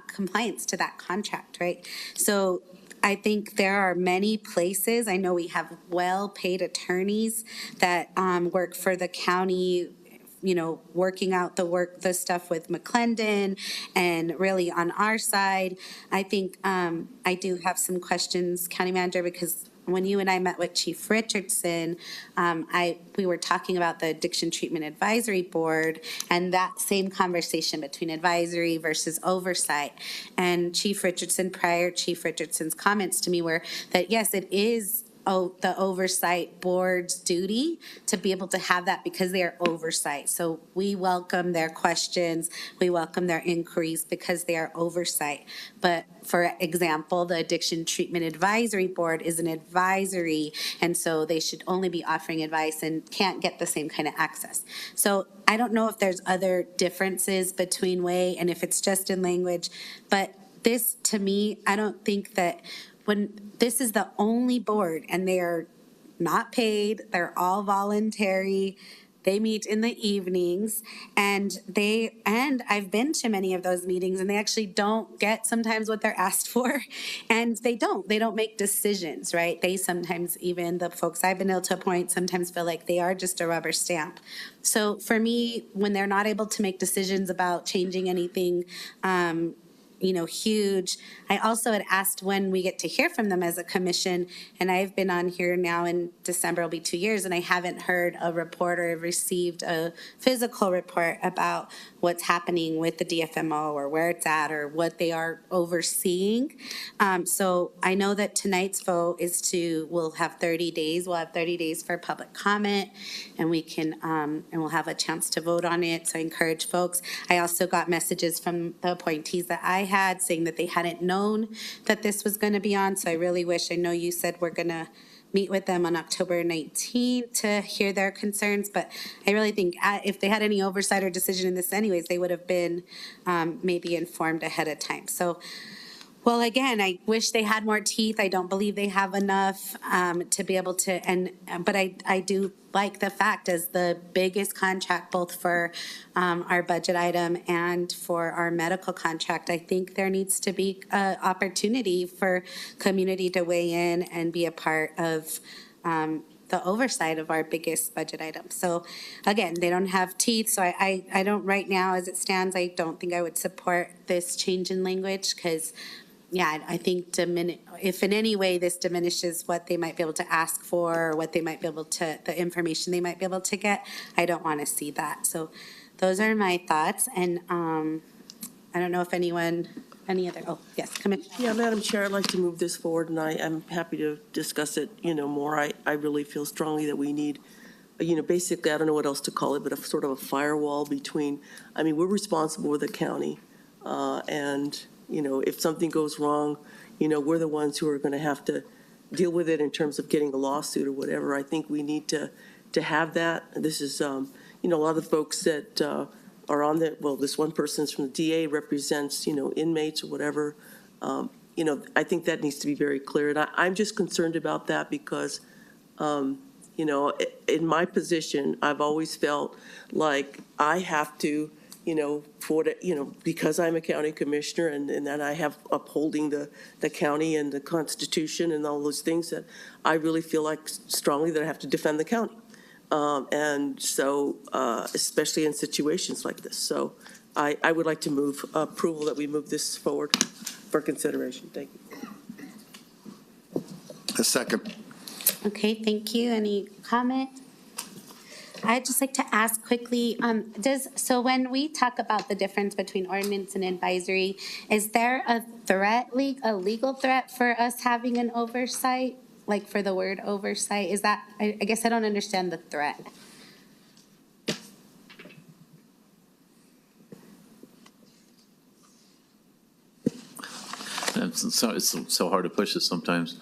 [SPEAKER 1] compliance to that contract, right? So I think there are many places. I know we have well-paid attorneys that work for the county, you know, working out the stuff with McClendon and really on our side. I think I do have some questions, County Manager, because when you and I met with Chief Richardson, we were talking about the Addiction Treatment Advisory Board and that same conversation between advisory versus oversight. And Chief Richardson's comments to me were that, yes, it is the oversight board's duty to be able to have that because they are oversight. So we welcome their questions, we welcome their inquiries because they are oversight. But for example, the Addiction Treatment Advisory Board is an advisory, and so they should only be offering advice and can't get the same kind of access. So I don't know if there's other differences between way and if it's just in language, but this, to me, I don't think that when this is the only board and they are not paid, they're all voluntary, they meet in the evenings, and I've been to many of those meetings, and they actually don't get sometimes what they're asked for, and they don't make decisions, right? They sometimes, even the folks I've been able to appoint, sometimes feel like they are just a rubber stamp. So for me, when they're not able to make decisions about changing anything, huge. I also had asked when we get to hear from them as a commission, and I've been on here now in December, it'll be 2 years, and I haven't heard a report or received a physical report about what's happening with the DFMO or where it's at or what they are overseeing. So I know that tonight's vote is we'll have 30 days. We'll have 30 days for public comment, and we can, and we'll have a chance to vote on it. So I encourage folks. I also got messages from the appointees that I had saying that they hadn't known that this was going to be on. So I really wish, I know you said we're going to meet with them on October 19th to hear their concerns, but I really think if they had any oversight or decision in this anyways, they would have been maybe informed ahead of time. So, well, again, I wish they had more teeth. I don't believe they have enough to be able to, but I do like the fact as the biggest contract, both for our budget item and for our medical contract, I think there needs to be an opportunity for community to weigh in and be a part of the oversight of our biggest budget item. So again, they don't have teeth. So I don't right now, as it stands, I don't think I would support this change in language because I think if in any way this diminishes what they might be able to ask for or what they might be able to, the information they might be able to get, I don't want to see that. So those are my thoughts. And I don't know if any other, yes, Commissioner.
[SPEAKER 7] Yeah, Madam Chair, I'd like to move this forward, and I'm happy to discuss it, more. I really feel strongly that we need, basically, I don't know what else to call it, but a sort of a firewall between, we're responsible with the county, and if something goes wrong, we're the ones who are going to have to deal with it in terms of getting a lawsuit or whatever. I think we need to have that. This is, a lot of the folks that are on this one person's from the DA represents, inmates or whatever. I think that needs to be very clear. And I'm just concerned about that because, in my position, I've always felt like I have to, because I'm a county commissioner and that I have upholding the county and the Constitution and all those things, that I really feel like strongly that I have to defend the county. And so, especially in situations like this. So I would like to move approval that we move this forward for consideration. Thank you.
[SPEAKER 10] A second.
[SPEAKER 1] Okay, thank you. Any comment? I'd just like to ask quickly, so when we talk about the difference between ordinance and advisory, is there a legal threat for us having an oversight, like for the word oversight? Is that, I guess I don't understand the threat.
[SPEAKER 14] It's so hard to push this sometimes.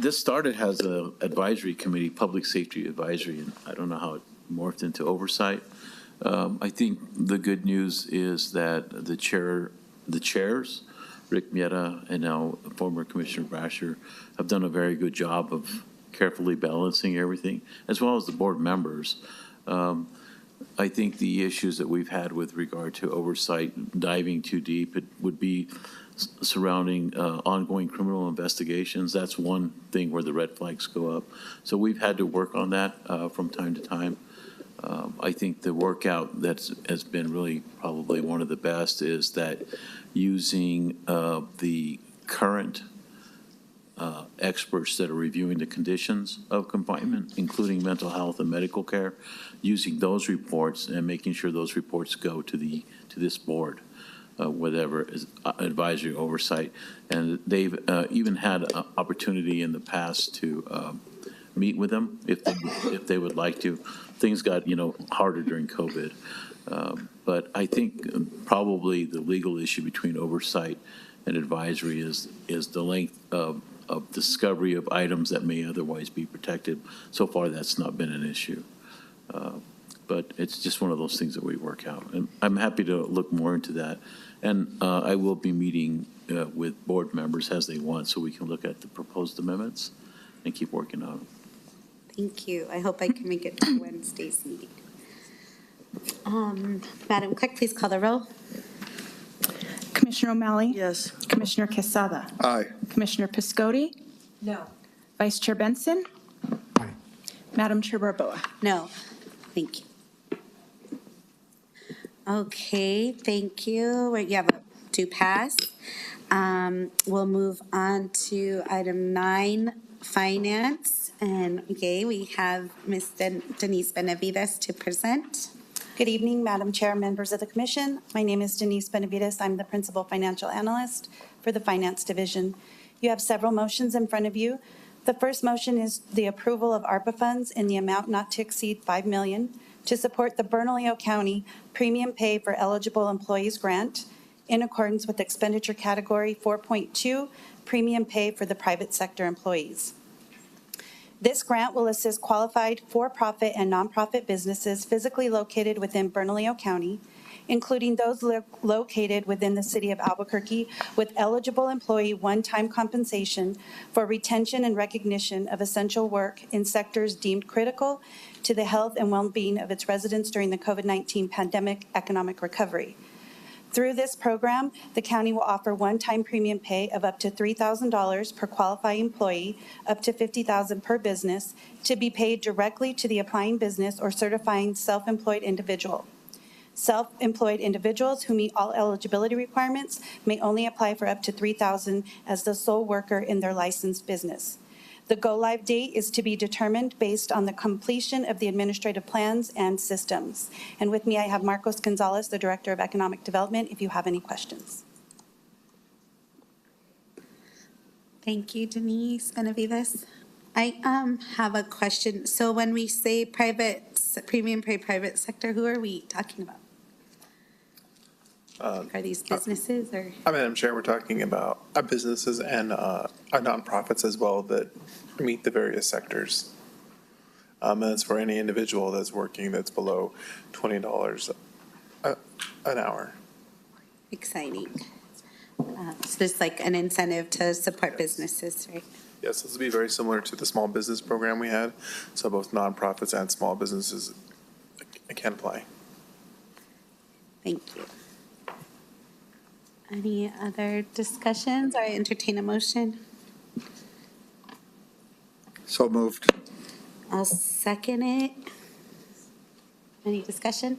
[SPEAKER 14] This started as an advisory committee, public safety advisory, and I don't know how it morphed into oversight. I think the good news is that the chairs, Rick Mieta and now former Commissioner Brasher, have done a very good job of carefully balancing everything, as well as the board members. I think the issues that we've had with regard to oversight, diving too deep, it would be surrounding ongoing criminal investigations. That's one thing where the red flags go up. So we've had to work on that from time to time. I think the workout that has been really probably one of the best is that using the current experts that are reviewing the conditions of confinement, including mental health and medical care, using those reports and making sure those reports go to this board, whatever is advisory oversight. And they've even had an opportunity in the past to meet with them if they would like to. Things got harder during COVID, but I think probably the legal issue between oversight and advisory is the length of discovery of items that may otherwise be protected. So far, that's not been an issue. But it's just one of those things that we work out. And I'm happy to look more into that. And I will be meeting with board members as they want so we can look at the proposed amendments and keep working on them.
[SPEAKER 1] Thank you. I hope I can make it to Wednesday's meeting. Madam Clerk, please call the roll.
[SPEAKER 17] Commissioner O'Malley?
[SPEAKER 7] Yes.
[SPEAKER 17] Commissioner Quesada?
[SPEAKER 10] Aye.
[SPEAKER 17] Commissioner Piscotti?
[SPEAKER 12] No.
[SPEAKER 17] Vice Chair Benson?
[SPEAKER 2] Aye.
[SPEAKER 17] Madam Chair Barboa?
[SPEAKER 1] No. Thank you. Okay, thank you. You have a to pass. We'll move on to item 9, finance. And okay, we have Ms. Denise Benavides to present.
[SPEAKER 15] Good evening, Madam Chair, members of the Commission. My name is Denise Benavides. I'm the Principal Financial Analyst for the Finance Division. You have several motions in front of you. The first motion is the approval of Arpa funds in the amount not to exceed $5 million to support the Bernalillo County Premium Pay for Eligible Employees Grant in accordance with expenditure category 4.2, Premium Pay for the Private Sector Employees. This grant will assist qualified for-profit and nonprofit businesses physically located within Bernalillo County, including those located within the city of Albuquerque, with eligible employee one-time compensation for retention and recognition of essential work in sectors deemed critical to the health and well-being of its residents during the COVID-19 pandemic economic recovery. Through this program, the county will offer one-time premium pay of up to $3,000 per qualified employee, up to $50,000 per business, to be paid directly to the applying business or certifying self-employed individual. Self-employed individuals who meet all eligibility requirements may only apply for up to $3,000 as the sole worker in their licensed business. The go-live date is to be determined based on the completion of the administrative plans and systems. And with me, I have Marcos Gonzalez, the Director of Economic Development, if you have any questions.
[SPEAKER 1] Thank you, Denise Benavides. I have a question. So when we say premium pay private sector, who are we talking about? Are these businesses or?
[SPEAKER 11] Madam Chair, we're talking about businesses and nonprofits as well that meet the various sectors. And that's for any individual that's working that's below $20 an hour.
[SPEAKER 1] Exciting. So this is like an incentive to support businesses, right?
[SPEAKER 11] Yes, this will be very similar to the small business program we had. So both nonprofits and small businesses can apply.
[SPEAKER 1] Thank you. Any other discussions? I entertain a motion.
[SPEAKER 10] So moved.
[SPEAKER 1] I'll second it. Any discussion?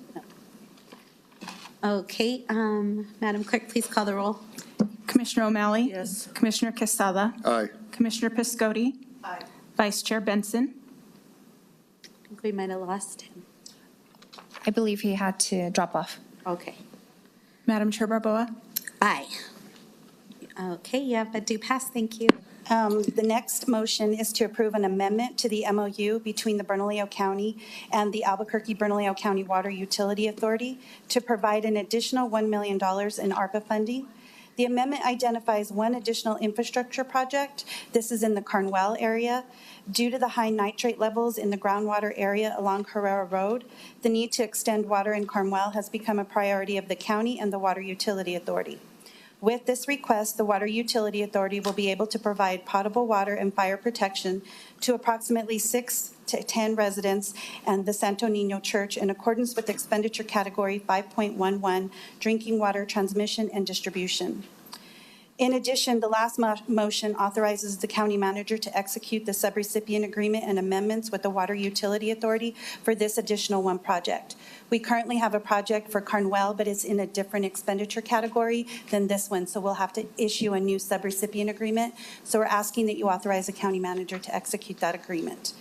[SPEAKER 1] No. Okay, Madam Clerk, please call the roll.
[SPEAKER 17] Commissioner O'Malley?
[SPEAKER 7] Yes.
[SPEAKER 17] Commissioner Quesada?
[SPEAKER 10] Aye.
[SPEAKER 17] Commissioner Piscotti?
[SPEAKER 12] Aye.
[SPEAKER 17] Vice Chair Benson?
[SPEAKER 1] I think we might have lost him.
[SPEAKER 17] I believe he had to drop off.
[SPEAKER 1] Okay.
[SPEAKER 17] Madam Chair Barboa?
[SPEAKER 1] Aye. Okay, you have a due pass. Thank you.
[SPEAKER 15] The next motion is to approve an amendment to the MOU between the Bernalillo County and the Albuquerque-Bernalillo County Water Utility Authority to provide an additional $1 million in ARPA funding. The amendment identifies one additional infrastructure project. This is in the Carnwell area. Due to the high nitrate levels in the groundwater area along Herrera Road, the need to extend water in Carnwell has become a priority of the county and the Water Utility Authority. With this request, the Water Utility Authority will be able to provide potable water and fire protection to approximately 6 to 10 residents and the Santo Niño Church in accordance with expenditure category 5.11, drinking water transmission and distribution. In addition, the last motion authorizes the county manager to execute the subrecipient agreement and amendments with the Water Utility Authority for this additional one project. We currently have a project for Carnwell, but it's in a different expenditure category than this one, so we'll have to issue a new subrecipient agreement. So we're asking that you authorize the county manager to execute that agreement.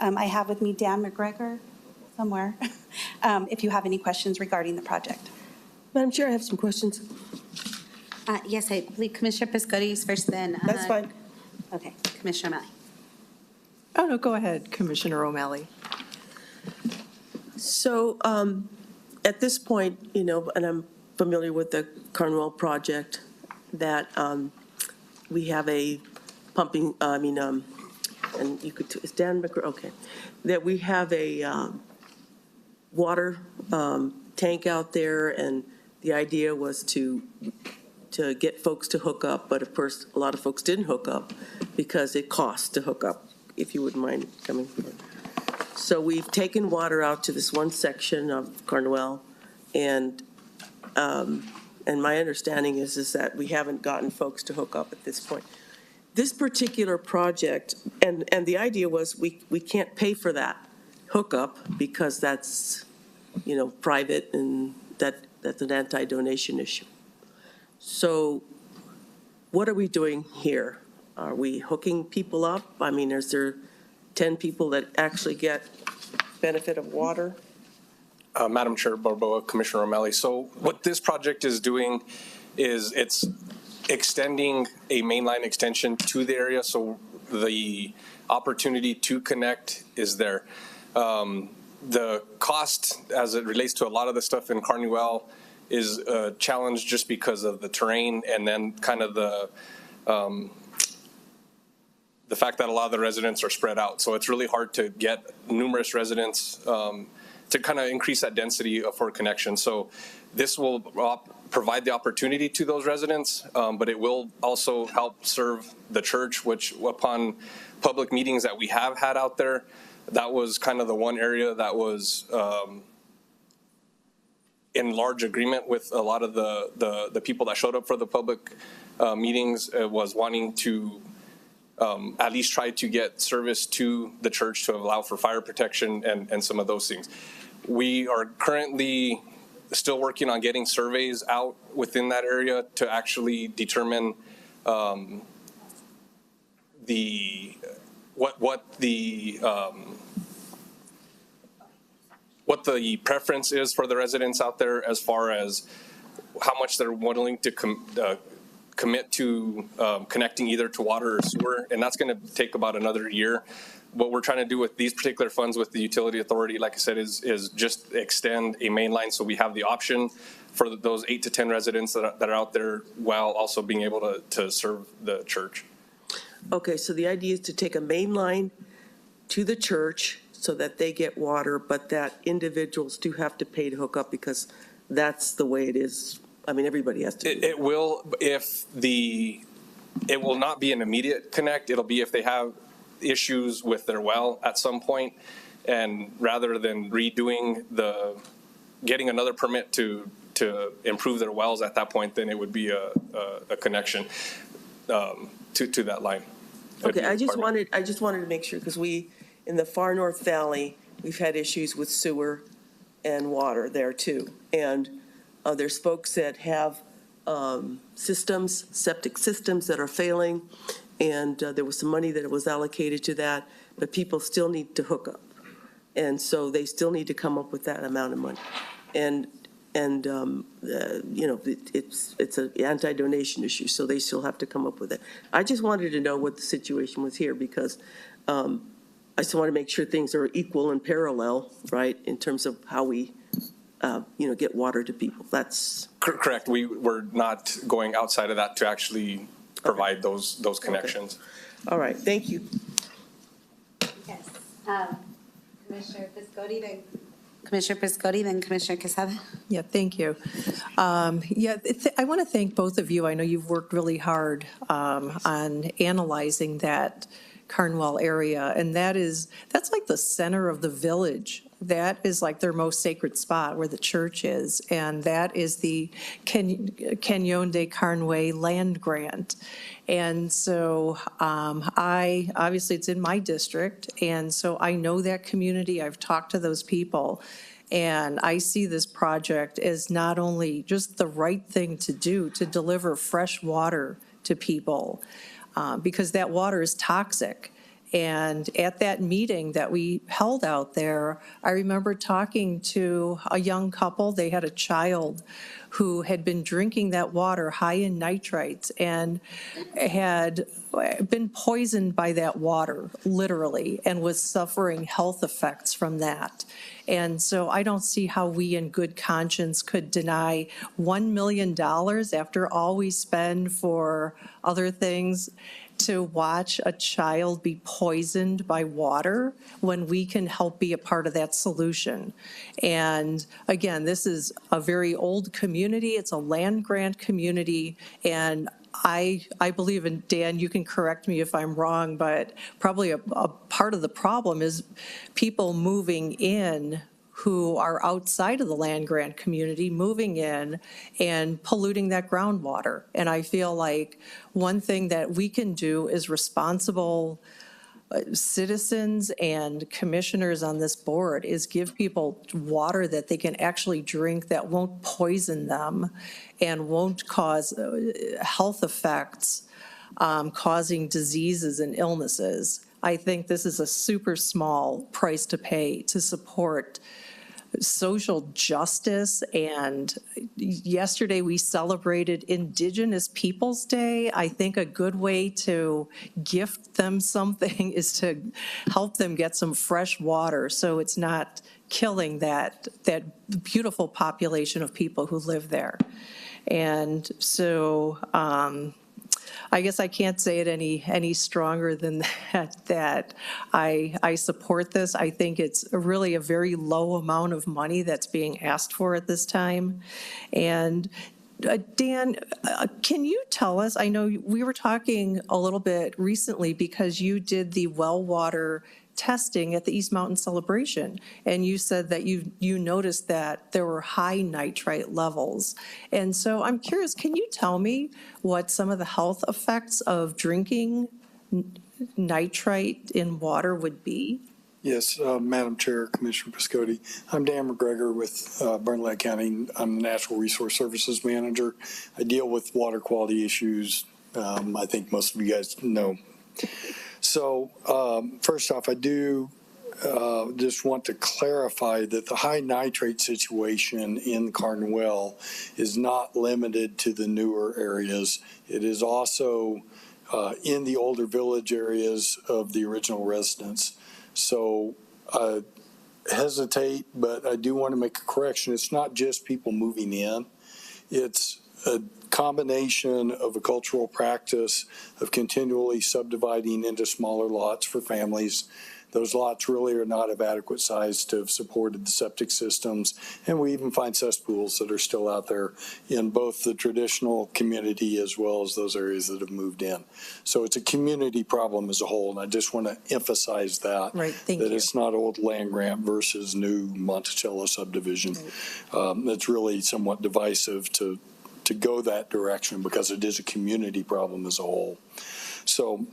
[SPEAKER 15] I have with me Dan McGregor somewhere, if you have any questions regarding the project.
[SPEAKER 7] Madam Chair, I have some questions.
[SPEAKER 1] Yes, I believe Commissioner Piscotti is first, then.
[SPEAKER 7] That's fine.
[SPEAKER 1] Okay, Commissioner O'Malley.
[SPEAKER 12] Oh, no, go ahead, Commissioner O'Malley.
[SPEAKER 7] So at this point, you know, and I'm familiar with the Carnwell project, that we have a pumping, and you could, is Dan McGregor, okay, that we have a water tank out there, and the idea was to get folks to hook up, but of course, a lot of folks didn't hook up because it costs to hook up, if you wouldn't mind coming forward. So we've taken water out to this one section of Carnwell, and my understanding is that we haven't gotten folks to hook up at this point. This particular project, and the idea was we can't pay for that hookup because that's, you know, private, and that's an anti-donation issue. So what are we doing here? Are we hooking people up? I mean, is there 10 people that actually get benefit of water?
[SPEAKER 16] Madam Chair Barboa, Commissioner O'Malley. So what this project is doing is it's extending a mainline extension to the area, so the opportunity to connect is there. The cost, as it relates to a lot of the stuff in Carnwell, is a challenge just because of the terrain, and then kind of the fact that a lot of the residents are spread out. So it's really hard to get numerous residents to kind of increase that density for connection. So this will provide the opportunity to those residents, but it will also help serve the church, which upon public meetings that we have had out there, that was kind of the one area that was in large agreement with a lot of the people that showed up for the public meetings, was wanting to at least try to get service to the church to allow for fire protection and some of those things. We are currently still working on getting surveys out within that area to actually determine what the preference is for the residents out there as far as how much they're willing to commit to connecting either to water or sewer, and that's going to take about another year. What we're trying to do with these particular funds with the utility authority, like I said, is just extend a main line so we have the option for those 8 to 10 residents that are out there while also being able to serve the church.
[SPEAKER 7] Okay, so the idea is to take a main line to the church so that they get water, but that individuals do have to pay to hook up because that's the way it is. I mean, everybody has to.
[SPEAKER 16] It will, it will not be an immediate connect. It'll be if they have issues with their well at some point, and rather than getting another permit to improve their wells at that point, then it would be a connection to that line.
[SPEAKER 7] Okay, I just wanted to make sure, because in the far North Valley, we've had issues with sewer and water there too. And there's folks that have septic systems that are failing, and there was some money that was allocated to that, but people still need to hook up. And so they still need to come up with that amount of money. And you know, it's an anti-donation issue, so they still have to come up with it. I just wanted to know what the situation was here, because I just want to make sure things are equal and parallel, right, in terms of how we get water to people. That's
[SPEAKER 16] Correct. We're not going outside of that to actually provide those connections.
[SPEAKER 7] all right. Thank you.
[SPEAKER 1] Yes. Commissioner Piscotti, then Commissioner Quesada.
[SPEAKER 12] Yeah, thank you. I want to thank both of you. I know you've worked really hard on analyzing that Carnwell area, and that's like the center of the village. That is like their most sacred spot where the church is, and that is the Cañón de Carnway land grant. And so obviously it's in my district, and so I know that community. I've talked to those people, and I see this project as not only just the right thing to do to deliver fresh water to people, because that water is toxic. And at that meeting that we held out there, I remember talking to a young couple. They had a child who had been drinking that water high in nitrites and had been poisoned by that water, literally, and was suffering health effects from that. And so I don't see how we in good conscience could deny $1 million after all we spend for other things to watch a child be poisoned by water when we can help be a part of that solution. And again, this is a very old community. It's a land grant community. And I believe, and Dan, you can correct me if I'm wrong, but probably a part of the problem is people moving in who are outside of the land grant community, moving in and polluting that groundwater. And I feel like one thing that we can do is responsible citizens and commissioners on this board is give people water that they can actually drink that won't poison them and won't cause health effects, causing diseases and illnesses. I think this is a super small price to pay to support social justice. And yesterday we celebrated Indigenous Peoples Day. I think a good way to gift them something is to help them get some fresh water so it's not killing that beautiful population of people who live there. And so I guess I can't say it any stronger than that I support this. I think it's really a very low amount of money that's being asked for at this time. And Dan, can you tell us, I know we were talking a little bit recently because you did the well water testing at the East Mountain Celebration, and you said that you noticed that there were high nitrite levels. And so I'm curious, can you tell me what some of the health effects of drinking nitrite in water would be?
[SPEAKER 18] Yes, Madam Chair, Commissioner Piscotti. I'm Dan McGregor with Bernalillo County. I'm the Natural Resource Services Manager. I deal with water quality issues. I think most of you guys know. So first off, I do just want to clarify that the high nitrate situation in Carnwell is not limited to the newer areas. It is also in the older village areas of the original residents. So I hesitate, but I do want to make a correction. It's not just people moving in. It's a combination of a cultural practice of continually subdividing into smaller lots for families. Those lots really are not of adequate size to have supported the septic systems. And we even find cesspools that are still out there in both the traditional community as well as those areas that have moved in. So it's a community problem as a whole. And I just want to emphasize that,
[SPEAKER 12] right,
[SPEAKER 18] that it's not old land grant versus new Monticello subdivision. Right. It's really somewhat divisive to go that direction because it is a community problem as a whole. So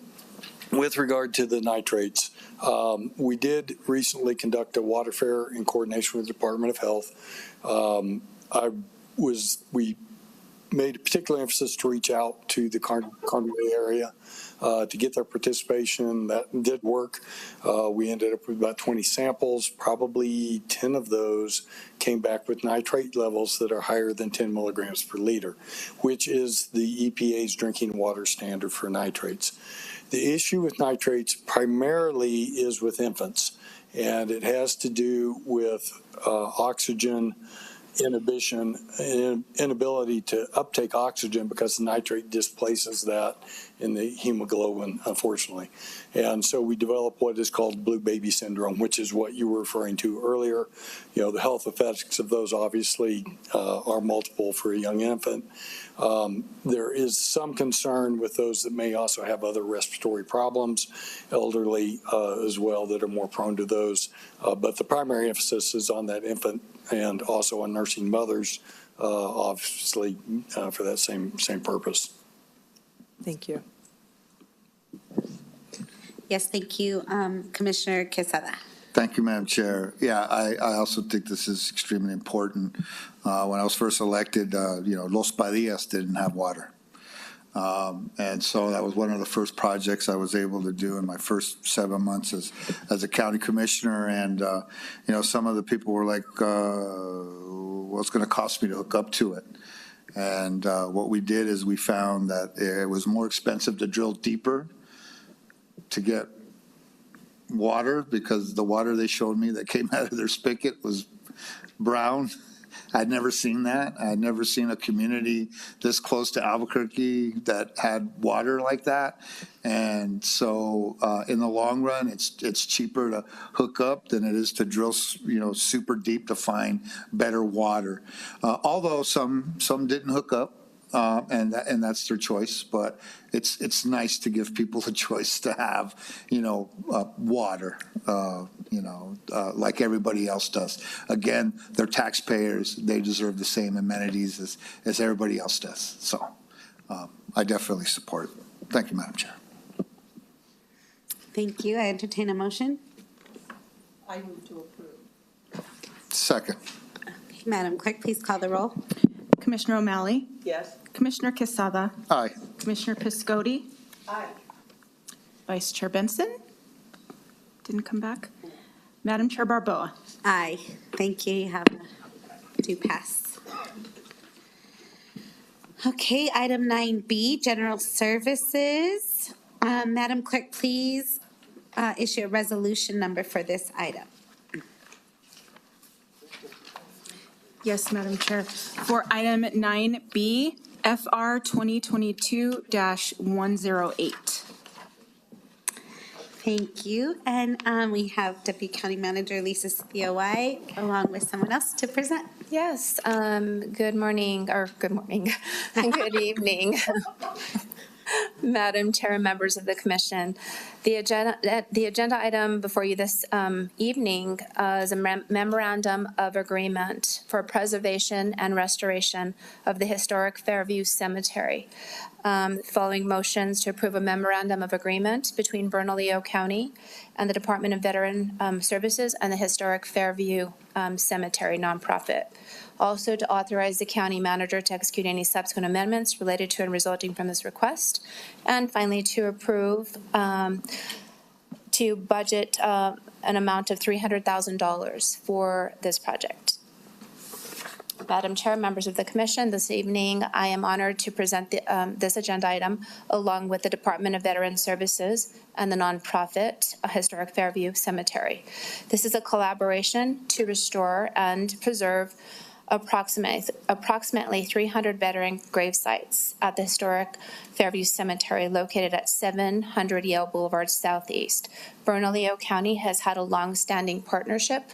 [SPEAKER 18] with regard to the nitrates, we did recently conduct a water fair in coordination with the Department of Health. We made a particular emphasis to reach out to the Carnwell area to get their participation. That did work. We ended up with about 20 samples. Probably 10 of those came back with nitrate levels that are higher than 10 milligrams per liter, which is the EPA's drinking water standard for nitrates. The issue with nitrates primarily is with infants, and it has to do with oxygen inability to uptake oxygen because nitrate displaces that in the hemoglobin, unfortunately. And so we developed what is called blue baby syndrome, which is what you were referring to earlier. You know, the health effects of those obviously are multiple for a young infant. There is some concern with those that may also have other respiratory problems, elderly as well, that are more prone to those. But the primary emphasis is on that infant and also on nursing mothers, obviously, for that same purpose.
[SPEAKER 12] Thank you.
[SPEAKER 1] Yes, thank you. Commissioner Quesada.
[SPEAKER 10] Thank you, Madam Chair. Yeah, I also think this is extremely important. When I was first elected, Los Padillas didn't have water. And so that was one of the first projects I was able to do in my first 7 months as a county commissioner. And, some of the people were like, what's going to cost me to hook up to it? And what we did is we found that it was more expensive to drill deeper to get water, because the water they showed me that came out of their spigot was brown. I'd never seen that. I'd never seen a community this close to Albuquerque that had water like that. And so in the long run, it's cheaper to hook up than it is to drill, super deep to find better water. Although some didn't hook up. And that's their choice, but it's nice to give people a choice to have, water, like everybody else does. Again, they're taxpayers; they deserve the same amenities as everybody else does. So, I definitely support it. Thank you, Madam Chair.
[SPEAKER 1] Thank you. I entertain a motion.
[SPEAKER 12] I move to approve.
[SPEAKER 10] Second.
[SPEAKER 1] Okay, Madam Clerk, please call the roll.
[SPEAKER 17] Commissioner O'Malley?
[SPEAKER 12] Yes.
[SPEAKER 17] Commissioner Quesada?
[SPEAKER 10] Aye.
[SPEAKER 17] Commissioner Piscotti?
[SPEAKER 12] Aye.
[SPEAKER 17] Vice Chair Benson? Didn't come back. Madam Chair Barboa?
[SPEAKER 1] Aye. Thank you. You have to pass. Okay, item 9B, General Services. Madam Clerk, please issue a resolution number for this item.
[SPEAKER 17] Yes, Madam Chair. For item 9B, FR 2022-108.
[SPEAKER 1] Thank you. And we have Deputy County Manager Lisa Cynthia along with someone else to present.
[SPEAKER 19] Yes, good morning, good evening. Madam Chair and members of the Commission. The agenda item before you this evening is a memorandum of agreement for preservation and restoration of the historic Fairview Cemetery. Following motions to approve a memorandum of agreement between Bernalillo County and the Department of Veteran Services and the historic Fairview Cemetery nonprofit. Also to authorize the county manager to execute any subsequent amendments related to and resulting from this request. And finally, to approve to budget an amount of $300,000 for this project. Madam Chair, members of the Commission, this evening I am honored to present this agenda item along with the Department of Veteran Services and the nonprofit Historic Fairview Cemetery. This is a collaboration to restore and preserve approximately 300 veteran grave sites at the historic Fairview Cemetery located at 700 Yale Boulevard Southeast. Bernalillo County has had a long-standing partnership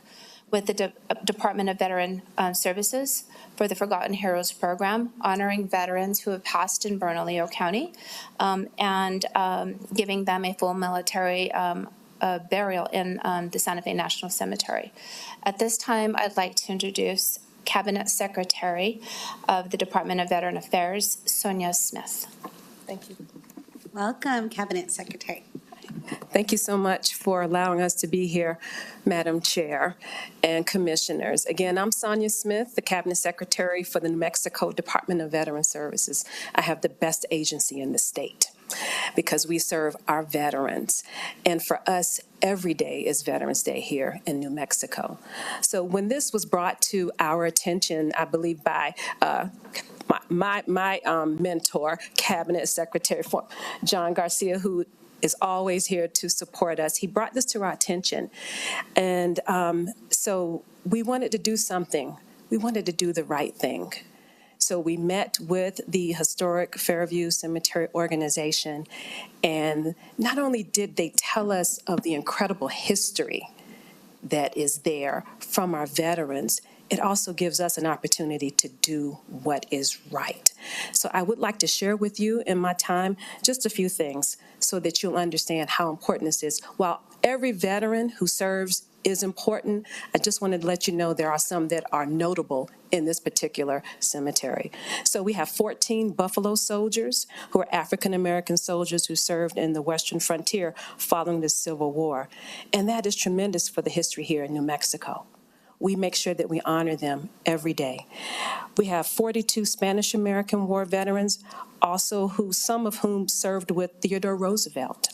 [SPEAKER 19] with the Department of Veteran Services for the Forgotten Heroes Program, honoring veterans who have passed in Bernalillo County and giving them a full military burial in the Santa Fe National Cemetery. At this time, I'd like to introduce Cabinet Secretary of the Department of Veteran Affairs, Sonia Smith.
[SPEAKER 20] Thank you.
[SPEAKER 1] Welcome, Cabinet Secretary.
[SPEAKER 20] Thank you so much for allowing us to be here, Madam Chair and Commissioners. Again, I'm Sonia Smith, the Cabinet Secretary for the New Mexico Department of Veteran Services. I have the best agency in the state because we serve our veterans. And for us, every day is Veterans Day here in New Mexico. So when this was brought to our attention, I believe by my mentor, Cabinet Secretary John Garcia, who is always here to support us. He brought this to our attention. And so we wanted to do something we wanted to do the right thing. So we met with the Historic Fairview Cemetery Organization, and not only did they tell us of the incredible history that is there from our veterans, it also gives us an opportunity to do what is right. So I would like to share with you in my time just a few things so that you'll understand how important this is. While every veteran who serves is important, I just wanted to let you know there are some that are notable in this particular cemetery. So we have 14 Buffalo soldiers who are African-American soldiers who served in the Western frontier following the Civil War. And that is tremendous for the history here in New Mexico. We make sure that we honor them every day. We have 42 Spanish-American War veterans, also some of whom served with Theodore Roosevelt.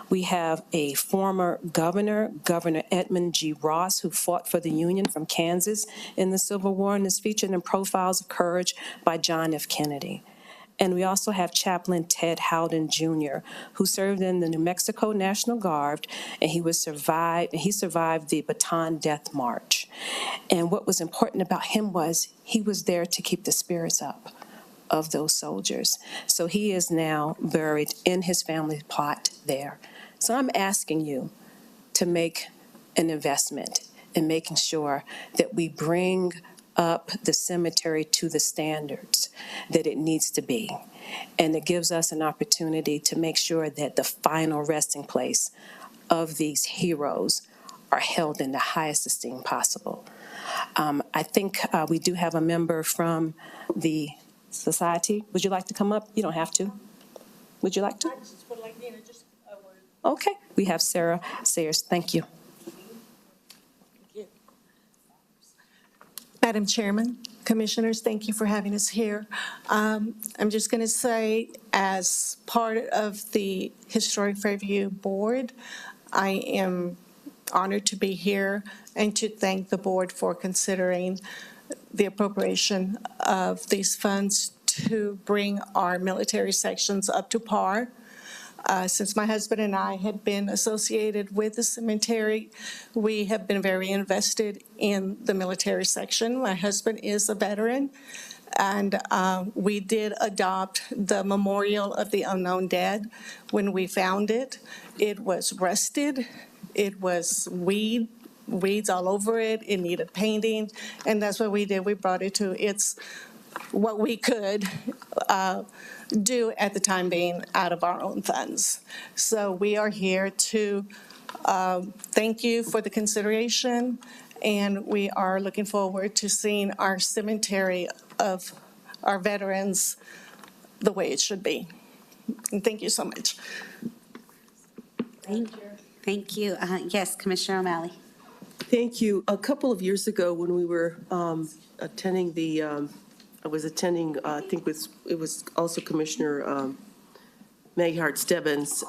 [SPEAKER 20] We have a former governor, Governor Edmund G. Ross, who fought for the Union from Kansas in the Civil War and is featured in Profiles of Courage by John F. Kennedy. And we also have Chaplain Ted Howden Jr., who served in the New Mexico National Guard, and he survived the Baton Death March. And what was important about him was he was there to keep the spirits up of those soldiers. So he is now buried in his family plot there. So I'm asking you to make an investment in making sure that we bring up the cemetery to the standards that it needs to be. And it gives us an opportunity to make sure that the final resting place of these heroes are held in the highest esteem possible. I think we do have a member from the society. Would you like to come up? You don't have to. Would you like to? Okay, we have Sarah Sayers. Thank you.
[SPEAKER 3] Madam Chairman, Commissioners, thank you for having us here. I'm just going to say, as part of the Historic Fairview Board, I am honored to be here and to thank the board for considering the appropriation of these funds to bring our military sections up to par. Since my husband and I had been associated with the cemetery, we have been very invested in the military section. My husband is a veteran, and we did adopt the Memorial of the Unknown Dead when we found it. It was rusted. It was weeds all over it. It needed painting, and that's what we did. We brought it to what we could do at the time being out of our own funds. So we are here to thank you for the consideration, and we are looking forward to seeing our cemetery of our veterans the way it should be. And thank you so much.
[SPEAKER 1] Thank you. Yes, Commissioner O'Malley.
[SPEAKER 7] Thank you. A couple of years ago, when we were attending I think it was also Commissioner Maggie Hart Stebbins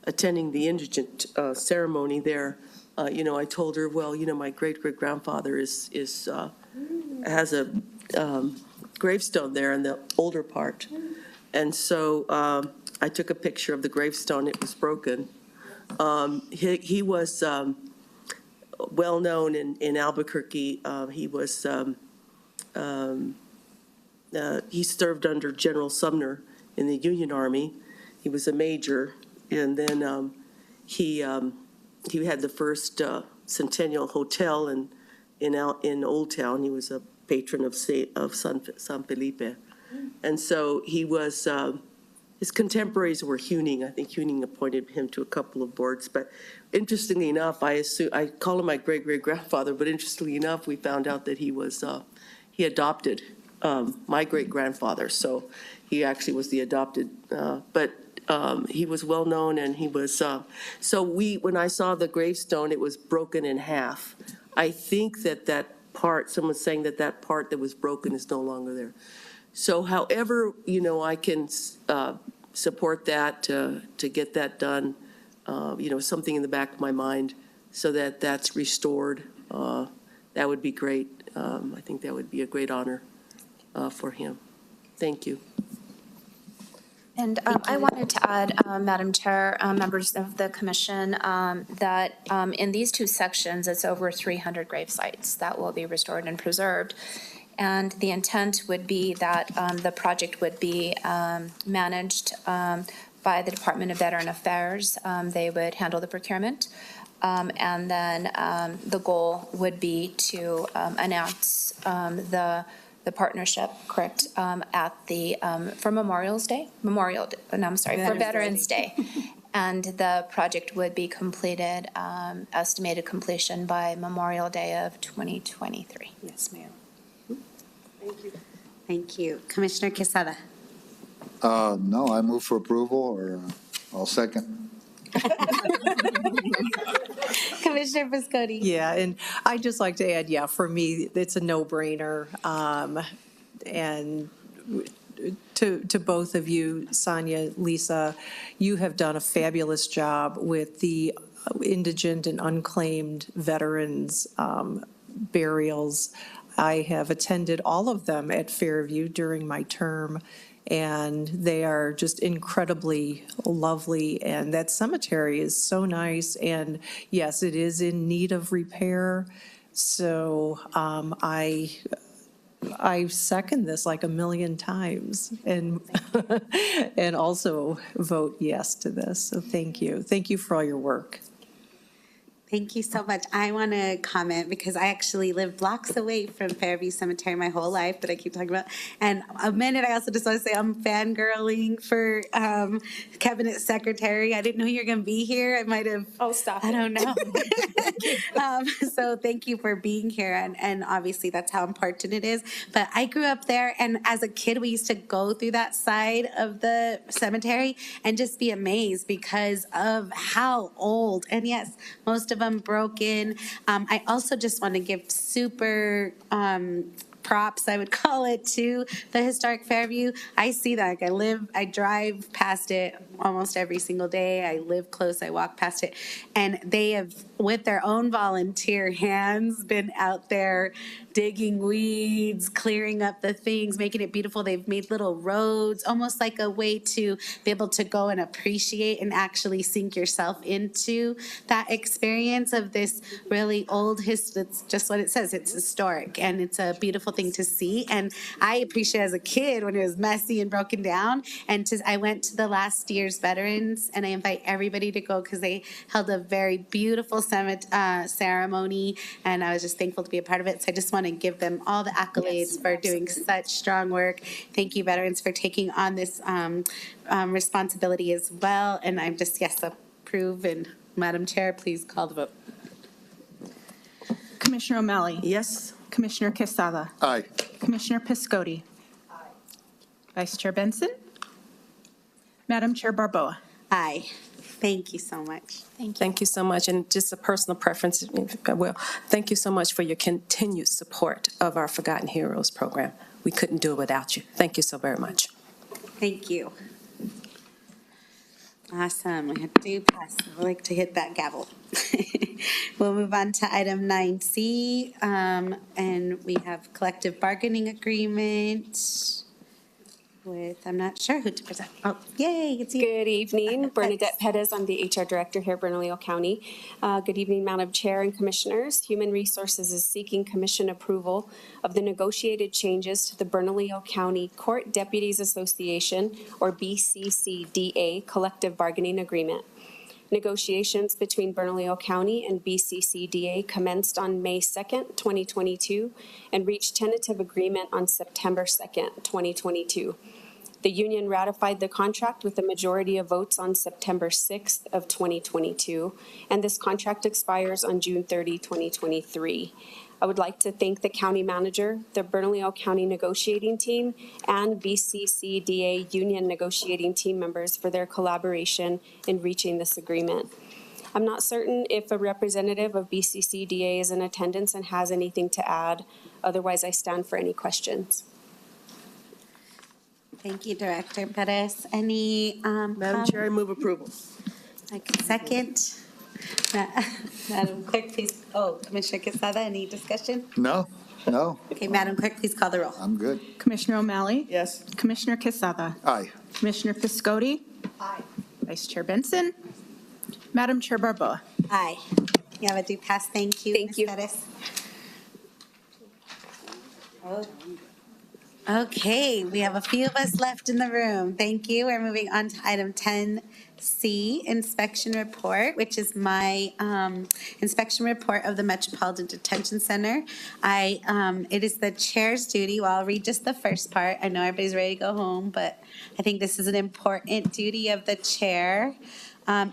[SPEAKER 7] attending the indigent ceremony there. I told her, well, my great-great-grandfather has a gravestone there in the older part. And so I took a picture of the gravestone. It was broken. He was well-known in Albuquerque. He served under General Sumner in the Union Army. He was a major, and then he had the first Centennial Hotel in Old Town. He was a patron of San Felipe, and so he was. His contemporaries were Huning. I think Huning appointed him to a couple of boards. But interestingly enough, I call him my great-great-grandfather, but interestingly enough, we found out that he adopted my great-grandfather. So he actually was the adopted, but he was well-known, and he was, when I saw the gravestone, it was broken in half. I think that part, someone's saying that part that was broken is no longer there. So however, I can support that to get that done, something in the back of my mind so that that's restored, that would be great. I think that would be a great honor for him. Thank you.
[SPEAKER 19] And I wanted to add, Madam Chair, members of the commission, that in these two sections, it's over 300 grave sites that will be restored and preserved. And the intent would be that the project would be managed by the Department of Veteran Affairs. They would handle the procurement. And then the goal would be to announce the partnership, correct, at the, for Veterans Day. And the project would be completed, estimated completion by Memorial Day of 2023.
[SPEAKER 20] Yes, ma'am.
[SPEAKER 1] Thank you. Commissioner Quesada.
[SPEAKER 10] No, I move for approval, or I'll second.
[SPEAKER 1] Commissioner Piscotti.
[SPEAKER 12] Yeah, and I'd just like to add, yeah, for me, it's a no-brainer. And to both of you, Sonia, Lisa, you have done a fabulous job with the indigent and unclaimed veterans burials. I have attended all of them at Fairview during my term, and they are just incredibly lovely, and that cemetery is so nice, and yes, it is in need of repair, so I second this like a million times, and and also vote yes to this, so thank you. Thank you for all your work.
[SPEAKER 1] Thank you so much. I want to comment because I actually lived blocks away from Fairview Cemetery my whole life that I keep talking about. And a minute, I also just want to say I'm fangirling for Cabinet Secretary. I didn't know you were going to be here. I might have.
[SPEAKER 19] Oh, stop.
[SPEAKER 1] I don't know. So thank you for being here. And obviously that's how important it is. But I grew up there. And as a kid, we used to go through that side of the cemetery and just be amazed because of how old. And yes, most of them broken. I also just want to give super props, I would call it, to the historic Fairview. I see that. Like I drive past it almost every single day. I live close. I walk past it. And they have, with their own volunteer hands, been out there digging weeds, clearing up the things, making it beautiful. They've made little roads, almost like a way to be able to go and appreciate and actually sink yourself into that experience of this really old history. It's just what it says. It's historic, and it's a beautiful thing to see. And I appreciate as a kid when it was messy and broken down. And I went to the last year's Veterans, and I invite everybody to go because they held a very beautiful ceremony, and I was just thankful to be a part of it. So I just want to give them all the accolades for doing such strong work. Thank you, veterans, for taking on this responsibility as well. And I'm just, yes, approve. And Madam Chair, please call the vote.
[SPEAKER 17] Commissioner O'Malley.
[SPEAKER 7] Yes.
[SPEAKER 17] Commissioner Quesada.
[SPEAKER 10] Aye.
[SPEAKER 17] Commissioner Piscotti. Vice Chair Benson. Madam Chair Barboa.
[SPEAKER 1] Aye. Thank you so much.
[SPEAKER 20] Thank you so much. And just a personal preference, if I will, thank you so much for your continued support of our Forgotten Heroes program. We couldn't do it without you. Thank you so very much.
[SPEAKER 1] Thank you. Awesome. I had to pass. I like to hit that gavel. We'll move on to item 9C, and we have collective bargaining agreement with, I'm not sure who to present. Oh, yay, it's you.
[SPEAKER 21] Good evening, Bernadette Perez. I'm the HR Director here at Bernalillo County. Good evening, Madam Chair and Commissioners. Human Resources is seeking Commission approval of the negotiated changes to the Bernalillo County Court Deputies Association, or BCCDA, Collective Bargaining Agreement. Negotiations between Bernalillo County and BCCDA commenced on May 2nd, 2022, and reached tentative agreement on September 2nd, 2022. The union ratified the contract with a majority of votes on September 6th of 2022, and this contract expires on June 30, 2023. I would like to thank the county manager, the Bernalillo County negotiating team, and BCCDA union negotiating team members for their collaboration in reaching this agreement. I'm not certain if a representative of BCCDA is in attendance and has anything to add. Otherwise, I stand for any questions.
[SPEAKER 1] Thank you, Director Perez. Any
[SPEAKER 7] Madam Chair, I move approval.
[SPEAKER 1] I can second. Madam Clerk, please. Oh, Commissioner Quesada, any discussion?
[SPEAKER 10] No? No,
[SPEAKER 1] Okay, Madam Clerk, please call the roll.
[SPEAKER 10] I'm good.
[SPEAKER 17] Commissioner O'Malley?
[SPEAKER 7] Yes.
[SPEAKER 17] Commissioner Quesada?
[SPEAKER 10] Aye.
[SPEAKER 17] Commissioner Piscotti? Aye. Vice Chair Benson? Madam Chair Barboa?
[SPEAKER 1] Aye. You have a due pass. Thank you.
[SPEAKER 21] Thank you.
[SPEAKER 1] Ms. Pettis. Okay, we have a few of us left in the room. Thank you. We're moving on to item 10C, inspection report, which is my inspection report of the Metropolitan Detention Center. It is the chair's duty. Well, I'll read just the first part. I know everybody's ready to go home, but I think this is an important duty of the chair.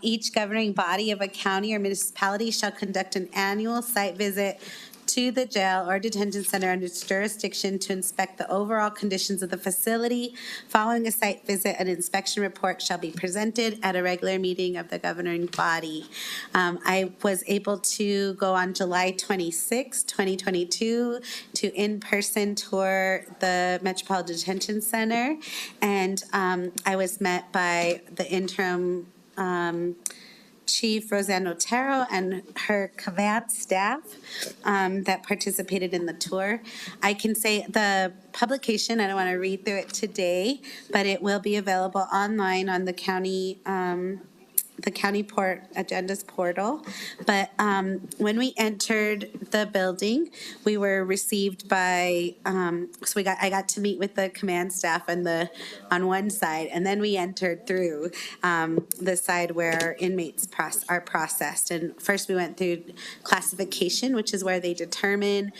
[SPEAKER 1] Each governing body of a county or municipality shall conduct an annual site visit to the jail or detention center under its jurisdiction to inspect the overall conditions of the facility. Following a site visit, an inspection report shall be presented at a regular meeting of the governing body. I was able to go on July 26, 2022, to in-person tour the Metropolitan Detention Center, and I was met by the interim Chief Roseanne Otero and her CAVAD staff that participated in the tour. I can say the publication, I don't want to read through it today, but it will be available online on the county port agendas portal. But when we entered the building, we were received by I got to meet with the command staff on one side, and then we entered through the side where inmates are processed. And first we went through classification, which is where they determine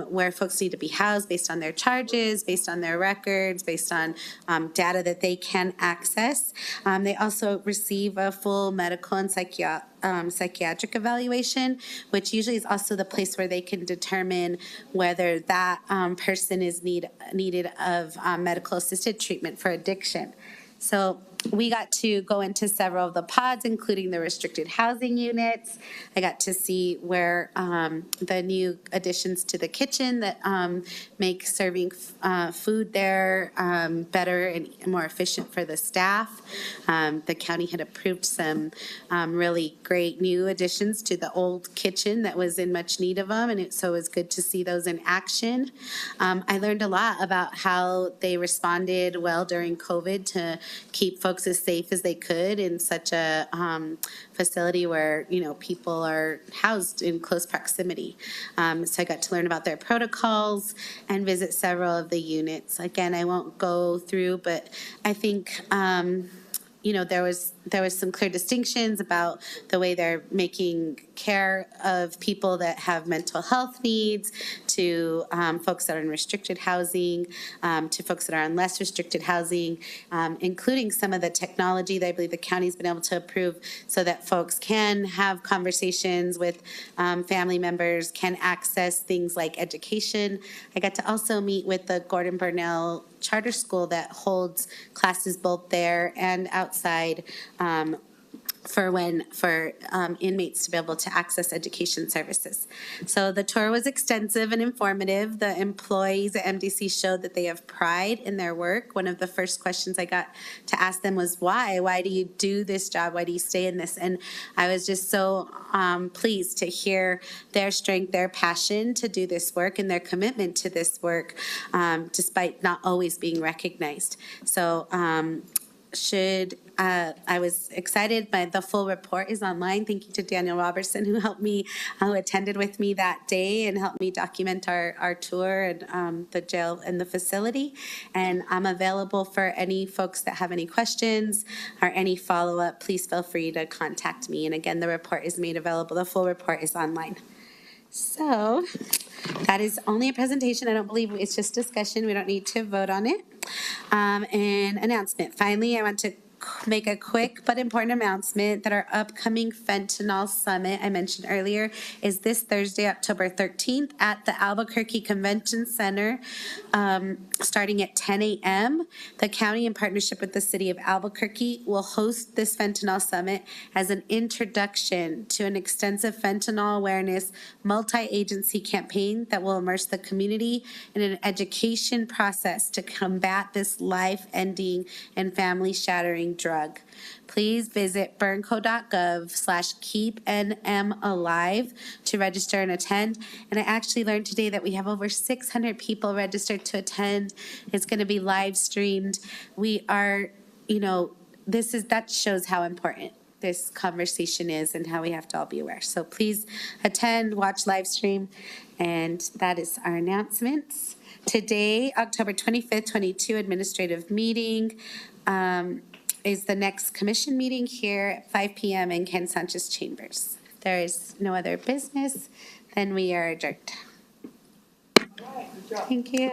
[SPEAKER 1] where folks need to be housed based on their charges, based on their records, based on data that they can access. They also receive a full medical and psychiatric evaluation, which usually is also the place where they can determine whether that person is needed of medical assisted treatment for addiction. So we got to go into several of the pods, including the restricted housing units. I got to see where the new additions to the kitchen that make serving food there better and more efficient for the staff. The county had approved some really great new additions to the old kitchen that was in much need of them, and so it was good to see those in action. I learned a lot about how they responded well during COVID to keep folks as safe as they could in such a facility where, people are housed in close proximity. So I got to learn about their protocols and visit several of the units. Again, I won't go through, but I think there was some clear distinctions about the way they're making care of people that have mental health needs, to folks that are in restricted housing, to folks that are on less restricted housing, including some of the technology that I believe the county's been able to approve so that folks can have conversations with family members, can access things like education. I got to also meet with the Gordon Burnell charter school that holds classes both there and outside for inmates to be able to access education services. So the tour was extensive and informative. The employees at MDC showed that they have pride in their work. One of the first questions I got to ask them was, why? Why do you do this job? Why do you stay in this? And I was just so pleased to hear their strength, their passion to do this work, and their commitment to this work, despite not always being recognized. So I was excited, but the full report is online. Thank you to Daniel Robertson, who attended with me that day and helped me document our tour and the jail and the facility. And I'm available for any folks that have any questions or any follow-up. Please feel free to contact me. And again, the report is made available. The full report is online. So that is only a presentation. I don't believe it's just discussion. We don't need to vote on it. An announcement. Finally, I want to make a quick but important announcement that our upcoming fentanyl summit I mentioned earlier is this Thursday, October 13th at the Albuquerque Convention Center, starting at 10 a.m. The county, in partnership with the city of Albuquerque, will host this fentanyl summit as an introduction to an extensive fentanyl awareness multi-agency campaign that will immerse the community in an education process to combat this life-ending and family-shattering drug. please visit burnco.gov/keepnmalive to register and attend. And I actually learned today that we have over 600 people registered to attend. It's going to be live streamed. We are, that shows how important this conversation is and how we have to all be aware. So please attend, watch live stream, and that is our announcements. Today, October 25th, 22, administrative meeting is the next commission meeting here at 5 p.m. in Ken Sanchez Chambers. If there is no other business, then we are adjourned. Thank you.